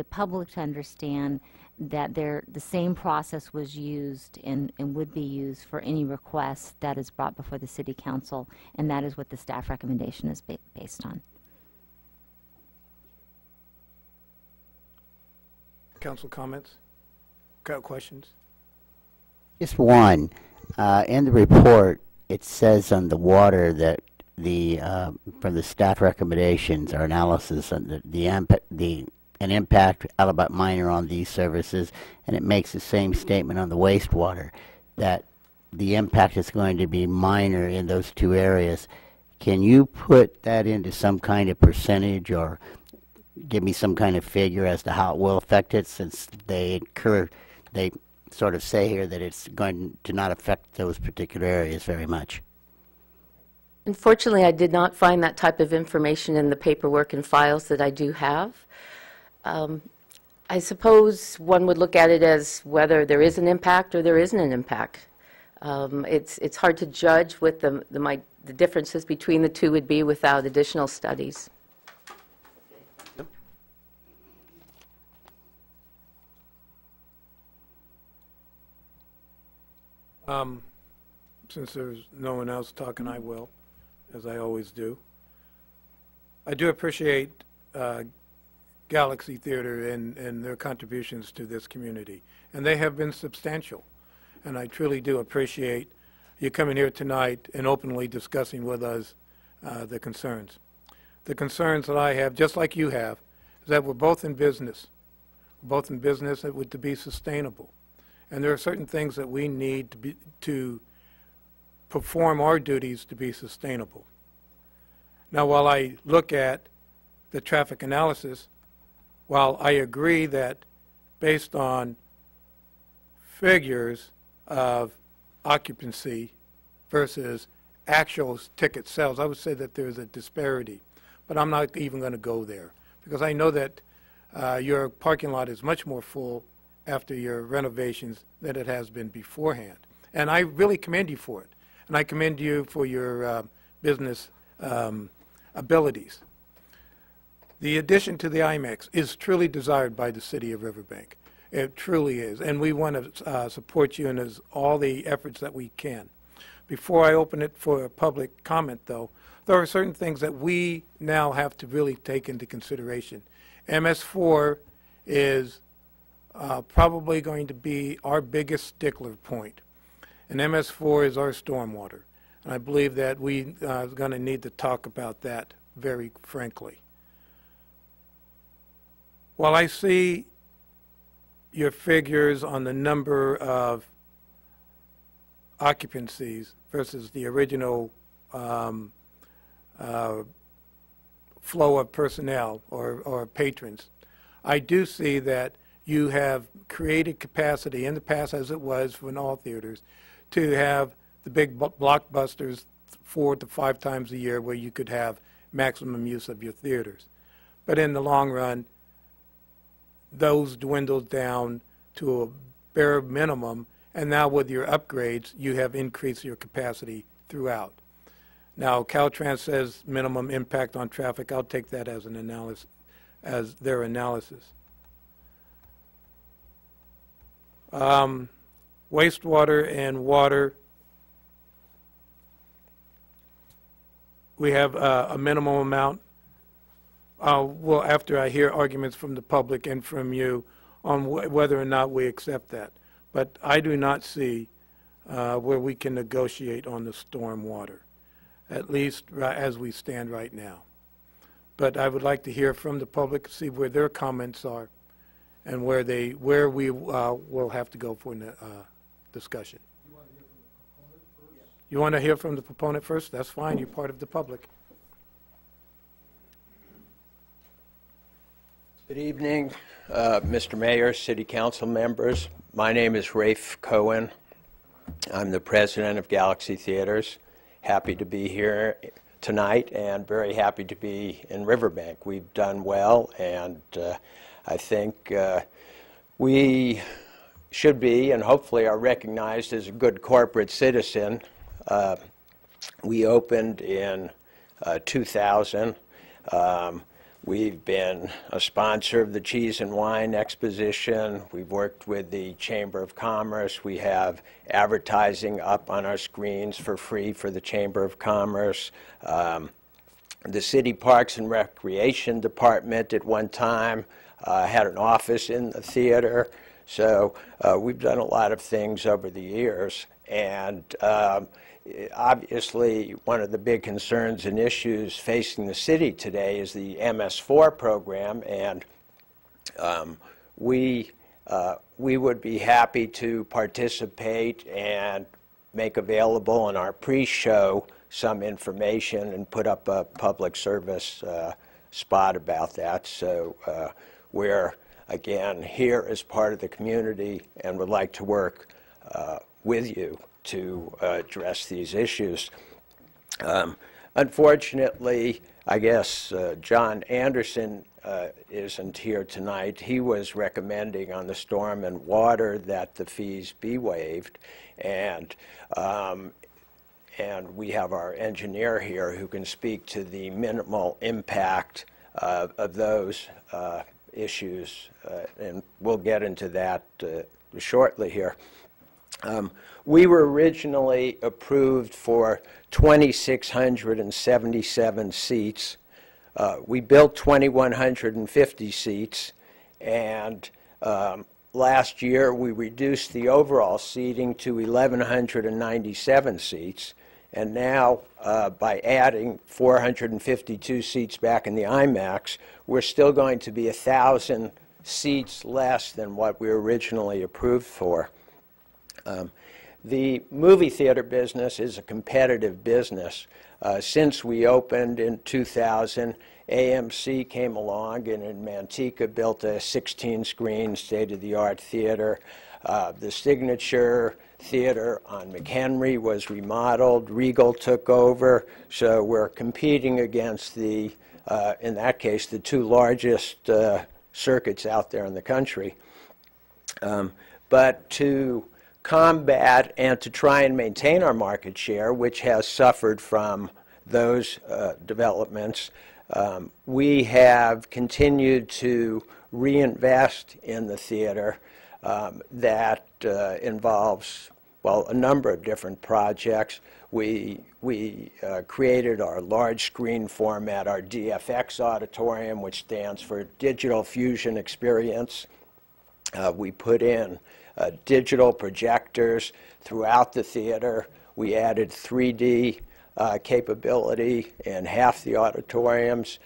public to understand that the same process was used and would be used for any request that is brought before the City Council, and that is what the staff recommendation is based on. Council comments? Questions? Just one. In the report, it says on the water that from the staff recommendations, our analysis on an impact about minor on these services, and it makes the same statement on the wastewater, that the impact is going to be minor in those two areas. Can you put that into some kind of percentage or give me some kind of figure as to how it will affect it, since they sort of say here that it's going to not affect those particular areas very much? Unfortunately, I did not find that type of information in the paperwork and files that I do have. I suppose one would look at it as whether there is an impact or there isn't an impact. It's hard to judge what the differences between the two would be without additional studies. Since there's no one else talking, I will, as I always do. I do appreciate Galaxy Theater and their contributions to this community, and they have been substantial. And I truly do appreciate you coming here tonight and openly discussing with us the concerns. The concerns that I have, just like you have, is that we're both in business. We're both in business to be sustainable. And there are certain things that we need to perform our duties to be sustainable. Now, while I look at the traffic analysis, while I agree that based on figures of occupancy versus actual ticket sales, I would say that there's a disparity. But I'm not even going to go there, because I know that your parking lot is much more full after your renovations than it has been beforehand. And I really commend you for it. And I commend you for your business abilities. The addition to the IMAX is truly desired by the city of Riverbank. It truly is. And we want to support you in all the efforts that we can. Before I open it for public comment, though, there are certain things that we now have to really take into consideration. MS4 is probably going to be our biggest stickler point. And MS4 is our stormwater. And I believe that we are going to need to talk about that very frankly. While I see your figures on the number of occupancies versus the original flow of personnel or patrons, I do see that you have created capacity in the past, as it was for all theaters, to have the big blockbusters 4 to 5 times a year where you could have maximum use of your theaters. But in the long run, those dwindled down to a bare minimum, and now with your upgrades, you have increased your capacity throughout. Now, Caltrans says minimum impact on traffic. I'll take that as an analysis, as their analysis. Wastewater and water, we have a minimum amount. Well, after I hear arguments from the public and from you on whether or not we accept that. But I do not see where we can negotiate on the storm water, at least as we stand right now. But I would like to hear from the public, see where their comments are, and where we will have to go for discussion. You want to hear from the proponent first? That's fine. You're part of the public. Good evening, Mr. Mayor, City Council members. My name is Rafe Cohen. I'm the president of Galaxy Theaters. Happy to be here tonight and very happy to be in Riverbank. We've done well, and I think we should be and hopefully are recognized as a good corporate citizen. We opened in 2000. We've been a sponsor of the Cheese and Wine Exposition. We've worked with the Chamber of Commerce. We have advertising up on our screens for free for the Chamber of Commerce. The City Parks and Recreation Department at one time had an office in the theater. So we've done a lot of things over the years, and obviously one of the big concerns and issues facing the city today is the MS4 program, and we would be happy to participate and make available in our pre-show some information and put up a public service spot about that. So we're, again, here as part of the community and would like to work with you to address these issues. Unfortunately, I guess John Anderson isn't here tonight. He was recommending on the storm and water that the fees be waived, and we have our engineer here who can speak to the minimal impact of those issues, and we'll get into that shortly here. We were originally approved for 2,677 seats. We built 2,150 seats, and last year we reduced the overall seating to 1,197 seats, and now by adding 452 seats back in the IMAX, we're still going to be 1,000 seats less than what we were originally approved for. The movie theater business is a competitive business. Since we opened in 2000, AMC came along and in Manteca built a 16-screen state-of-the-art theater. The Signature Theater on McHenry was remodeled. Regal took over. So we're competing against the, in that case, the two largest circuits out there in the country. But to combat and to try and maintain our market share, which has suffered from those developments, we have continued to reinvest in the theater. That involves, well, a number of different projects. We created our large screen format, our DFX auditorium, which stands for Digital Fusion Experience. We put in digital projectors throughout the theater. We added 3D capability in half the auditoriums.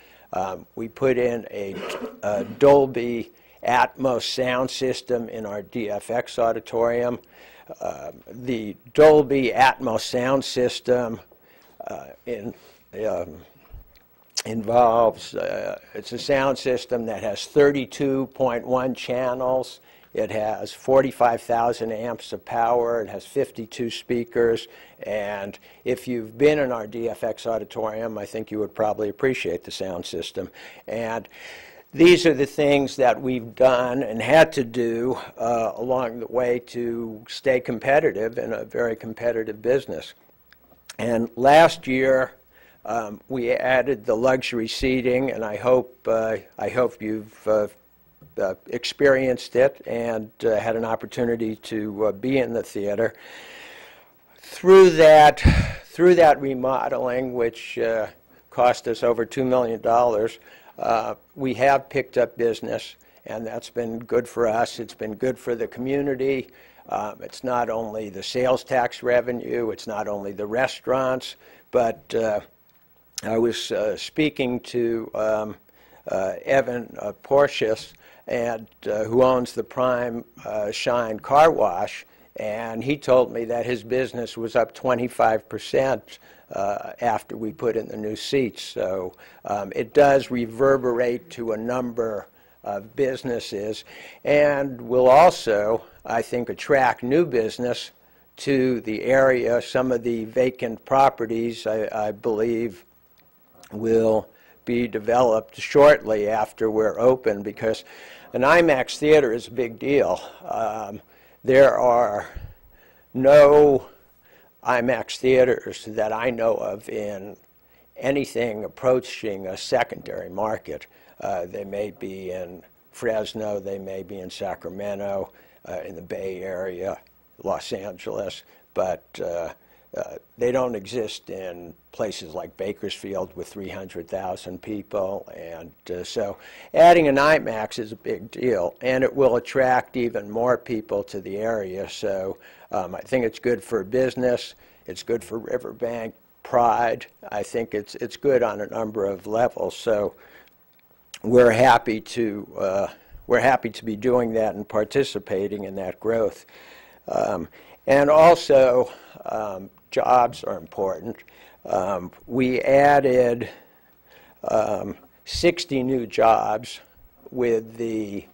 We put in a Dolby Atmos sound system in our DFX auditorium. The Dolby Atmos sound system involves, it's a sound system that has 32.1 channels. It has 45,000 amps of power. It has 52 speakers. And if you've been in our DFX auditorium, I think you would probably appreciate the sound system. And these are the things that we've done and had to do along the way to stay competitive in a very competitive business. And last year, we added the luxury seating, and I hope you've experienced it and had an opportunity to be in the theater. Through that remodeling, which cost us over $2 million, we have picked up business, and that's been good for us. It's been good for the community. It's not only the sales tax revenue, it's not only the restaurants, but I was speaking to Evan Porcius, and who owns the Prime Shine Car Wash, and he told me that his business was up 25% after we put in the new seats. So it does reverberate to a number of businesses, and will also, I think, attract new business to the area. Some of the vacant properties, I believe, will be developed shortly after we're open, because an IMAX theater is a big deal. There are no IMAX theaters that I know of in anything approaching a secondary market. They may be in Fresno, they may be in Sacramento, in the Bay Area, Los Angeles, but they don't exist in places like Bakersfield with 300,000 people, and so adding an IMAX is a big deal, and it will attract even more people to the area. So I think it's good for business, it's good for Riverbank pride. I think it's good on a number of levels. So we're happy to be doing that and participating in that growth, and also. Jobs are important. We added 60 new jobs with the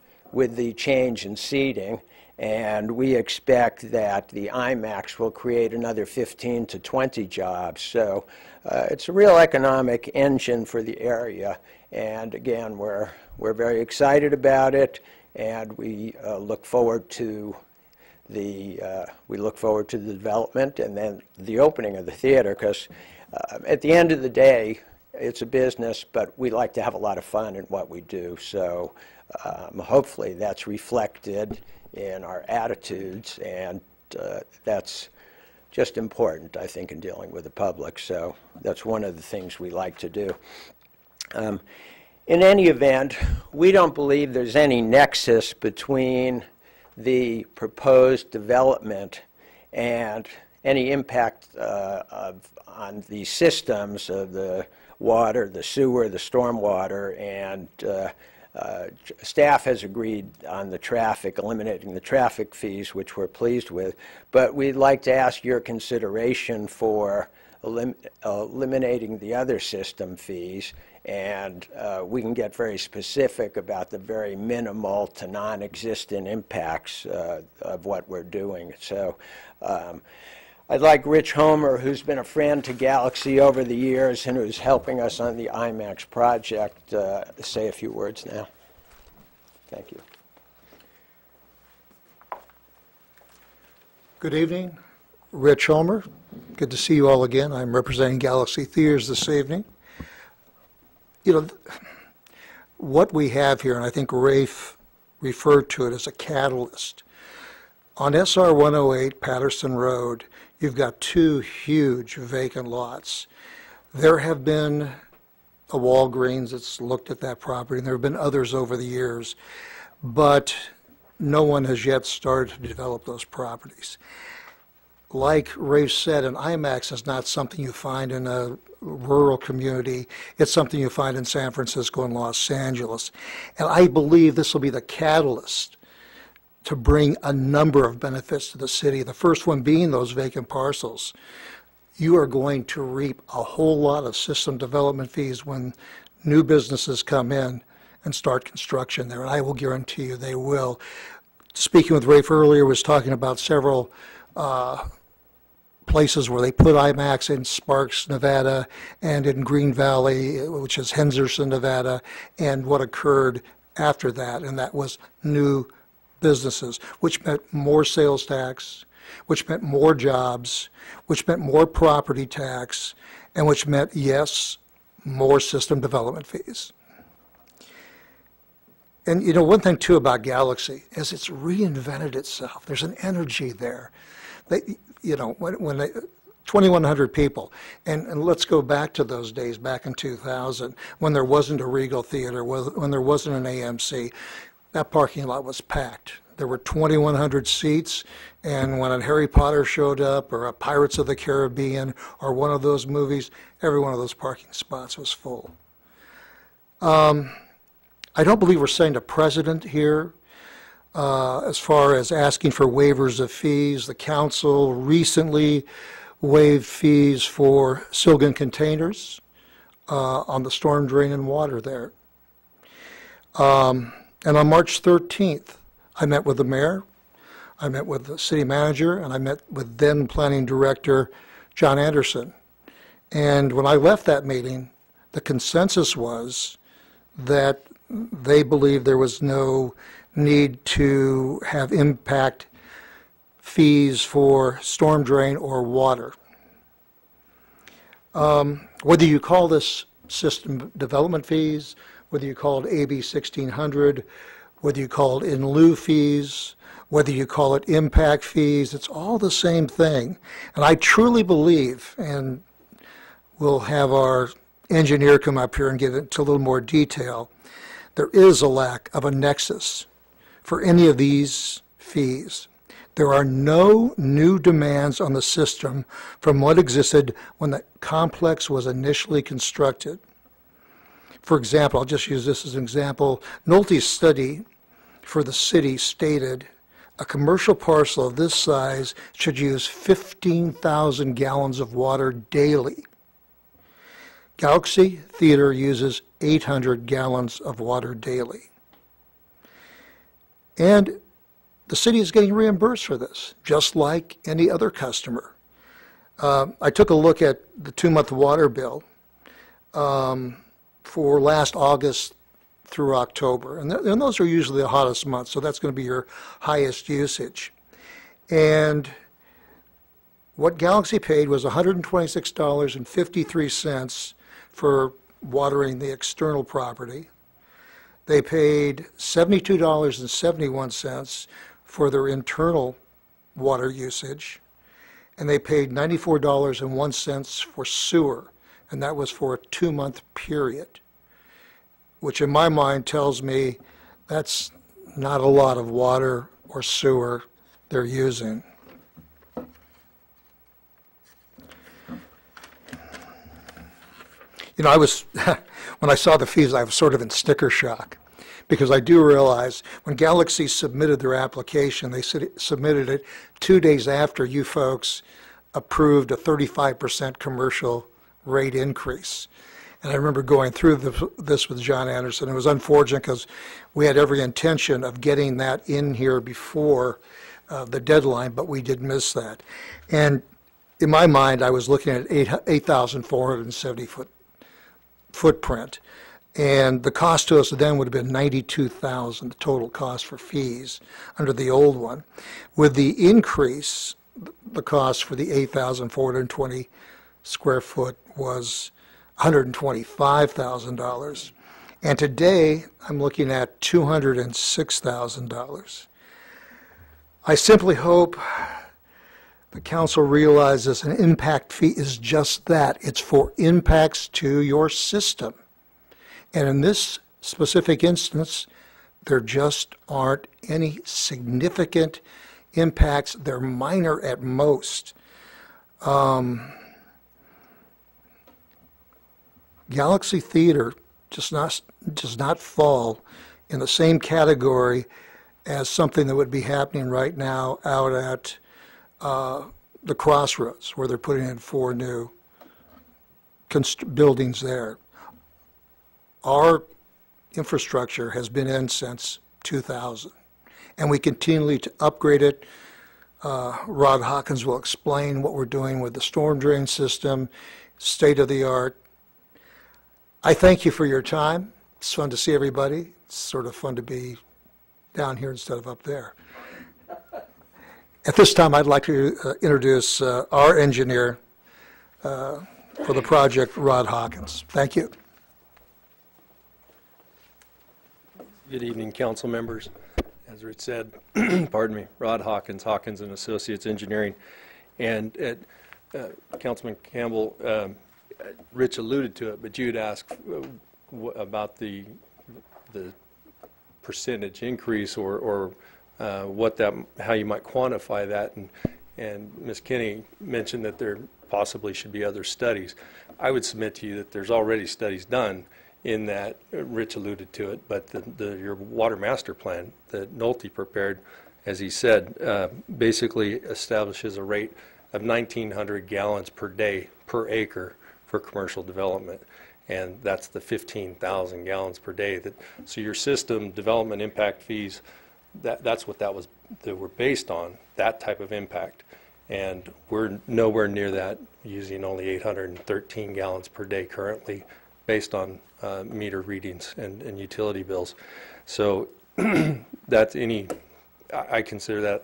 change in seating, and we expect that the IMAX will create another 15 to 20 jobs. So it's a real economic engine for the area, and again, we're very excited about it, and we look forward to the development and then the opening of the theater, because at the end of the day, it's a business, but we like to have a lot of fun in what we do. So hopefully that's reflected in our attitudes, and that's just important, I think, in dealing with the public. So that's one of the things we like to do. In any event, we don't believe there's any nexus between the proposed development and any impact on the systems of the water, the sewer, the stormwater, and staff has agreed on the traffic, eliminating the traffic fees, which we're pleased with. But we'd like to ask your consideration for eliminating the other system fees, and we can get very specific about the very minimal to non-existent impacts of what we're doing. So I'd like Rich Homer, who's been a friend to Galaxy over the years and who's helping us on the IMAX project, say a few words now. Thank you. Good evening. Rich Homer. Good to see you all again. I'm representing Galaxy Theaters this evening. You know, what we have here, and I think Rafe referred to it as a catalyst. On SR 108 Patterson Road, you've got two huge vacant lots. There have been a Walgreens that's looked at that property, and there have been others over the years, but no one has yet started to develop those properties. Like Rafe said, an IMAX is not something you find in a rural community. It's something you find in San Francisco and Los Angeles. And I believe this will be the catalyst to bring a number of benefits to the city, the first one being those vacant parcels. You are going to reap a whole lot of system development fees when new businesses come in and start construction there, and I will guarantee you they will. Speaking with Rafe earlier, was talking about several places where they put IMAX in Sparks, Nevada, and in Green Valley, which is Henderson, Nevada, and what occurred after that, and that was new businesses, which meant more sales tax, which meant more jobs, which meant more property tax, and which meant, yes, more system development fees. And you know, one thing too about Galaxy is it's reinvented itself. There's an energy there. You know, when they, 2,100 people, and let's go back to those days, back in 2000, when there wasn't a Regal Theater, when there wasn't an AMC, that parking lot was packed. There were 2,100 seats, and when a Harry Potter showed up, or a Pirates of the Caribbean, or one of those movies, every one of those parking spots was full. I don't believe we're setting a precedent here. As far as asking for waivers of fees, the council recently waived fees for Silgan containers on the storm drain and water there. And on March 13th, I met with the mayor, I met with the city manager, and I met with then planning director John Anderson. And when I left that meeting, the consensus was that they believed there was no need to have impact fees for storm drain or water. Whether you call this system development fees, whether you call it AB 1600, whether you call it in lieu fees, whether you call it impact fees, it's all the same thing. And I truly believe, and we'll have our engineer come up here and get into a little more detail, there is a lack of a nexus for any of these fees. There are no new demands on the system from what existed when the complex was initially constructed. For example, I'll just use this as an example. Nolte's study for the city stated a commercial parcel of this size should use 15,000 gallons of water daily. Galaxy Theater uses 800 gallons of water daily. And the city is getting reimbursed for this, just like any other customer. I took a look at the 2-month water bill for last August through October. And those are usually the hottest months, so that's going to be your highest usage. And what Galaxy paid was $126.53 for watering the external property. They paid $72.71 for their internal water usage. And they paid $94.01 for sewer, and that was for a 2-month period, which in my mind tells me that's not a lot of water or sewer they're using. You know, when I saw the fees, I was sort of in sticker shock, because I do realize when Galaxy submitted their application, they submitted it 2 days after you folks approved a 35% commercial rate increase. And I remember going through this with John Anderson. It was unfortunate because we had every intention of getting that in here before the deadline, but we did miss that. And in my mind, I was looking at 8,470 footprint. And the cost to us then would have been $92,000, the total cost for fees under the old one. With the increase, the cost for the 8,420 square foot was $125,000. And today, I'm looking at $206,000. I simply hope the council realizes an impact fee is just that. It's for impacts to your system. And in this specific instance, there just aren't any significant impacts. They're minor at most. Galaxy Theater does not fall in the same category as something that would be happening right now out at the Crossroads, where they're putting in 4 new buildings there. Our infrastructure has been in since 2000, and we continue to upgrade it. Rod Hawkins will explain what we're doing with the storm drain system, state of the art. I thank you for your time. It's fun to see everybody. It's sort of fun to be down here instead of up there. At this time, I'd like to introduce our engineer for the project, Rod Hawkins. Thank you. Good evening, council members. As Rich said, pardon me, Rod Hawkins, Hawkins and Associates Engineering. And Councilman Campbell, Rich alluded to it, but you'd asked about the percentage increase or how you might quantify that, and Ms. Kinney mentioned that there possibly should be other studies. I would submit to you that there's already studies done in that. Rich alluded to it, but your water master plan that Nolte prepared, as he said, basically establishes a rate of 1,900 gallons per day per acre for commercial development, and that's the 15,000 gallons per day. So your system development impact fees, that's what they were based on, that type of impact, and we're nowhere near that, using only 813 gallons per day currently, based on meter readings and utility bills. So I consider that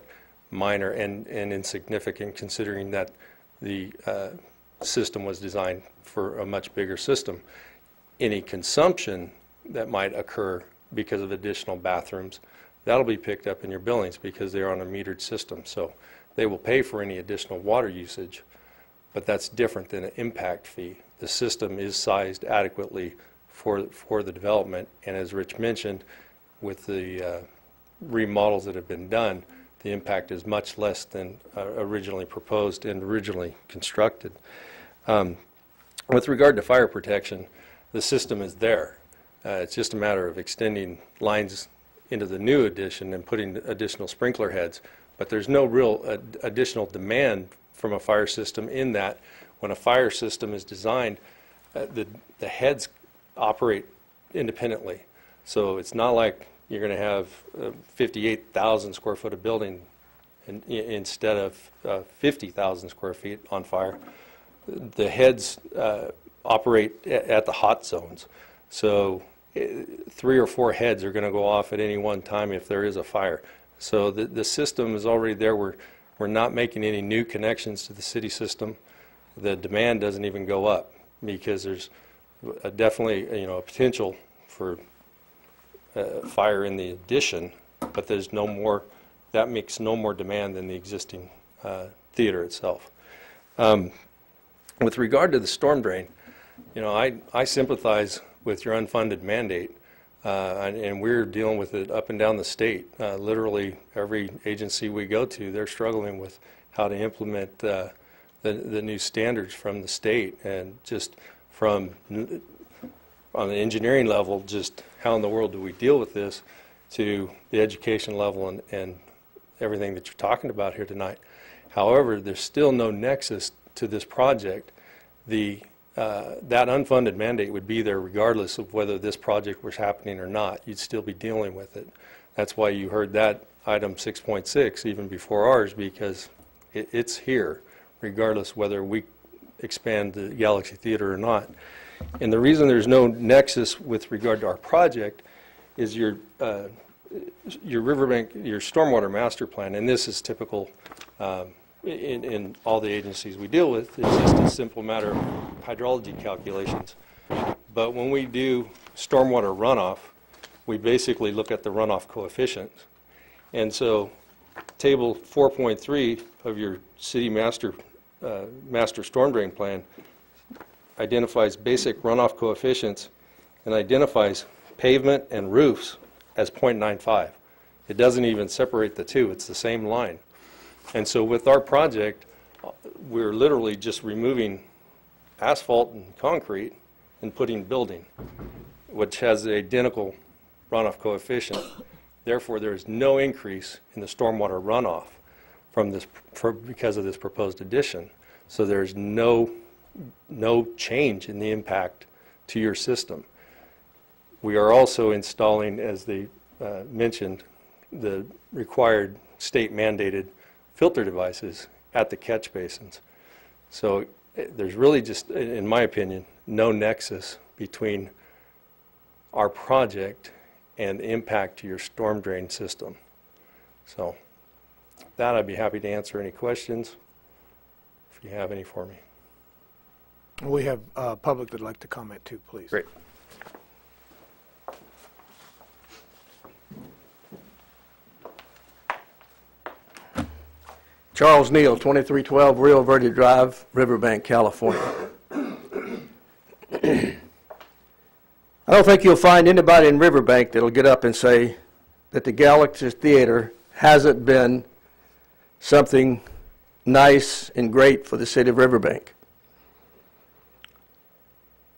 minor and insignificant, considering that the system was designed for a much bigger system. Any consumption that might occur because of additional bathrooms, that'll be picked up in your billings because they're on a metered system. So they will pay for any additional water usage, but that's different than an impact fee. The system is sized adequately for the development, and as Rich mentioned, with the remodels that have been done, the impact is much less than originally proposed and originally constructed. With regard to fire protection, the system is there. It's just a matter of extending lines into the new addition and putting additional sprinkler heads. But there's no real additional demand from a fire system in that when a fire system is designed, the heads operate independently. So it's not like you're going to have 58,000 square foot of building instead of 50,000 square feet on fire. The heads operate at the hot zones. So 3 or 4 heads are going to go off at any one time if there is a fire. So the system is already there. We're not making any new connections to the city system. The demand doesn't even go up because there's definitely a potential for fire in the addition, but there's no more. That makes no more demand than the existing theater itself. With regard to the storm drain, I sympathize with your unfunded mandate, and we're dealing with it up and down the state. Literally every agency we go to, they're struggling with how to implement the new standards from the state, and just from on the engineering level, just how in the world do we deal with this, to the education level and everything that you're talking about here tonight. However, there's still no nexus to this project. That unfunded mandate would be there regardless of whether this project was happening or not. You'd still be dealing with it. That's why you heard that item 6.6 even before ours, because it's here regardless whether we expand the Galaxy Theater or not. And the reason there's no nexus with regard to our project is your Riverbank, your stormwater master plan, and this is typical in all the agencies we deal with. It's just a simple matter of hydrology calculations. But when we do stormwater runoff, we basically look at the runoff coefficients. And so table 4.3 of your city master storm drain plan identifies basic runoff coefficients and identifies pavement and roofs as 0.95. It doesn't even separate the two. It's the same line. And so with our project, we're literally just removing asphalt and concrete and putting building, which has the identical runoff coefficient. Therefore, there is no increase in the stormwater runoff from this because of this proposed addition. So there's no change in the impact to your system. We are also installing, as they mentioned, the required state-mandated filter devices at the catch basins. So there's really just, in my opinion, no nexus between our project and the impact to your storm drain system. So that I'd be happy to answer any questions if you have any for me. We have public that'd like to comment too, please. Great. Charles Neal, 2312 Rio Verde Drive, Riverbank, California. I don't think you'll find anybody in Riverbank that'll get up and say that the Galaxy Theater hasn't been something nice and great for the city of Riverbank.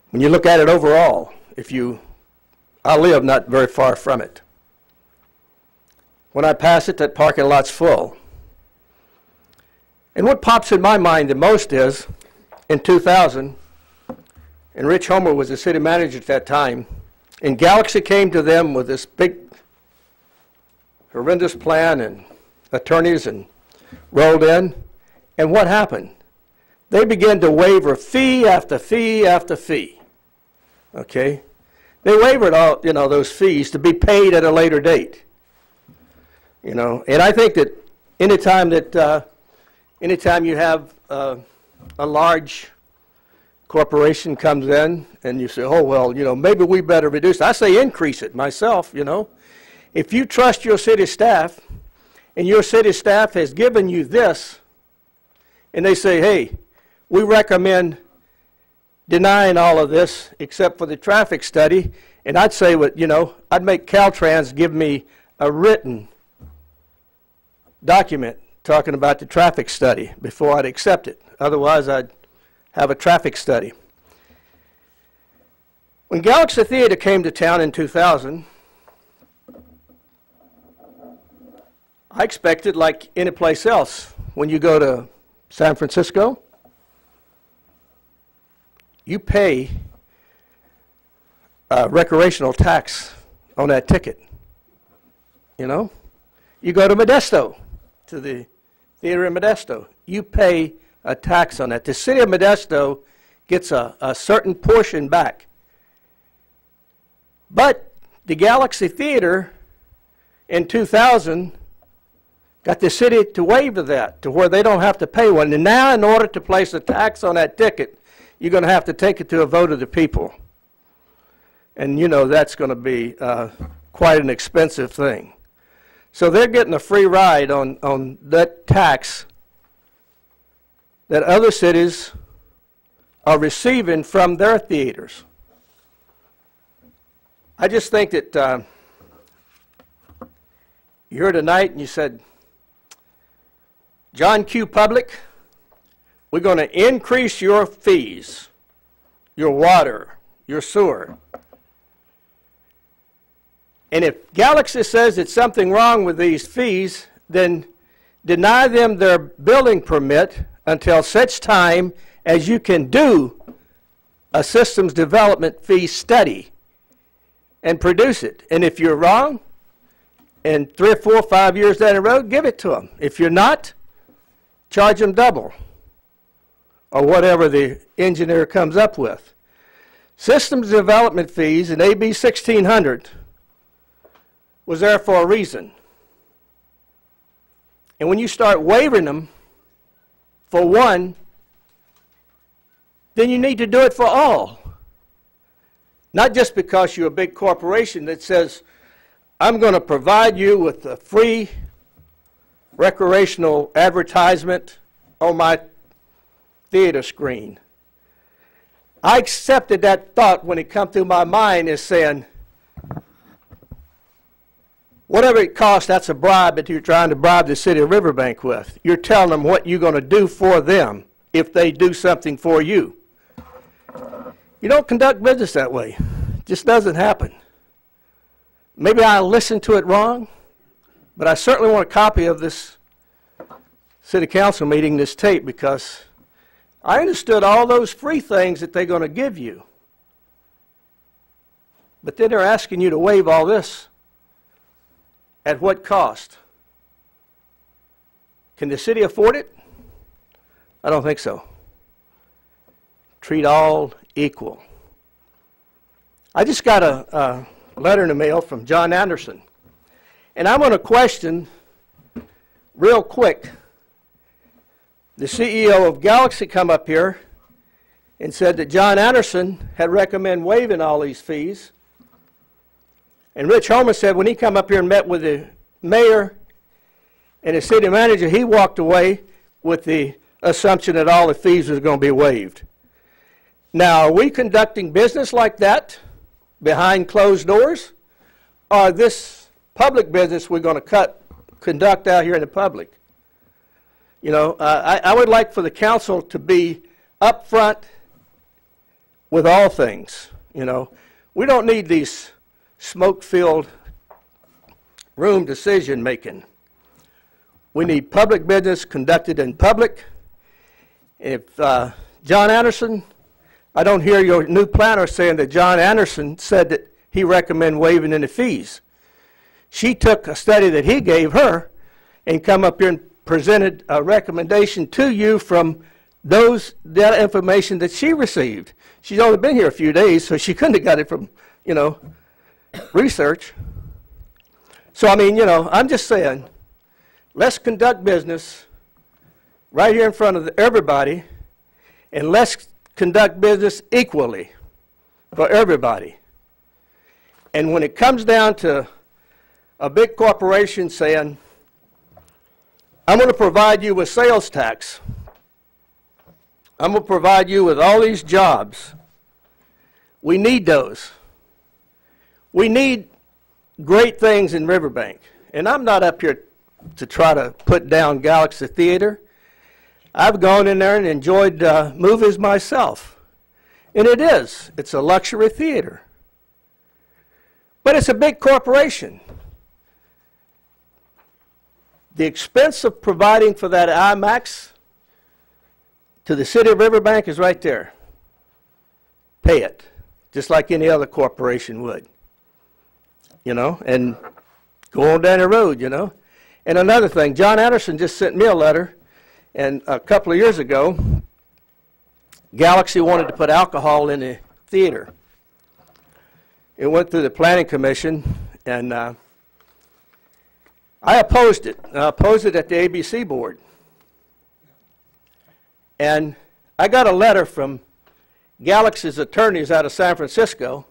When you look at it overall, I live not very far from it. When I pass it, that parking lot's full. And what pops in my mind the most is, in 2000, and Rich Homer was the city manager at that time, and Galaxy came to them with this big, horrendous plan, and attorneys and rolled in, and what happened? They began to waiver fee after fee after fee. Okay? They waived all, those fees to be paid at a later date. And I think that anytime you have a large corporation comes in and you say, oh, well, maybe we better reduce it. I say increase it myself, If you trust your city staff, and your city staff has given you this, and they say, hey, we recommend denying all of this except for the traffic study, and I'd say, I'd make Caltrans give me a written document talking about the traffic study before I'd accept it. Otherwise, I'd have a traffic study. When Galaxy Theater came to town in 2000, I expected, like any place else, when you go to San Francisco, you pay a recreational tax on that ticket. You know? You go to Modesto, to the theater in Modesto, you pay a tax on that. The city of Modesto gets a certain portion back. But the Galaxy Theater in 2000 got the city to waive that, to where they don't have to pay one. And now, in order to place a tax on that ticket, you're going to have to take it to a vote of the people. And that's going to be quite an expensive thing. So they're getting a free ride on that tax that other cities are receiving from their theaters. I just think that you're here tonight and you said, John Q. Public, we're going to increase your fees, your water, your sewer. And if Galaxy says it's something wrong with these fees, then deny them their building permit until such time as you can do a systems development fee study and produce it. And if you're wrong, and 3 or 4 or 5 years down the road, give it to them. If you're not, charge them double, or whatever the engineer comes up with. Systems development fees in AB 1600 was there for a reason. And when you start waiving them for one, then you need to do it for all. Not just because you're a big corporation that says, I'm going to provide you with a free recreational advertisement on my theater screen. I accepted that thought when it come through my mind as saying, whatever it costs, that's a bribe that you're trying to bribe the city of Riverbank with. You're telling them what you're going to do for them if they do something for you. You don't conduct business that way. It just doesn't happen. Maybe I listened to it wrong, but I certainly want a copy of this city council meeting, this tape, because I understood all those free things that they're going to give you. But then they're asking you to waive all this. At what cost? Can the city afford it? I don't think so. Treat all equal. I just got a letter in the mail from John Anderson. And I'm going to question real quick. The CEO of Galaxy come up here and said that John Anderson had recommended waiving all these fees. And Rich Homer said when he come up here and met with the mayor and the city manager, he walked away with the assumption that all the fees was going to be waived. Now, are we conducting business like that behind closed doors? Or this public business we're going to conduct out here in the public? I would like for the council to be upfront with all things. We don't need these smoke-filled room decision making. We need public business conducted in public. If John Anderson, I don't hear your new planner saying that John Anderson said that he recommended waiving any fees. She took a study that he gave her and come up here and presented a recommendation to you from that information that she received. She's only been here a few days, so she couldn't have got it from, research. So, I'm just saying, let's conduct business right here in front of everybody, and let's conduct business equally for everybody. And when it comes down to a big corporation saying, I'm going to provide you with sales tax. I'm going to provide you with all these jobs. We need those. We need great things in Riverbank. And I'm not up here to try to put down Galaxy Theater. I've gone in there and enjoyed movies myself. And it is. It's a luxury theater. But it's a big corporation. The expense of providing for that IMAX to the city of Riverbank is right there. Pay it, just like any other corporation would. You know, and go on down the road, you know. And another thing, John Anderson just sent me a letter, and a couple of years ago, Galaxy wanted to put alcohol in the theater. It went through the planning commission, and I opposed it. I opposed it at the ABC board. And I got a letter from Galaxy's attorneys out of San Francisco,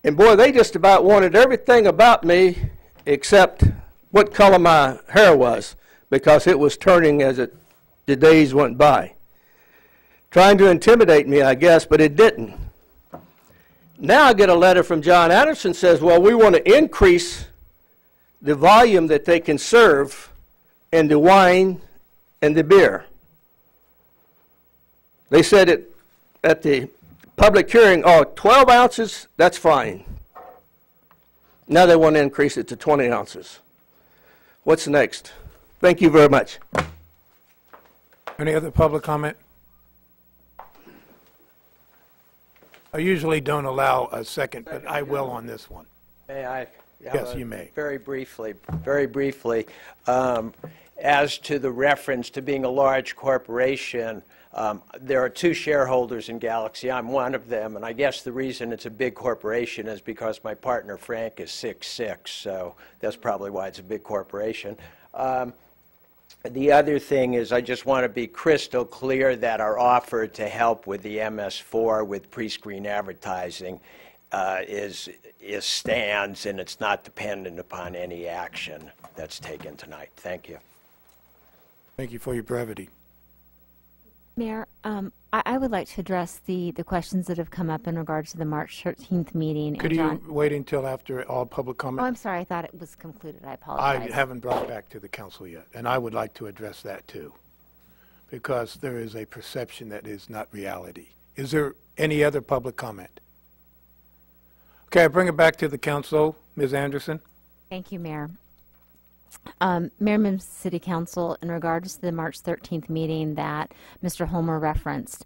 and boy, they just about wanted everything about me except what color my hair was, because it was turning as the days went by. Trying to intimidate me, I guess, but it didn't. Now I get a letter from John Anderson says, well, we want to increase the volume that they can serve in the wine and the beer. They said it at the public hearing, 12 ounces, that's fine. Now they want to increase it to 20 ounces. What's next? Thank you very much. Any other public comment? I usually don't allow a second, but I will on this one. May I? Yes, you may. Very briefly. As to the reference to being a large corporation, there are two shareholders in Galaxy. I'm one of them, and I guess the reason it's a big corporation is because my partner Frank is 6'6", so that's probably why it's a big corporation. The other thing is I just want to be crystal clear that our offer to help with the MS4 with pre-screen advertising stands, and it's not dependent upon any action that's taken tonight. Thank you. Thank you for your brevity. Mayor, I would like to address the questions that have come up in regards to the March 13th meeting. Could you wait until after all public comment? Oh, I'm sorry. I thought it was concluded. I apologize. I haven't brought it back to the council yet, and I would like to address that too, because there is a perception that is not reality. Is there any other public comment? Okay, I bring it back to the council. Ms. Anderson? Thank you, Mayor. Mayor, members of the City Council, in regards to the March 13th meeting that Mr. Homer referenced,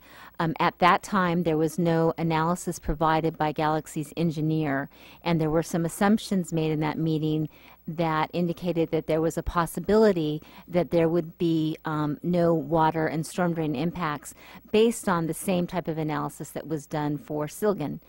at that time there was no analysis provided by Galaxy's engineer, and there were some assumptions made in that meeting that indicated that there was a possibility that there would be no water and storm drain impacts based on the same type of analysis that was done for Silgan.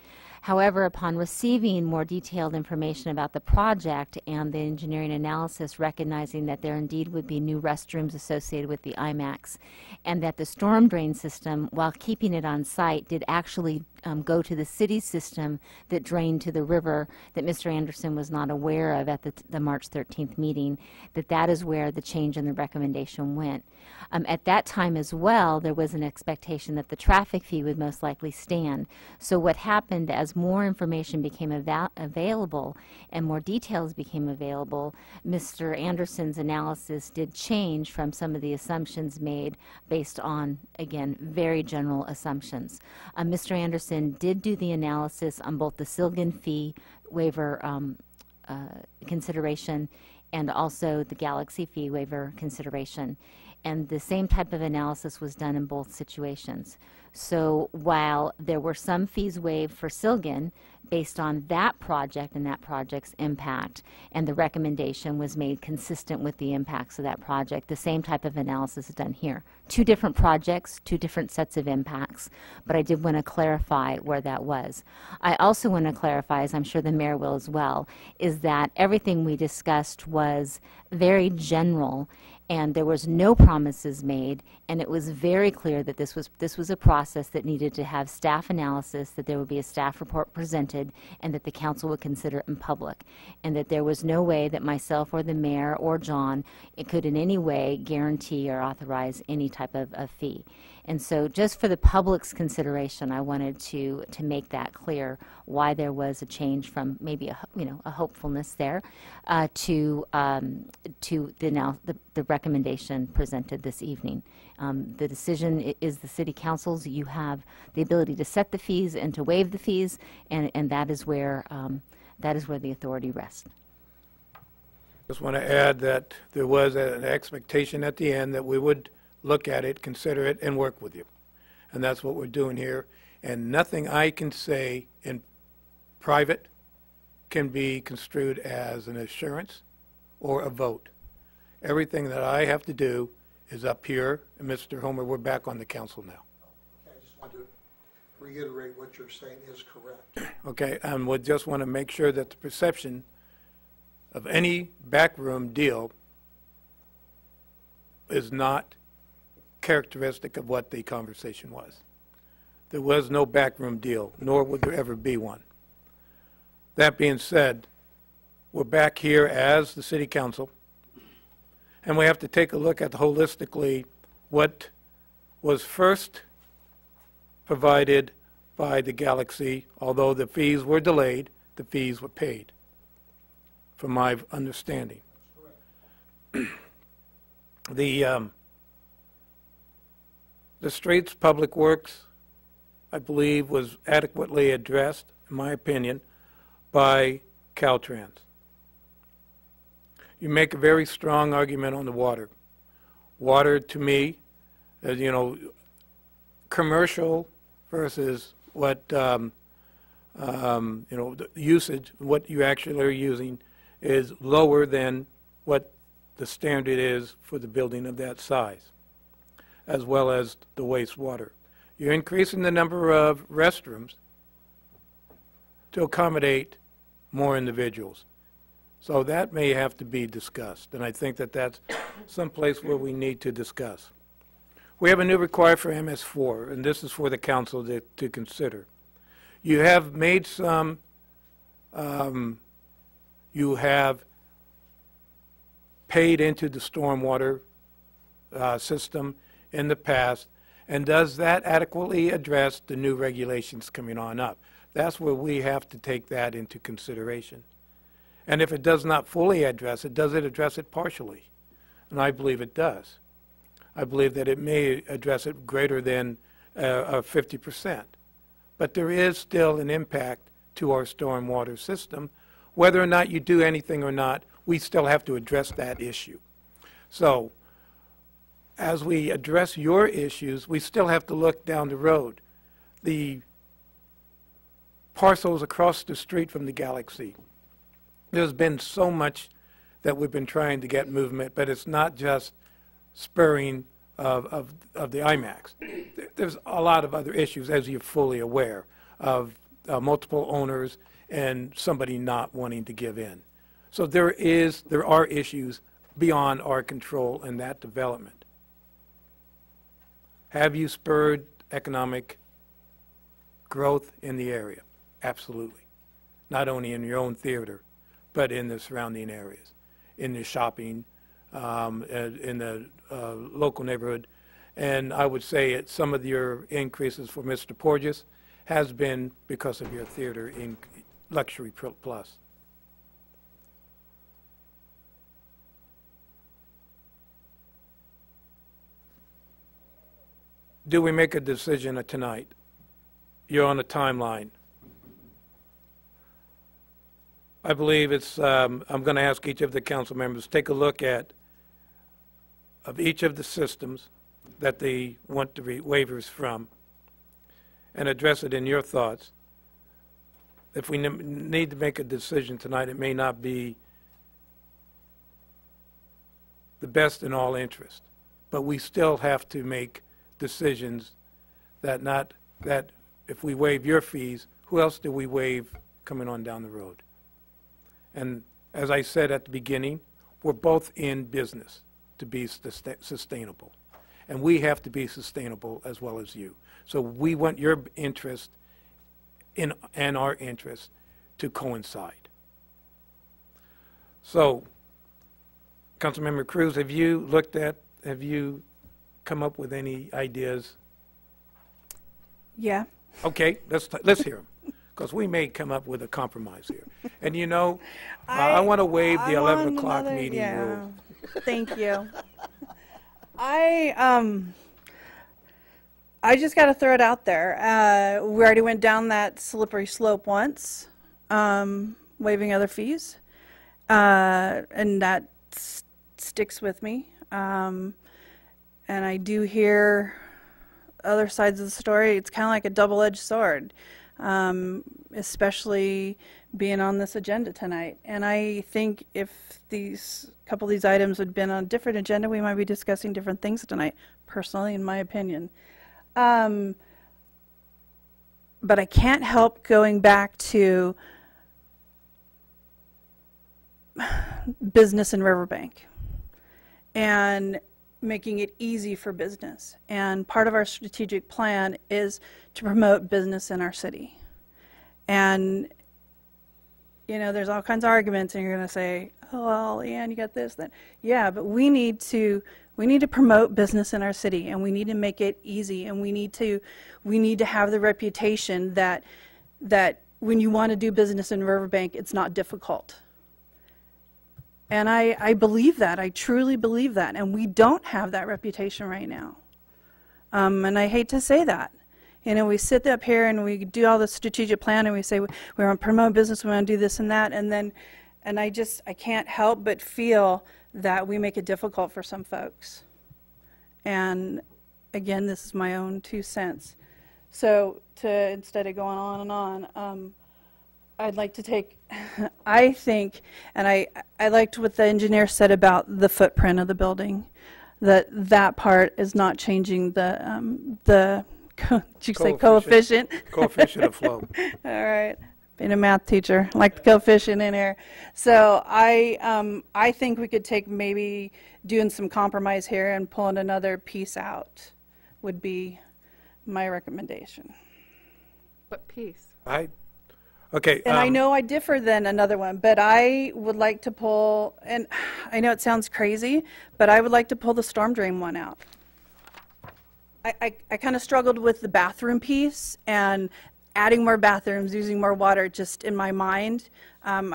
However, upon receiving more detailed information about the project and the engineering analysis, recognizing that there indeed would be new restrooms associated with the IMAX, and that the storm drain system, while keeping it on site, did actually go to the city system that drained to the river that Mr. Anderson was not aware of at the March 13th meeting, that is where the change in the recommendation went. At that time as well, there was an expectation that the traffic fee would most likely stand. So what happened as more information became available and more details became available, Mr. Anderson's analysis did change from some of the assumptions made based on, again, very general assumptions. Mr. Anderson did do the analysis on both the Silgan fee waiver consideration and also the Galaxy fee waiver consideration. And the same type of analysis was done in both situations. So while there were some fees waived for Silgan based on that project and that project's impact, and the recommendation was made consistent with the impacts of that project, the same type of analysis is done here. Two different projects, two different sets of impacts, but I did want to clarify where that was. I also want to clarify, as I'm sure the mayor will as well, is that everything we discussed was very general, and there was no promises made, and it was very clear that this was a process that needed to have staff analysis, that there would be a staff report presented, and that the council would consider it in public, and that there was no way that myself or the mayor or John could in any way guarantee or authorize any type of fee. And so just for the public's consideration, I wanted to make that clear, why there was a change from maybe a hopefulness there to the recommendation presented this evening. The decision is the city council's. You have the ability to set the fees and to waive the fees, and that is where the authority rests. Just want to add that there was an expectation at the end that we would look at it, consider it, and work with you. And that's what we're doing here. And nothing I can say in private can be construed as an assurance or a vote. Everything that I have to do is up here. And Mr. Homer, we're back on the council now. I just want to reiterate what you're saying is correct. Okay, and we just want to make sure that the perception of any backroom deal is not characteristic of what the conversation was. There was no backroom deal, nor would there ever be one. That being said, we're back here as the city council, and we have to take a look at holistically what was first provided by the Galaxy. Although the fees were delayed, the fees were paid, from my understanding. The streets, public works, I believe, was adequately addressed, in my opinion, by Caltrans. You make a very strong argument on the water. Water, to me, commercial versus what, the usage, what you actually are using is lower than what the standard is for the building of that size, as well as the wastewater. You're increasing the number of restrooms to accommodate more individuals. So that may have to be discussed, and I think that that's someplace where we need to discuss. We have a new requirement for MS4, and this is for the council to consider. You have made some, you have paid into the stormwater system in the past, and does that adequately address the new regulations coming on up? That's where we have to take that into consideration. And if it does not fully address it, does it address it partially? And I believe it does. I believe that it may address it greater than 50%. But there is still an impact to our stormwater system. Whether or not you do anything or not, we still have to address that issue. So, as we address your issues, we still have to look down the road. The parcels across the street from the Galaxy, there's been so much that we've been trying to get movement, but it's not just spurring of the IMAX. There's a lot of other issues, as you're fully aware, of multiple owners and somebody not wanting to give in. So there are issues beyond our control in that development. Have you spurred economic growth in the area? Absolutely. Not only in your own theater, but in the surrounding areas, in the shopping, in the local neighborhood. And I would say some of your increases for Mr. Porges has been because of your theater in Luxury Plus. Do we make a decision tonight? You're on a timeline. I believe it's, I'm going to ask each of the council members to take a look at of each of the systems that they want the waivers from and address it in your thoughts. If we need to make a decision tonight, it may not be the best in all interest, but we still have to make decisions that if we waive your fees, who else do we waive coming on down the road? And as I said at the beginning, we're both in business to be sustainable. And we have to be sustainable as well as you. So we want your interest and our interest to coincide. So, Councilmember Cruz, have you come up with any ideas? Yeah. Okay, let's hear them, because we may come up with a compromise here. And you know, I want to waive the 11 o'clock meeting rule. Thank you. I just got to throw it out there. We already went down that slippery slope once, waiving other fees, and that sticks with me. And I do hear other sides of the story. It's kind of like a double-edged sword, especially being on this agenda tonight. And I think if couple of these items had been on a different agenda, we might be discussing different things tonight, personally, in my opinion. But I can't help going back to business in Riverbank and making it easy for business. And part of our strategic plan is to promote business in our city. And, you know, there's all kinds of arguments, and you're going to say, oh, well, Leanne, you got this, then. Yeah, but we need to promote business in our city, and we need to make it easy, and we need to have the reputation that when you want to do business in Riverbank, it's not difficult. And I believe that. I truly believe that. And we don't have that reputation right now. And I hate to say that. You know, we sit up here and we do all the strategic plan and we say we want to promote business, we want to do this and that, and I can't help but feel that we make it difficult for some folks. And again, this is my own 2 cents. So instead of going on and on, I'd like to take, I think, and I liked what the engineer said about the footprint of the building, that part is not changing did you say coefficient? Coefficient of flow. All right. Being a math teacher, I like the coefficient in here. So I think we could take maybe doing some compromise here and pulling another piece out would be my recommendation. What piece? Okay. And I know I differ than another one, but I would like to pull, and I know it sounds crazy, but I would like to pull the storm drain one out. I kind of struggled with the bathroom piece and adding more bathrooms, using more water, just in my mind. I'm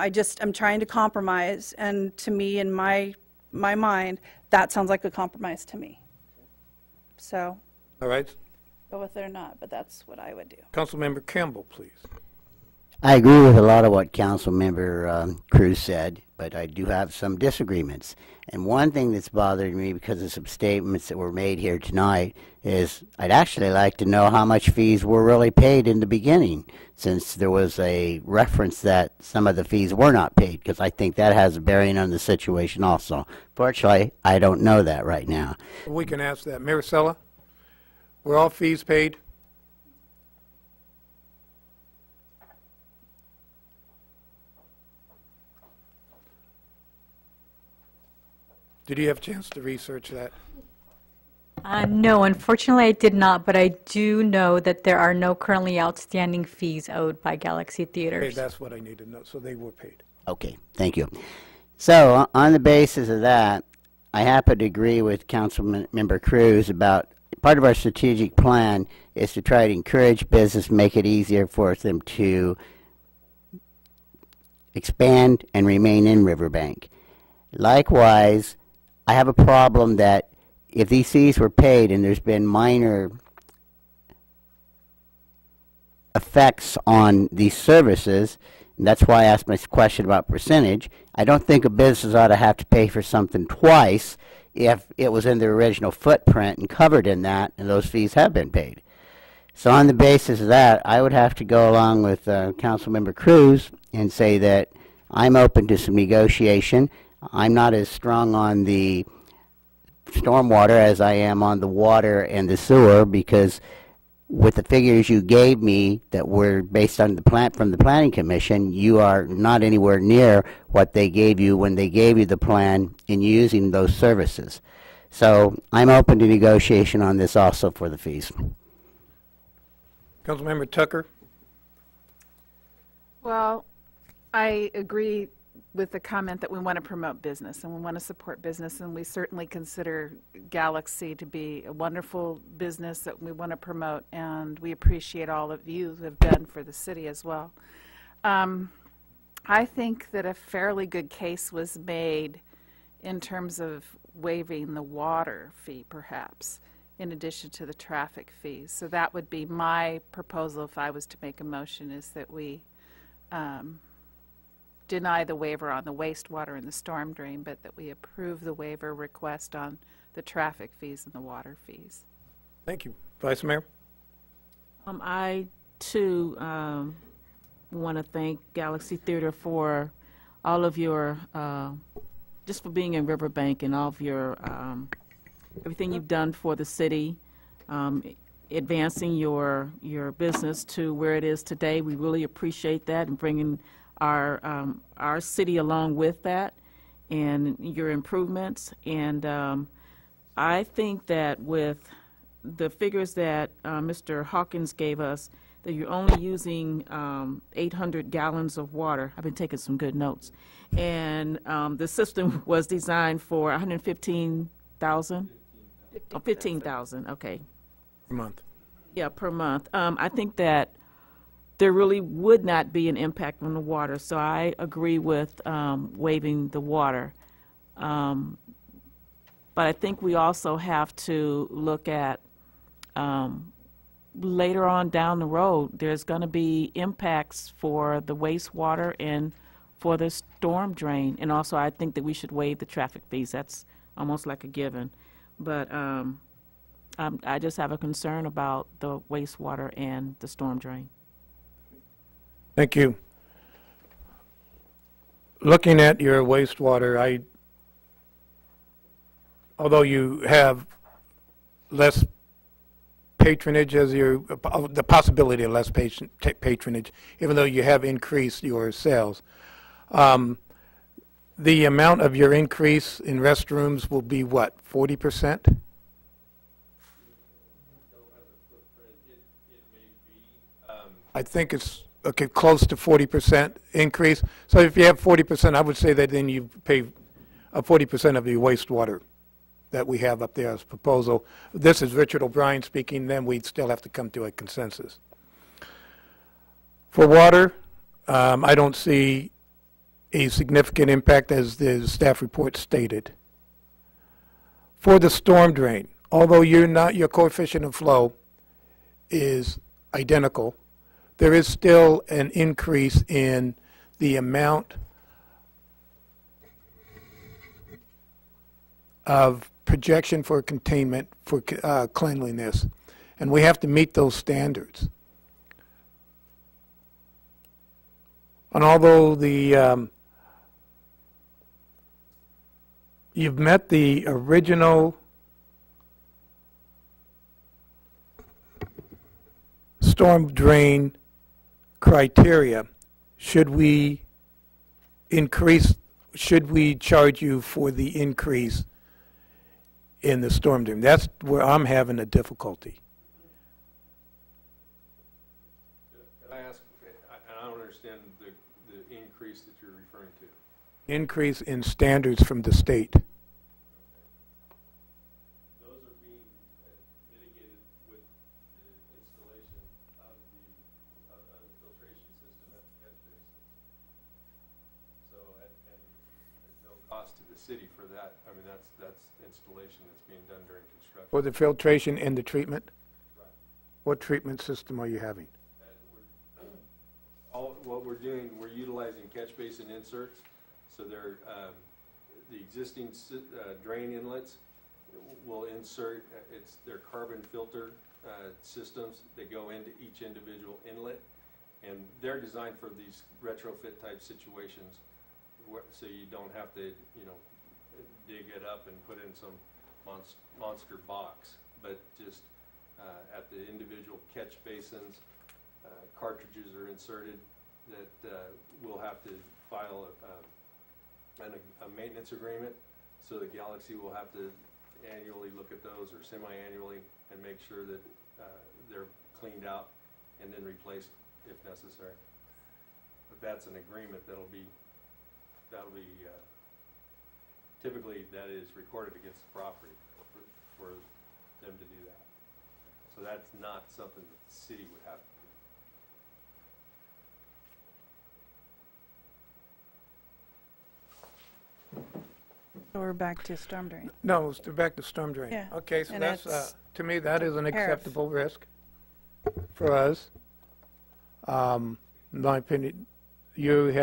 trying to compromise, and to me, in my mind, that sounds like a compromise to me. So. All right. Go with it or not, but that's what I would do. Councilmember Campbell, please. I agree with a lot of what Councilmember Cruz said, but I do have some disagreements. And one thing that's bothering me, because of some statements that were made here tonight, is I'd actually like to know how much fees were really paid in the beginning, since there was a reference that some of the fees were not paid, because I think that has a bearing on the situation also. Fortunately, I don't know that right now. We can ask that. Maricela, were all fees paid? Did you have a chance to research that? No, unfortunately I did not, but I do know that there are no currently outstanding fees owed by Galaxy Theaters. Okay, that's what I need to know. So they were paid. Okay, thank you. So on the basis of that, I happen to agree with Councilmember Cruz about part of our strategic plan is to try to encourage business, make it easier for them to expand and remain in Riverbank. Likewise, I have a problem that if these fees were paid and there's been minor effects on these services, and that's why I asked my question about percentage, I don't think a business ought to have to pay for something twice if it was in the original footprint and covered in that, and those fees have been paid. So on the basis of that, I would have to go along with Councilmember Cruz and say that I'm open to some negotiation. I'm not as strong on the stormwater as I am on the water and the sewer, because with the figures you gave me that were based on the plan from the Planning Commission, you are not anywhere near what they gave you when they gave you the plan in using those services. So I'm open to negotiation on this also for the fees. Councilmember Tucker? Well, I agree with the comment that we want to promote business and we want to support business, and we certainly consider Galaxy to be a wonderful business that we want to promote, and we appreciate all of you who have done for the city as well. I think that a fairly good case was made in terms of waiving the water fee, perhaps, in addition to the traffic fees. So that would be my proposal if I was to make a motion, is that we deny the waiver on the wastewater and the storm drain, but that we approve the waiver request on the traffic fees and the water fees. Thank you. Vice Mayor? I, too, want to thank Galaxy Theater for all of your, just for being in Riverbank and all of your, everything you've done for the city, advancing your business to where it is today. We really appreciate that, and bringing our city along with that and your improvements. And I think that with the figures that Mr. Hawkins gave us, that you're only using 800 gallons of water. I've been taking some good notes. And the system was designed for 115,000? 15,000, okay. Per month. Yeah, per month. I think that there really would not be an impact on the water, so I agree with waiving the water. But I think we also have to look at later on down the road, there's going to be impacts for the wastewater and for the storm drain. And also I think that we should waive the traffic fees. That's almost like a given. But I just have a concern about the wastewater and the storm drain. Thank you. Looking at your wastewater, although you have less patronage as the possibility of less patronage, even though you have increased your sales, the amount of your increase in restrooms will be what, 40%? I think it's okay, close to 40% increase. So if you have 40%, I would say that then you pay 40% of the wastewater that we have up there as proposal. This is Richard O'Brien speaking, then we'd still have to come to a consensus. For water, I don't see a significant impact as the staff report stated. For the storm drain, although your coefficient of flow is identical, there is still an increase in the amount of projection for containment for cleanliness, and we have to meet those standards. And although you've met the original storm drain criteria, should we charge you for the increase in the storm drain? That's where I'm having a difficulty. Can I ask, I don't understand the increase that you're referring to. Increase in standards from the state. Those are being mitigated with the installation of the filtration system at the catch basin. So, and there's no cost to the city for that. I mean, that's installation that's being done during construction. For the filtration and the treatment? Right. What treatment system are you having? What we're doing, we're utilizing catch basin inserts. So they're the existing drain inlets will insert, their carbon filter systems that go into each individual inlet, and they're designed for these retrofit type situations, so you don't have to, dig it up and put in some monster box, but just at the individual catch basins, cartridges are inserted that we'll have to file a maintenance agreement, so the Galaxy will have to annually look at those or semi-annually and make sure that they're cleaned out and then replaced if necessary. But that's an agreement that'll be typically that is recorded against the property for them to do that. So that's not something that the city would have to do. So we're back to storm drain. No, it's back to storm drain. Yeah. Okay, so And that's, it's to me, that is an tariff. acceptable risk for us. In my opinion, you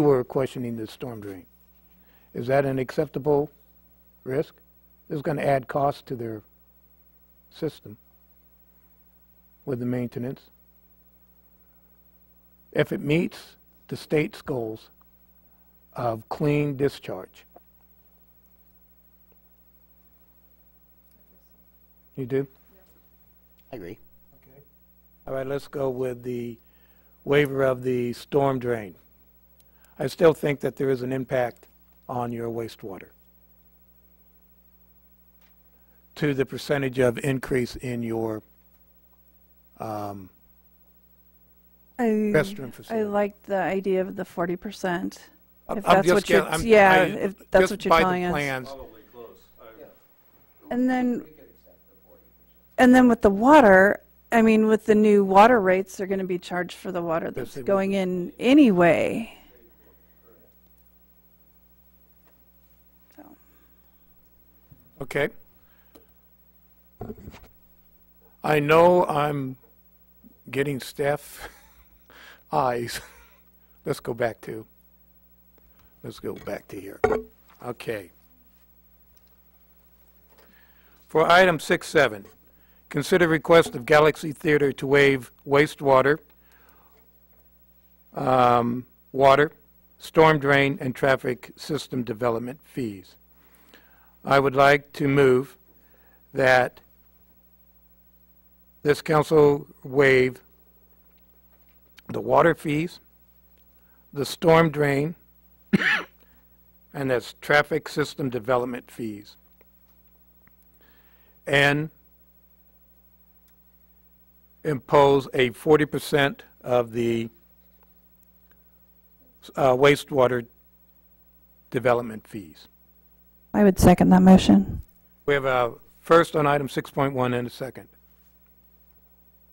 were questioning the storm drain. Is that an acceptable risk? This is going to add cost to their system with the maintenance. If it meets the state's goals of clean discharge. You do? I agree. Okay. All right, let's go with the waiver of the storm drain. I still think that there is an impact on your wastewater to the percentage of increase in your restroom facility. I like the idea of the 40%. If I'm that's just what you're, getting- I'm- yeah, I- if that's just what you're by the telling us. plans. Probably close. And then with the water, I mean, with the new water rates, they're going to be charged for the water that's they will. going in anyway. Okay. I know I'm getting staff eyes. Let's go back to here. Okay. For item 6.7, consider request of Galaxy Theater to waive wastewater, water, storm drain, and traffic system development fees. I would like to move that this council waive the water fees, the storm drain, and that's traffic system development fees, and impose a 40% of the wastewater development fees. I would second that motion. We have a first on item 6.1 and a second.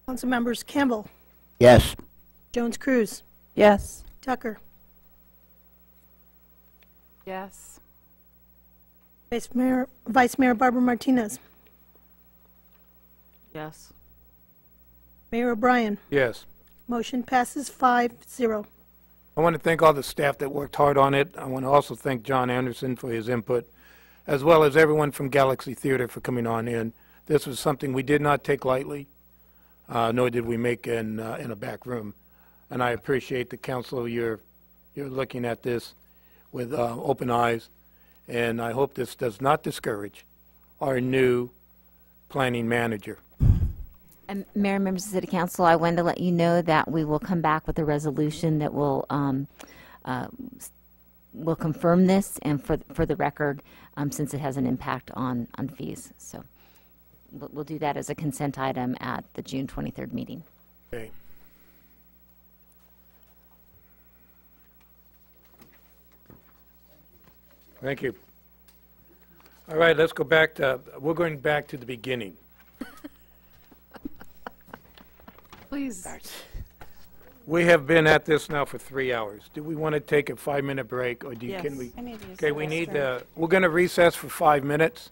Council members Campbell, Yes. Jones Cruz, Yes. Tucker, Yes. Vice Mayor Barbara Martinez, Yes. Mayor O'Brien. Yes. Motion passes 5-0. I want to thank all the staff that worked hard on it. I want to also thank John Anderson for his input, as well as everyone from Galaxy Theater for coming on in. This was something we did not take lightly, nor did we make in a back room. And I appreciate the council. You're looking at this with open eyes, and I hope this does not discourage our new planning manager. And Mayor and members of City Council, I wanted to let you know that we will come back with a resolution that will confirm this, and for the record, since it has an impact on fees. So we'll do that as a consent item at the June 23rd meeting. Okay. Thank you. All right, let's go back to, we're going back to the beginning. Please. We have been at this now for 3 hours. Do we want to take a 5-minute break, or Yes. can we? I need to use Okay, the we need restroom. we're going to recess for 5 minutes.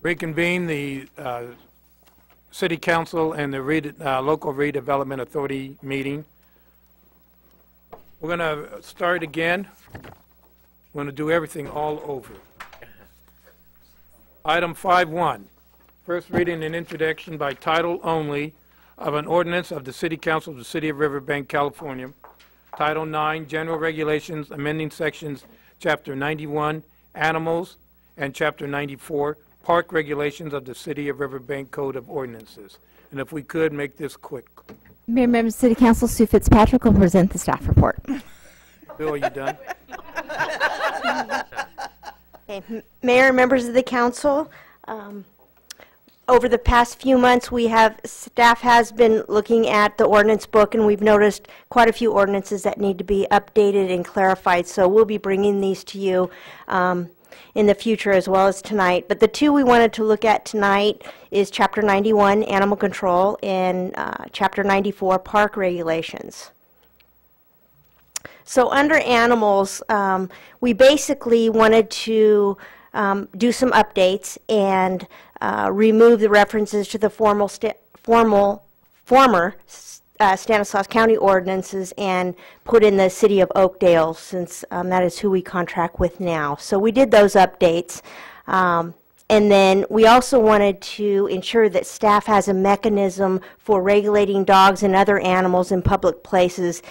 Reconvene the City Council and the Local Redevelopment Authority meeting. We're going to start again. We're going to do everything all over. Item 5.1, first reading and introduction by title only of an ordinance of the City Council of the City of Riverbank, California, Title 9, General Regulations, amending sections Chapter 91, Animals, and Chapter 94, Park Regulations of the City of Riverbank Code of Ordinances. And if we could, make this quick. Mayor, members of City Council, Sue Fitzpatrick will present the staff report. Bill, are you done? Okay. Mayor, members of the council, over the past few months, staff has been looking at the ordinance book, and we've noticed quite a few ordinances that need to be updated and clarified. So we'll be bringing these to you in the future as well as tonight. But the two we wanted to look at tonight is Chapter 91, Animal Control, and Chapter 94, Park Regulations. So under animals, we basically wanted to do some updates and remove the references to the former Stanislaus County ordinances and put in the City of Oakdale, since that is who we contract with now. So we did those updates. And then we also wanted to ensure that staff has a mechanism for regulating dogs and other animals in public places,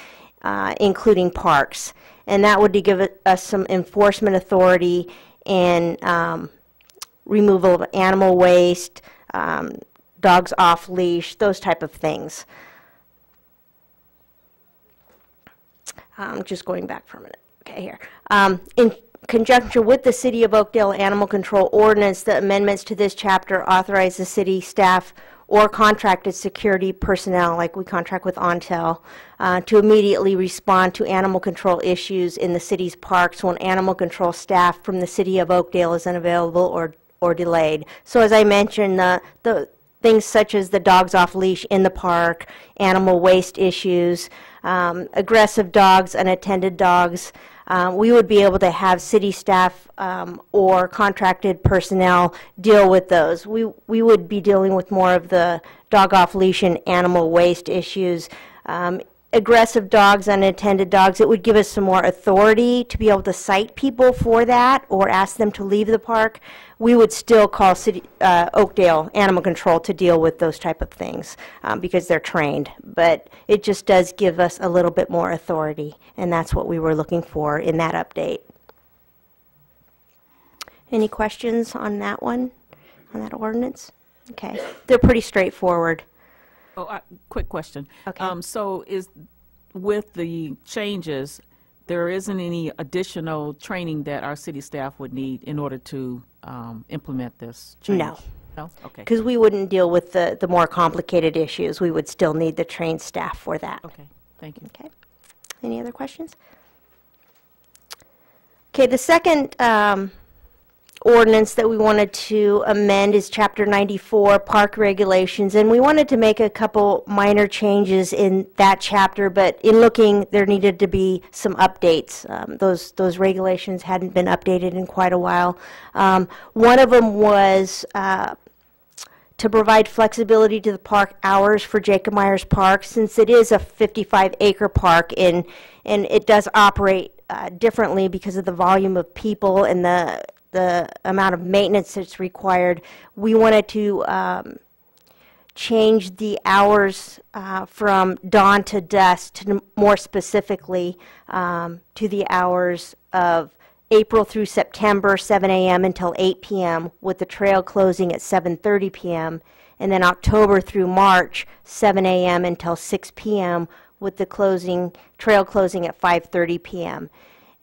including parks. And that would give us some enforcement authority and removal of animal waste, dogs off leash, those type of things. Just going back for a minute. Okay, here. In conjunction with the City of Oakdale Animal Control Ordinance, the amendments to this chapter authorize the city staff or contracted security personnel, like we contract with Ontel, to immediately respond to animal control issues in the city's parks when animal control staff from the City of Oakdale is unavailable or delayed. So as I mentioned, the things such as the dogs off leash in the park, animal waste issues, aggressive dogs, unattended dogs, we would be able to have city staff or contracted personnel deal with those. We would be dealing with more of the dog off leash and animal waste issues. Aggressive dogs, unattended dogs, it would give us some more authority to be able to cite people for that or ask them to leave the park. We would still call Oakdale Animal Control to deal with those type of things because they're trained. But it just does give us a little bit more authority, and that's what we were looking for in that update. Any questions on that one, on that ordinance? Okay, they're pretty straightforward. Oh, quick question. Okay. So with the changes, there isn't any additional training that our city staff would need in order to implement this change? No. No? Okay. Because we wouldn't deal with the more complicated issues. We would still need the trained staff for that. Okay. Thank you. Okay. Any other questions? Okay, the second ordinance that we wanted to amend is Chapter 94, Park Regulations, and we wanted to make a couple minor changes in that chapter, but in looking, there needed to be some updates. Those regulations hadn't been updated in quite a while. One of them was to provide flexibility to the park hours for Jacob Myers Park, since it is a 55-acre park and it does operate differently because of the volume of people and the amount of maintenance that's required. We wanted to change the hours from dawn to dusk, to more specifically to the hours of April through September, 7 a.m. until 8 p.m., with the trail closing at 7:30 p.m., and then October through March, 7 a.m. until 6 p.m., with the trail closing at 5:30 p.m.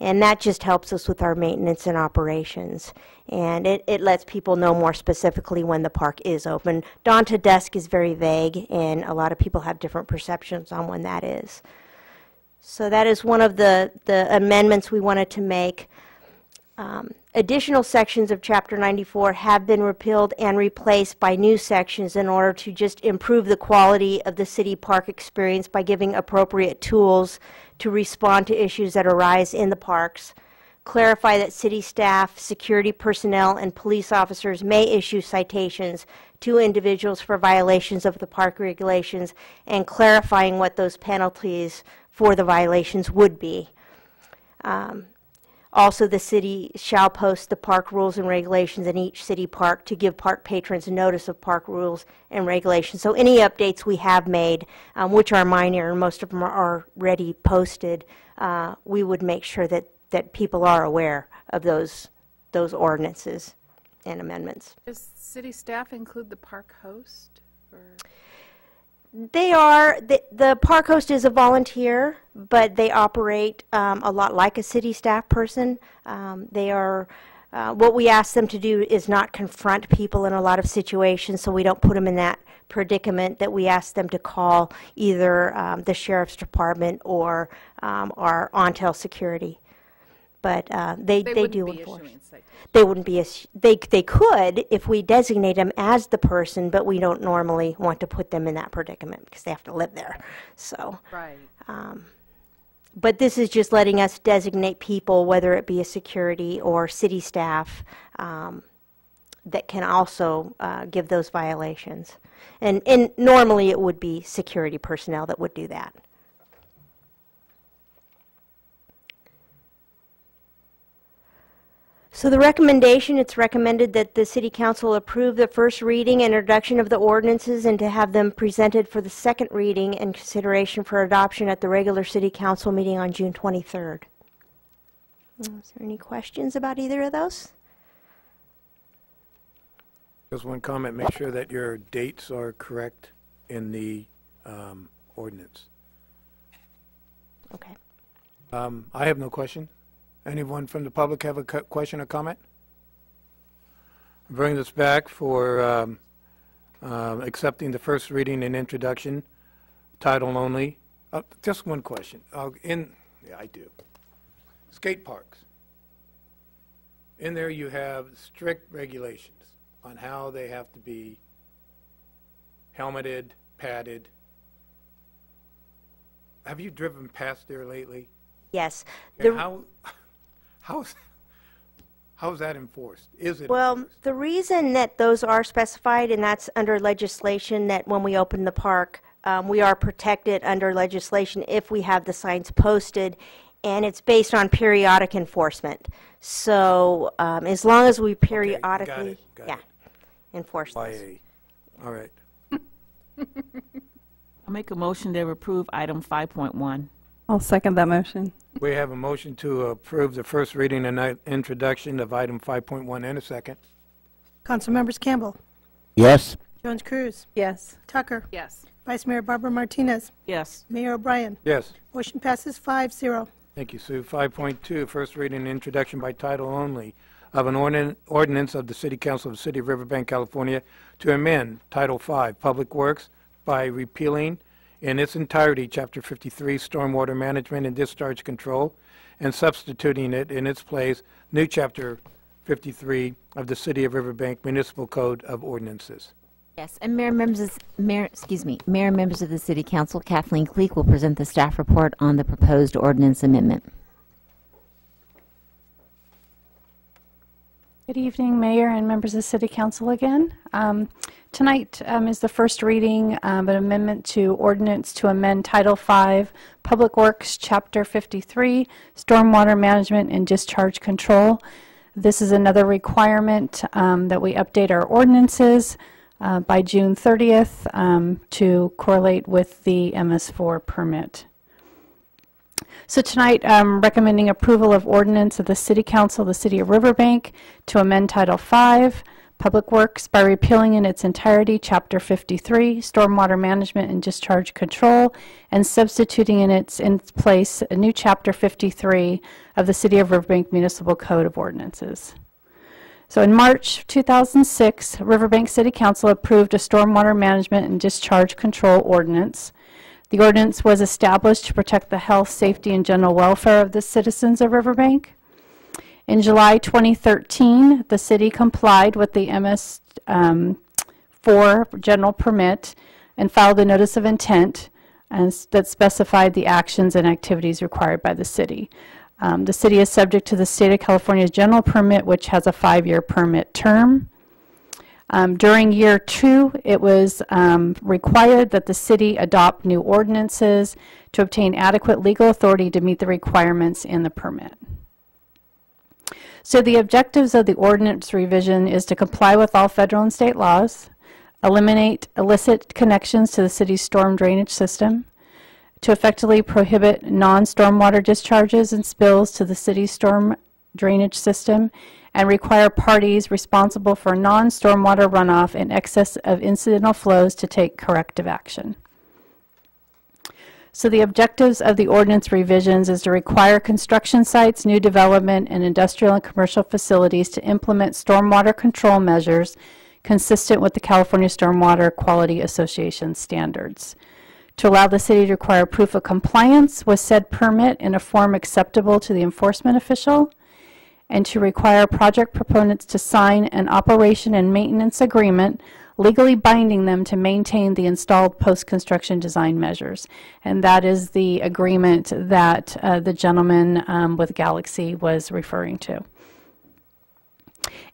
And that just helps us with our maintenance and operations. And it lets people know more specifically when the park is open. Dawn to dusk is very vague, and a lot of people have different perceptions on when that is. So that is one of the amendments we wanted to make. Additional sections of Chapter 94 have been repealed and replaced by new sections in order to just improve the quality of the city park experience by giving appropriate tools to respond to issues that arise in the parks. clarify that city staff, security personnel, and police officers may issue citations to individuals for violations of the park regulations, and clarifying what those penalties for the violations would be. Also, the city shall post the park rules and regulations in each city park to give park patrons notice of park rules and regulations. So any updates we have made, which are minor and most of them are already posted, we would make sure that people are aware of those ordinances and amendments. Does city staff include the park host? Or? They are, the park host is a volunteer, but they operate a lot like a city staff person. They are, what we ask them to do is not confront people in a lot of situations, so we don't put them in that predicament, that we ask them to call either the sheriff's department or our on-tail security. But they do enforce. They wouldn't be they could if we designate them as the person, but we don't normally want to put them in that predicament because they have to live there. So, right. But this is just letting us designate people, whether it be a security or city staff, that can also give those violations. And normally it would be security personnel that would do that. So the recommendation, it's recommended that the City Council approve the first reading and introduction of the ordinances and to have them presented for the second reading and consideration for adoption at the regular City Council meeting on June 23rd. Is there any questions about either of those? Just one comment, make sure that your dates are correct in the ordinance. Okay. I have no question. Anyone from the public have a question or comment? Bring this back for accepting the first reading and introduction, title only. Just one question. Yeah, I do. Skate parks. In there you have strict regulations on how they have to be helmeted, padded. Have you driven past there lately? Yes. How's that enforced? Is it enforced? The reason that those are specified, and that's under legislation, that when we open the park, we are protected under legislation if we have the signs posted, and it's based on periodic enforcement. So as long as we periodically enforce this. All right. I'll make a motion to approve item 5.1. I'll second that motion. We have a motion to approve the first reading and introduction of item 5.1 and a second. Councilmembers Campbell. Yes. Jones Cruz. Yes. Tucker. Yes. Vice Mayor Barbara Martinez. Yes. Mayor O'Brien. Yes. Motion passes 5-0. Thank you, Sue. 5.2, first reading and introduction by title only of an ordinance of the City Council of the City of Riverbank, California, to amend Title 5, Public Works, by repealing in its entirety Chapter 53, Stormwater Management and Discharge Control, and substituting it in its place, new Chapter 53 of the City of Riverbank Municipal Code of Ordinances. Yes, and Mayor, members of the City Council, Kathleen Cleek will present the staff report on the proposed ordinance amendment. Good evening, Mayor and members of City Council again. Tonight is the first reading of an amendment to ordinance to amend Title 5, Public Works, Chapter 53, Stormwater Management and Discharge Control. This is another requirement that we update our ordinances by June 30th to correlate with the MS4 permit. So tonight, I'm recommending approval of ordinance of the City Council of the City of Riverbank to amend Title 5, Public Works, by repealing in its entirety Chapter 53, Stormwater Management and Discharge Control, and substituting in its place a new Chapter 53 of the City of Riverbank Municipal Code of Ordinances. So in March 2006, Riverbank City Council approved a Stormwater Management and Discharge Control Ordinance. The ordinance was established to protect the health, safety, and general welfare of the citizens of Riverbank. In July 2013, the city complied with the MS4 general permit and filed a notice of intent that specified the actions and activities required by the city. The city is subject to the state of California's general permit, which has a 5-year permit term. During year 2, it was required that the city adopt new ordinances to obtain adequate legal authority to meet the requirements in the permit. So the objectives of the ordinance revision is to comply with all federal and state laws, eliminate illicit connections to the city's storm drainage system, to effectively prohibit non-stormwater discharges and spills to the city's storm drainage system, and require parties responsible for non-stormwater runoff in excess of incidental flows to take corrective action. So the objectives of the ordinance revisions is to require construction sites, new development, and industrial and commercial facilities to implement stormwater control measures consistent with the California Stormwater Quality Association standards. To allow the city to require proof of compliance with said permit in a form acceptable to the enforcement official, and to require project proponents to sign an operation and maintenance agreement legally binding them to maintain the installed post-construction design measures. And that is the agreement that the gentleman with Galaxy was referring to.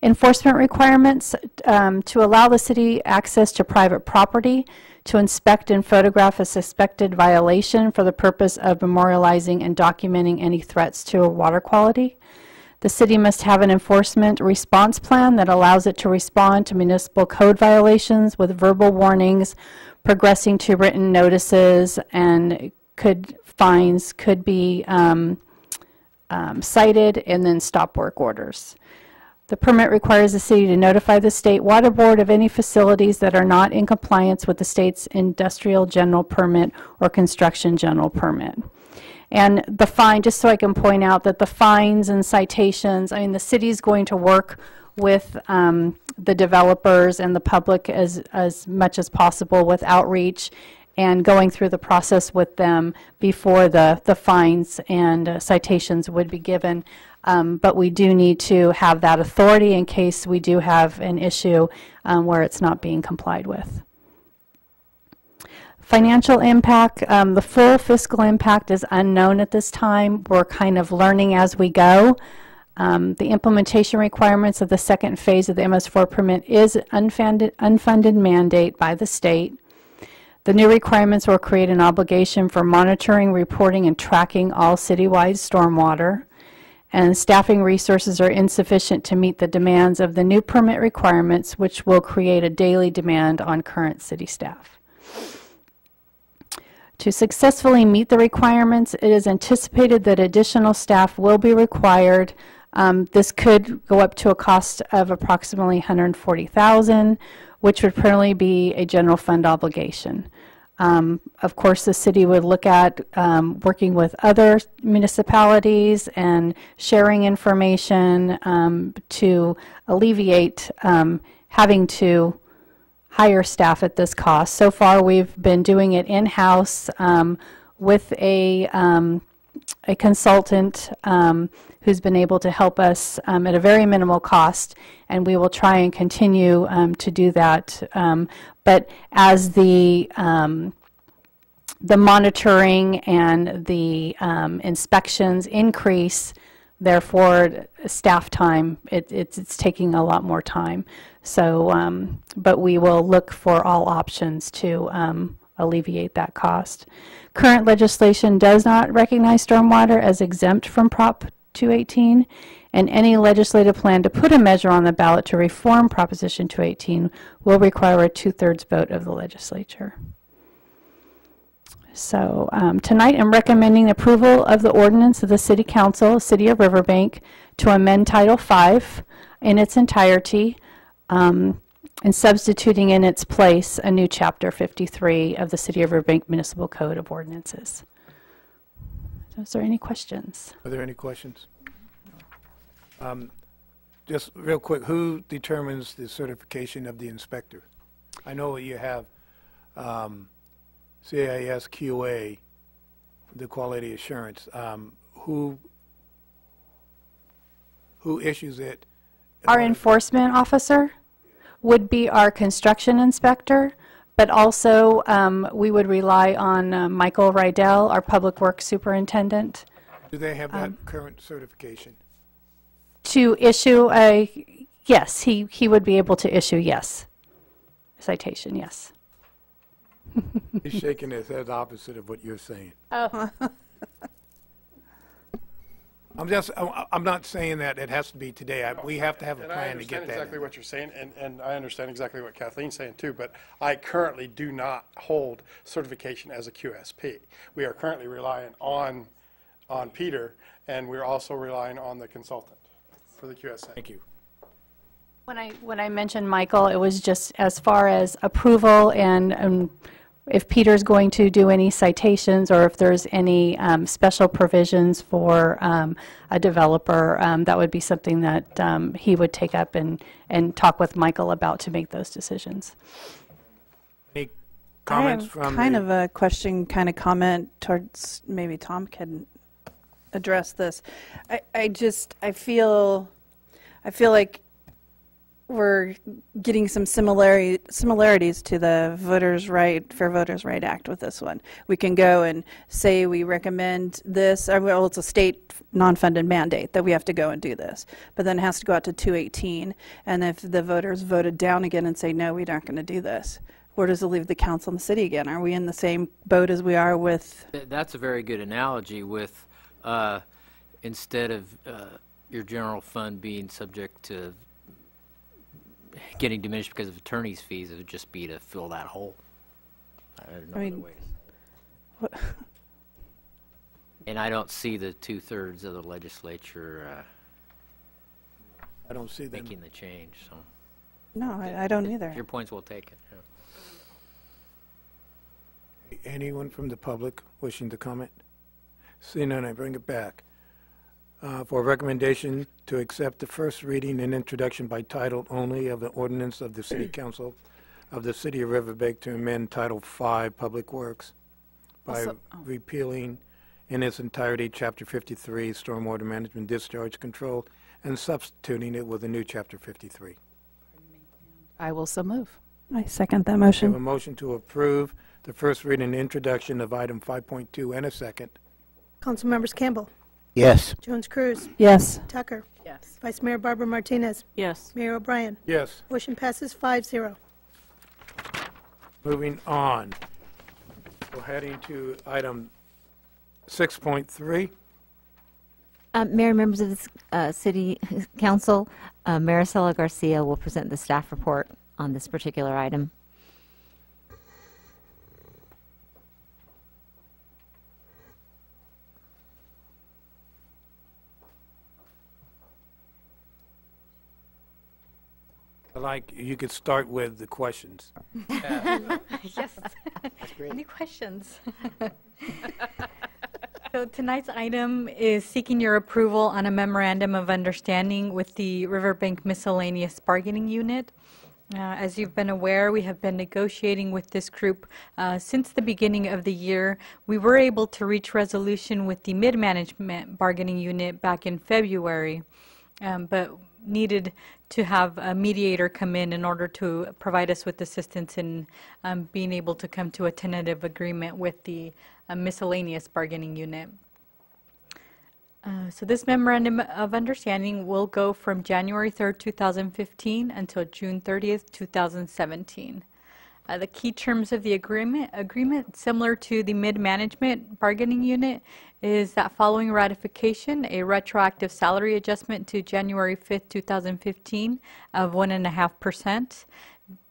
Enforcement requirements to allow the city access to private property to inspect and photograph a suspected violation for the purpose of memorializing and documenting any threats to water quality. The city must have an enforcement response plan that allows it to respond to municipal code violations with verbal warnings, progressing to written notices, and fines could be cited, and then stop work orders. The permit requires the city to notify the state water board of any facilities that are not in compliance with the state's industrial general permit or construction general permit. And the fine, just so I can point out that the fines and citations, I mean, the city's going to work with the developers and the public as much as possible with outreach and going through the process with them before the fines and citations would be given. But we do need to have that authority in case we do have an issue where it's not being complied with. Financial impact, the full fiscal impact is unknown at this time. We're kind of learning as we go. The implementation requirements of the second phase of the MS4 permit is unfunded mandate by the state. The new requirements will create an obligation for monitoring, reporting, and tracking all citywide stormwater. And staffing resources are insufficient to meet the demands of the new permit requirements, which will create a daily demand on current city staff. To successfully meet the requirements, it is anticipated that additional staff will be required. This could go up to a cost of approximately $140,000, which would currently be a general fund obligation. Of course, the city would look at working with other municipalities and sharing information to alleviate having to hire staff at this cost. So far, we've been doing it in-house with a consultant who's been able to help us at a very minimal cost, and we will try and continue to do that. But as the monitoring and the inspections increase, therefore staff time, it's taking a lot more time. So, but we will look for all options to alleviate that cost. Current legislation does not recognize stormwater as exempt from Prop 218, and any legislative plan to put a measure on the ballot to reform Proposition 218 will require a 2/3 vote of the legislature. So tonight I'm recommending approval of the ordinance of the City Council, City of Riverbank, to amend Title V in its entirety, and substituting in its place a new Chapter 53 of the City of Riverbank Municipal Code of Ordinances. So is there any questions? Are there any questions? Just real quick, who determines the certification of the inspector? I know you have CIS QA, the quality assurance. Who issues it? Our enforcement officer would be our construction inspector, but also we would rely on Michael Rydell, our public works superintendent, Do they have that current certification? To issue a, yes, he would be able to issue, yes. Citation, yes. He's shaking his head opposite of what you're saying. Oh. I'm not saying that it has to be today. We have to have a And I plan to get understand that. exactly what you're saying, and I understand exactly what Kathleen's saying too, but I currently do not hold certification as a QSP. We are currently relying on Peter, and we're also relying on the consultant for the QSA. Thank you. When I mentioned Michael, it was just as far as approval and if Peter's going to do any citations or if there's any special provisions for a developer, that would be something that he would take up and talk with Michael about to make those decisions. Any comments I from have kind of a question, kind of comment towards maybe Tom can address this. I feel like we're getting some similarities to the Fair Voters' Right Act with this one. We can go and say we recommend this, well, it's a state non-funded mandate that we have to go and do this, but then it has to go out to 218, and if the voters voted down again and say, no, we're not going to do this, where does it leave the council and the city again? Are we in the same boat as we are with? That's a very good analogy with instead of your general fund being subject to getting diminished because of attorney's fees, it would just be to fill that hole. I mean, and I don't see the 2/3 of the legislature I don't see them making the change. So no, I don't either. Your point's well taken. Yeah. Anyone from the public wishing to comment? Seeing none, I bring it back. For a recommendation to accept the first reading and introduction by title only of the ordinance of the City Council of the City of Riverbank to amend Title 5 Public Works by repealing in its entirety Chapter 53 Stormwater Management Discharge Control and substituting it with a new Chapter 53. I will so move. I second that We motion. have a motion to approve the first reading and introduction of item 5.2 and a second. Council members Campbell, Yes. Jones Cruz, Yes. Tucker, Yes. Vice Mayor Barbara Martinez, Yes. Mayor O'Brien. Yes. Motion passes 5-0. Moving on. We're heading to item 6.3. Mayor, members of the City Council, Maricela Garcia will present the staff report on this particular item. Like, you could start with the questions. Yes. Any questions? So tonight's item is seeking your approval on a memorandum of understanding with the Riverbank Miscellaneous Bargaining Unit. As you've been aware, we have been negotiating with this group since the beginning of the year. We were able to reach resolution with the Mid-Management Bargaining Unit back in February, but needed to have a mediator come in order to provide us with assistance in being able to come to a tentative agreement with the Miscellaneous Bargaining Unit. So this memorandum of understanding will go from January 3rd, 2015 until June 30th, 2017. The key terms of the agreement, similar to the Mid-Management Bargaining Unit, is that following ratification, a retroactive salary adjustment to January 5th, 2015 of 1.5%.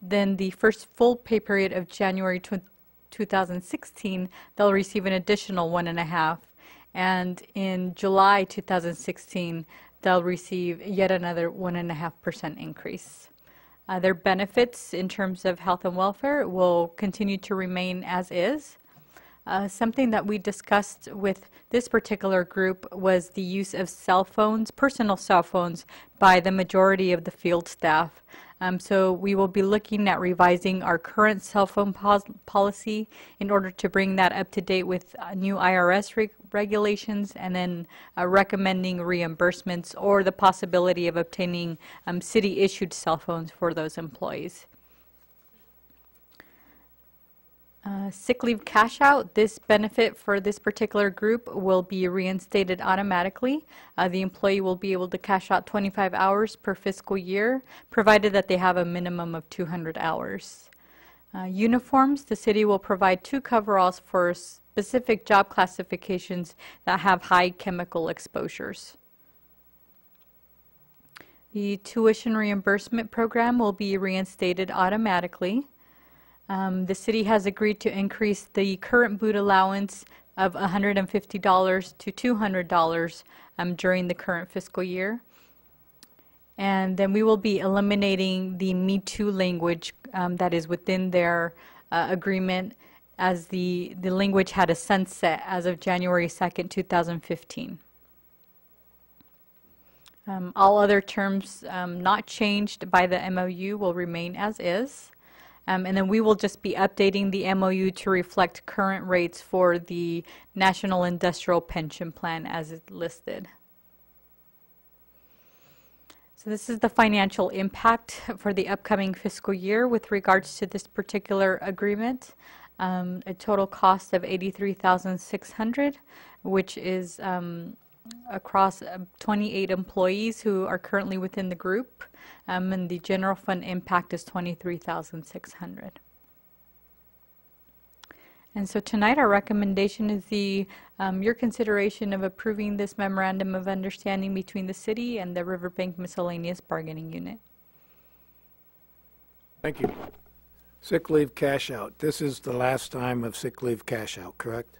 Then the first full pay period of January 2016, they'll receive an additional 1.5%. And in July 2016, they'll receive yet another 1.5% increase. Their benefits in terms of health and welfare will continue to remain as is. Something that we discussed with this particular group was the use of cell phones, personal cell phones, by the majority of the field staff. So we will be looking at revising our current cell phone policy in order to bring that up to date with new IRS regulations, and then recommending reimbursements or the possibility of obtaining city-issued cell phones for those employees. Sick leave cash out, this benefit for this particular group will be reinstated automatically. The employee will be able to cash out 25 hours per fiscal year, provided that they have a minimum of 200 hours. Uniforms, the city will provide 2 coveralls for specific job classifications that have high chemical exposures. The tuition reimbursement program will be reinstated automatically. The city has agreed to increase the current boot allowance of $150 to $200 during the current fiscal year. And then we will be eliminating the Me Too language that is within their agreement, as the language had a sunset as of January 2nd, 2015. All other terms not changed by the MOU will remain as is. And then we will just be updating the MOU to reflect current rates for the National Industrial Pension Plan as it's listed. So this is the financial impact for the upcoming fiscal year with regards to this particular agreement. A total cost of $83,600, which is across 28 employees who are currently within the group, and the general fund impact is $23,600. And so tonight our recommendation is your consideration of approving this memorandum of understanding between the city and the Riverbank Miscellaneous Bargaining Unit. Thank you. Sick leave cash out. This is the last time of sick leave cash out, correct?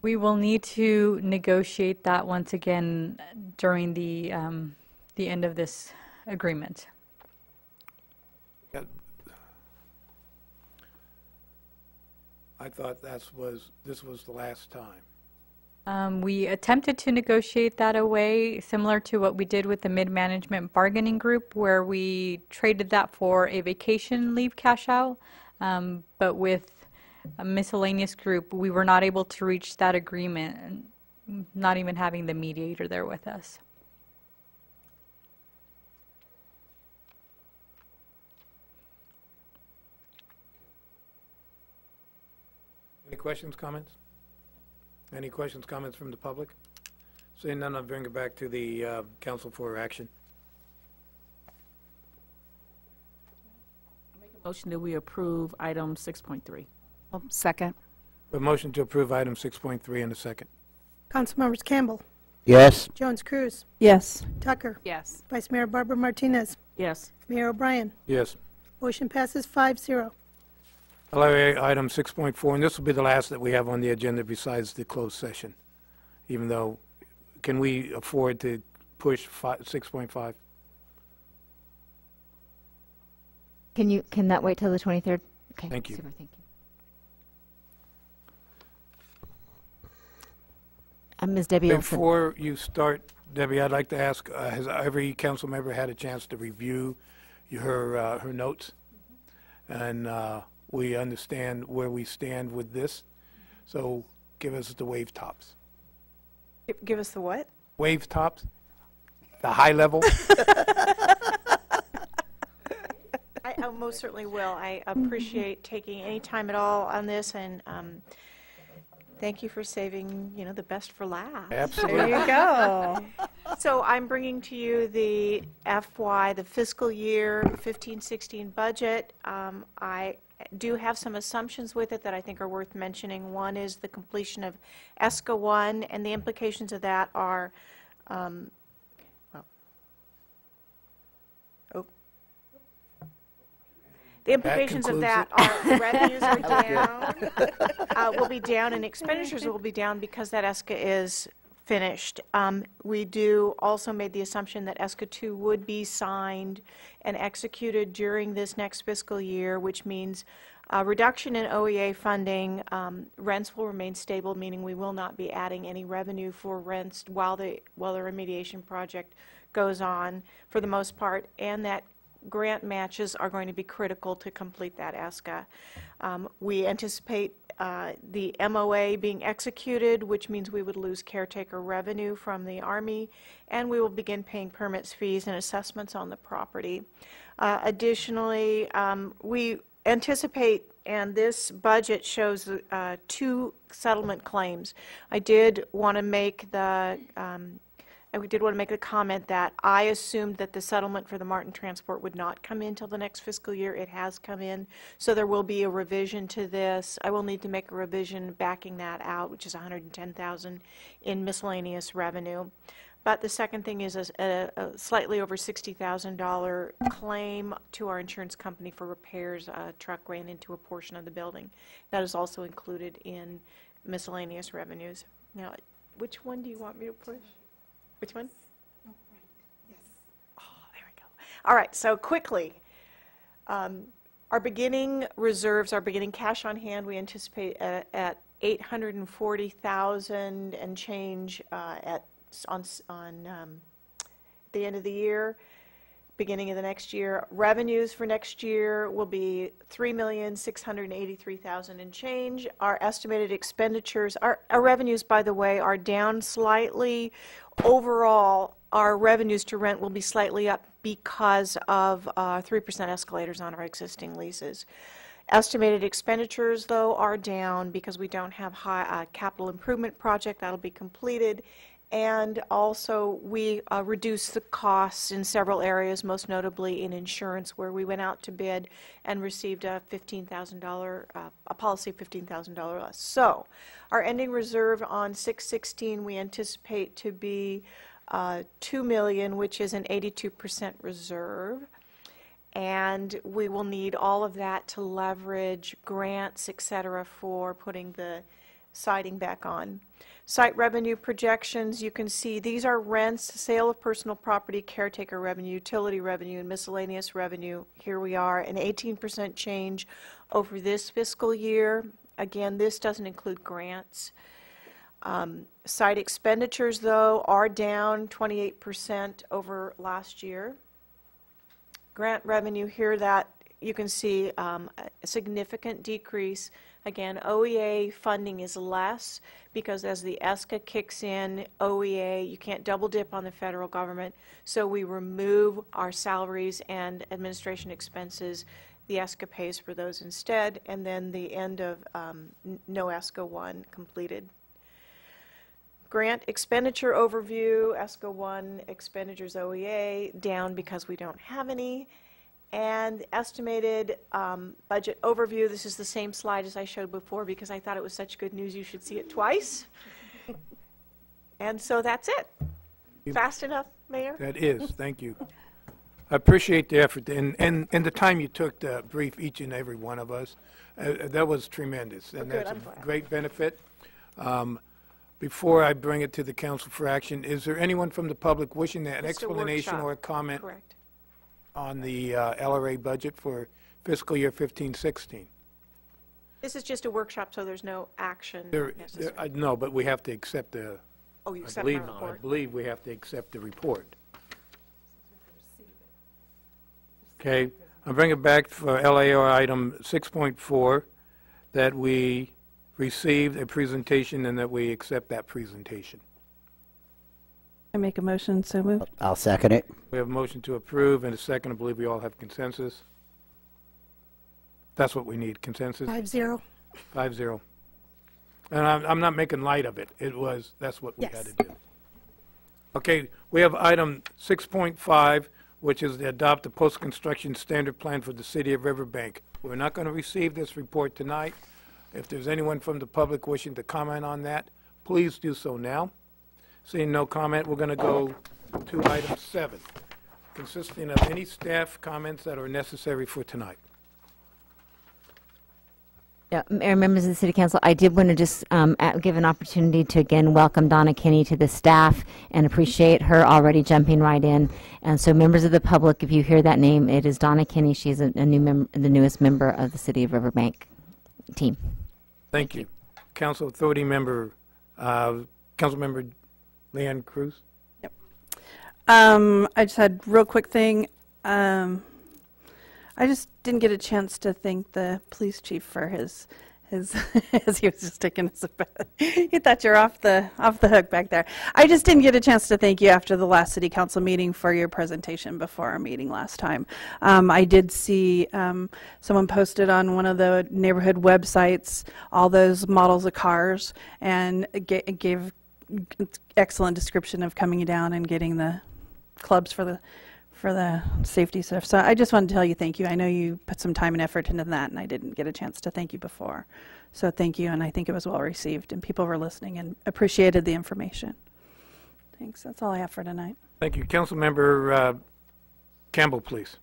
We will need to negotiate that once again during the end of this agreement. I thought this was the last time. We attempted to negotiate that away, similar to what we did with the mid-management bargaining group, where we traded that for a vacation leave cash out, but with a miscellaneous group, we were not able to reach that agreement, not even having the mediator there with us. Any questions, comments? Any questions, comments from the public? Seeing none, I'll bring it back to the council for action. Make a motion that we approve item 6.3. Second. A motion to approve item 6.3 in a second. Councilmembers Campbell, Yes. Jones Cruz, Yes. Tucker, Yes. Vice Mayor Barbara Martinez, Yes. Mayor O'Brien. Yes. Motion passes 5-0. LRA item 6.4, and this will be the last that we have on the agenda besides the closed session, even though, can we afford to push 6.5? Can that wait till the 23rd? Okay. Thank you. Super, thank you. Ms. Debbie Olson. Before you start, Debbie, I'd like to ask, has every council member had a chance to review her notes? And we understand where we stand with this. So give us the wave tops. Give us the what? Wave tops? The high level? I most certainly will. I appreciate taking any time at all on this, and thank you for saving, the best for last. Absolutely. There you go. So I'm bringing to you the the fiscal year 15-16 budget. I do have some assumptions with it that I think are worth mentioning. One is the completion of ESCA 1, and the implications of that are, the implications of that are revenues are down, will be down, and expenditures will be down because that ESCA is finished. We do also made the assumption that ESCA 2 would be signed and executed during this next fiscal year, which means a reduction in OEA funding. Rents will remain stable, meaning we will not be adding any revenue for rents while the remediation project goes on for the most part, and that grant matches are going to be critical to complete that ESCA. We anticipate the MOA being executed, which means we would lose caretaker revenue from the Army, and we will begin paying permits, fees, and assessments on the property. Additionally, we anticipate and this budget shows 2 settlement claims. I did want to make the comment that I assumed that the settlement for the Martin Transport would not come in till the next fiscal year. It has come in, so there will be a revision to this. I will need to make a revision backing that out, which is $110,000 in miscellaneous revenue. But the second thing is a slightly over $60,000 claim to our insurance company for repairs. A truck ran into a portion of the building. That is also included in miscellaneous revenues. Now, which one do you want me to push? Which one? Yes. Oh, there we go. All right, so quickly, our beginning reserves, our beginning cash on hand, we anticipate at $840,000 and change on the end of the year, beginning of the next year. Revenues for next year will be $3,683,000 and change. Our estimated expenditures, our revenues, by the way, are down slightly. Overall, our revenues to rent will be slightly up because of 3% escalators on our existing leases. Estimated expenditures, though, are down because we don't have high capital improvement project that'll be completed. And also, we reduced the costs in several areas, most notably in insurance, where we went out to bid and received a $15,000, a policy of $15,000 less. So, our ending reserve on 6/16 we anticipate to be $2 million, which is an 82% reserve. And we will need all of that to leverage grants, et cetera, for putting the siding back on. Site revenue projections, you can see these are rents, sale of personal property, caretaker revenue, utility revenue, and miscellaneous revenue. Here we are, an 18% change over this fiscal year. Again, this doesn't include grants. Site expenditures, though, are down 28% over last year. Grant revenue here, that you can see a significant decrease. Again, OEA funding is less because as the ESCA kicks in, OEA, you can't double dip on the federal government, so we remove our salaries and administration expenses. The ESCA pays for those instead, and then the end of no ESCA 1 completed. Grant expenditure overview, ESCA 1 expenditures OEA, down because we don't have any. And estimated budget overview, this is the same slide as I showed before because I thought it was such good news you should see it twice. And so that's it. Fast enough, Mayor? That is, thank you. I appreciate the effort and the time you took to brief each and every one of us. That was tremendous, and that's a great benefit. Before I bring it to the council for action, is there anyone from the public wishing an explanation or a comment on the LRA budget for fiscal year 15-16? This is just a workshop, so there's no action necessary. No, but we have to accept the. Oh, you accept my report. I believe we have to accept the report. Okay, I'm bringing it back for LAR item 6.4, that we received a presentation and that we accept that presentation. I make a motion, so moved. I'll second it. We have a motion to approve and a second. I believe we all have consensus. That's what we need, consensus? 5-0. 5-0. And I'm not making light of it. That's what we had to do. Okay, we have item 6.5, which is to adopt the post-construction standard plan for the city of Riverbank. We're not going to receive this report tonight. If there's anyone from the public wishing to comment on that, please do so now. Seeing no comment, we're going to go to item 7, consisting of any staff comments that are necessary for tonight. Yeah, Mayor, members of the City Council, I did want to just give an opportunity to again welcome Donna Kinney to the staff and appreciate her already jumping right in. And so members of the public, if you hear that name, it is Donna Kinney. She's the newest member of the City of Riverbank team. Thank you. Council Authority Member, Council Member Leanne Cruz. Yep. I just had a real quick thing. I just didn't get a chance to thank the police chief for his as he was just taking us about. He thought you're off the hook back there. I just didn't get a chance to thank you after the last city council meeting for your presentation before our meeting last time. I did see someone posted on one of the neighborhood websites all those models of cars, and gave excellent description of coming down and getting the clubs for the safety stuff. So I just wanted to tell you thank you. I know you put some time and effort into that, and I didn't get a chance to thank you before. So thank you, and I think it was well received, and people were listening and appreciated the information. Thanks. That's all I have for tonight. Thank you. Councilmember Campbell, please.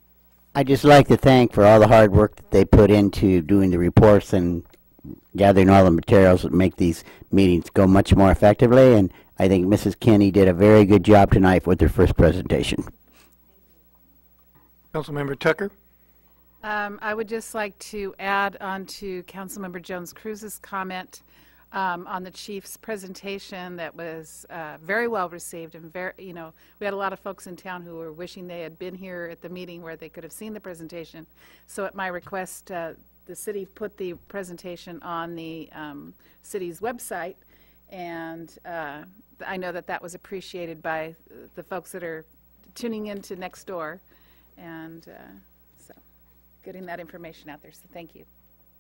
I'd just like to thank for all the hard work that they put into doing the reports and gathering all the materials that make these meetings go much more effectively, and I think Mrs. Kinney did a very good job tonight with her first presentation. Councilmember Tucker. I would just like to add on to Councilmember Jones-Cruz's comment on the chief's presentation that was very well received, and we had a lot of folks in town who were wishing they had been here at the meeting where they could have seen the presentation. So at my request, the city put the presentation on the city's website, and I know that was appreciated by the folks that are tuning into next door. And so getting that information out there. So thank you.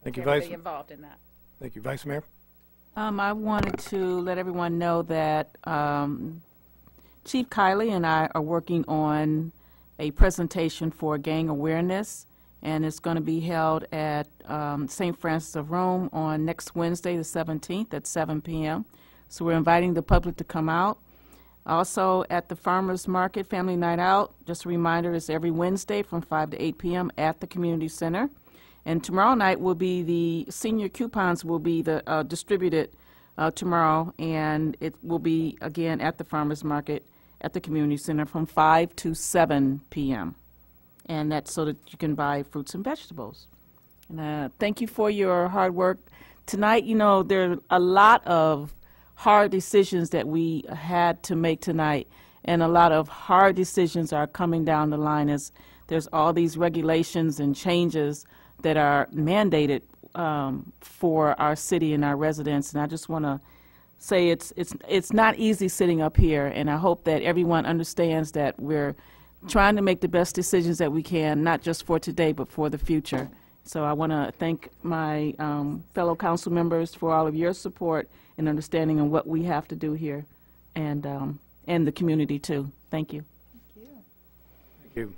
Thank you, everybody involved in that. Thank you, Vice Mayor. I wanted to let everyone know that Chief Kiley and I are working on a presentation for gang awareness, and it's going to be held at St. Francis of Rome on next Wednesday, the 17th at 7 p.m. So we're inviting the public to come out. Also at the Farmers Market Family Night Out, just a reminder, it's every Wednesday from 5 to 8 p.m. at the Community Center. And tomorrow night will be the senior coupons will be distributed tomorrow, and it will be again at the Farmers Market at the Community Center from 5 to 7 p.m. And that's so that you can buy fruits and vegetables. And thank you for your hard work. Tonight, there are a lot of hard decisions that we had to make tonight, and a lot of hard decisions are coming down the line as there's all these regulations and changes that are mandated for our city and our residents. And I just want to say it's not easy sitting up here, and I hope that everyone understands that we're trying to make the best decisions that we can, not just for today but for the future. So I want to thank my fellow council members for all of your support and understanding of what we have to do here, and the community too. Thank you. Thank you.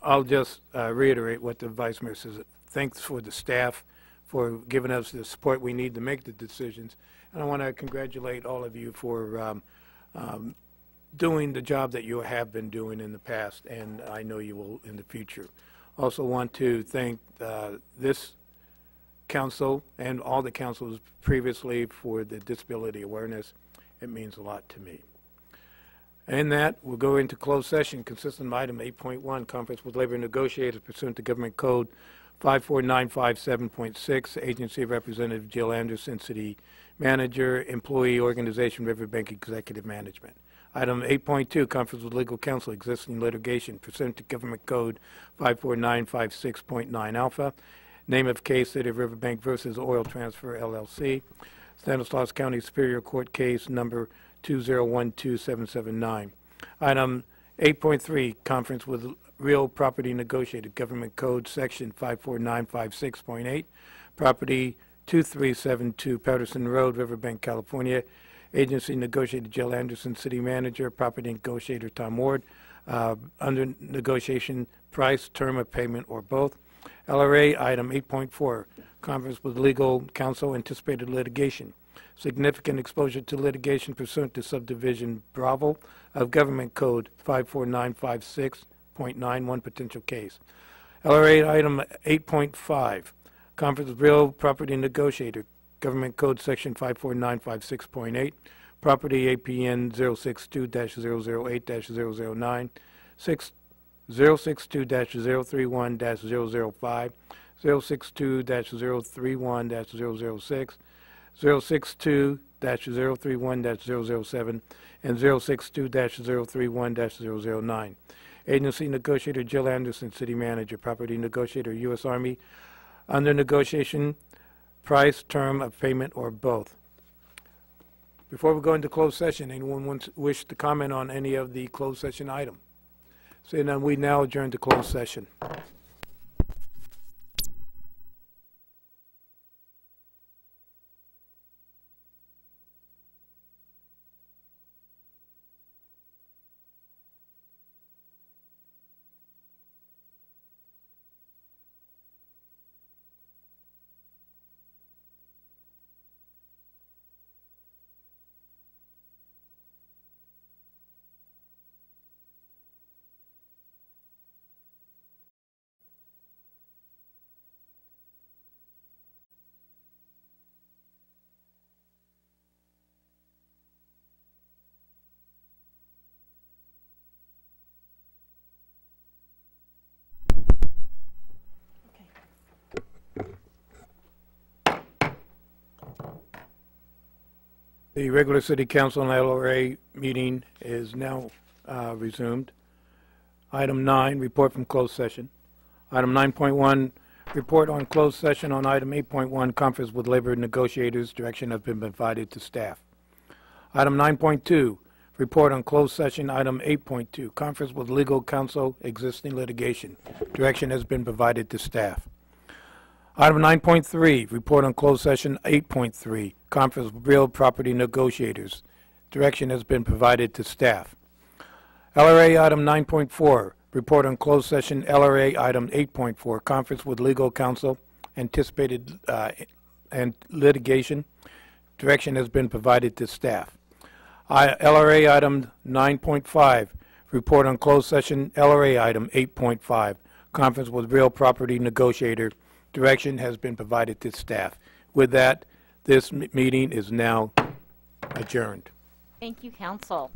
I'll just reiterate what the Vice Mayor says. Thanks for the staff for giving us the support we need to make the decisions. And I want to congratulate all of you for doing the job that you have been doing in the past, and I know you will in the future. Also want to thank this council and all the councils previously for the disability awareness. It means a lot to me. And that, we'll go into closed session consistent of item 8.1, conference with labor negotiators pursuant to Government Code 54957.6, Agency Representative Jill Anderson, City Manager, Employee Organization, Riverbank Executive Management. Item 8.2, conference with legal counsel, existing litigation pursuant to Government Code 54956.9 alpha. Name of case, City of Riverbank versus Oil Transfer, LLC. Stanislaus County Superior Court case number 2012779. Item 8.3, conference with real property negotiator, Government Code section 54956.8, property 2372 Patterson Road, Riverbank, California. Agency negotiator Jill Anderson, City Manager, property negotiator Tom Ward. Under negotiation, price, term of payment, or both. LRA item 8.4, conference with legal counsel, anticipated litigation. Significant exposure to litigation pursuant to subdivision Bravo of Government Code 54956.91, potential case. LRA item 8.5, conference with real property negotiator, Government Code section 54956.8, property APN 062-008-009, 062-031-005, 062-031-006, 062-031-007, and 062-031-009. Agency negotiator Jill Anderson, City Manager, property negotiator U.S. Army. Under negotiation, price, term of payment, or both. Before we go into closed session, anyone wish to comment on any of the closed session item? Seeing none, we now adjourn to closed session. The regular City Council and LRA meeting is now resumed. Item 9, report from closed session. Item 9.1, report on closed session. On item 8.1, conference with labor negotiators. Direction has been provided to staff. Item 9.2, report on closed session. Item 8.2, conference with legal counsel, existing litigation. Direction has been provided to staff. Item 9.3, report on closed session. 8.3, conference with real property negotiators. Direction has been provided to staff. LRA item 9.4, report on closed session. LRA item 8.4, conference with legal counsel, anticipated and litigation. Direction has been provided to staff. LRA item 9.5, report on closed session. LRA item 8.5, conference with real property negotiator. Direction has been provided to staff. With that, this meeting is now adjourned. Thank you, Council.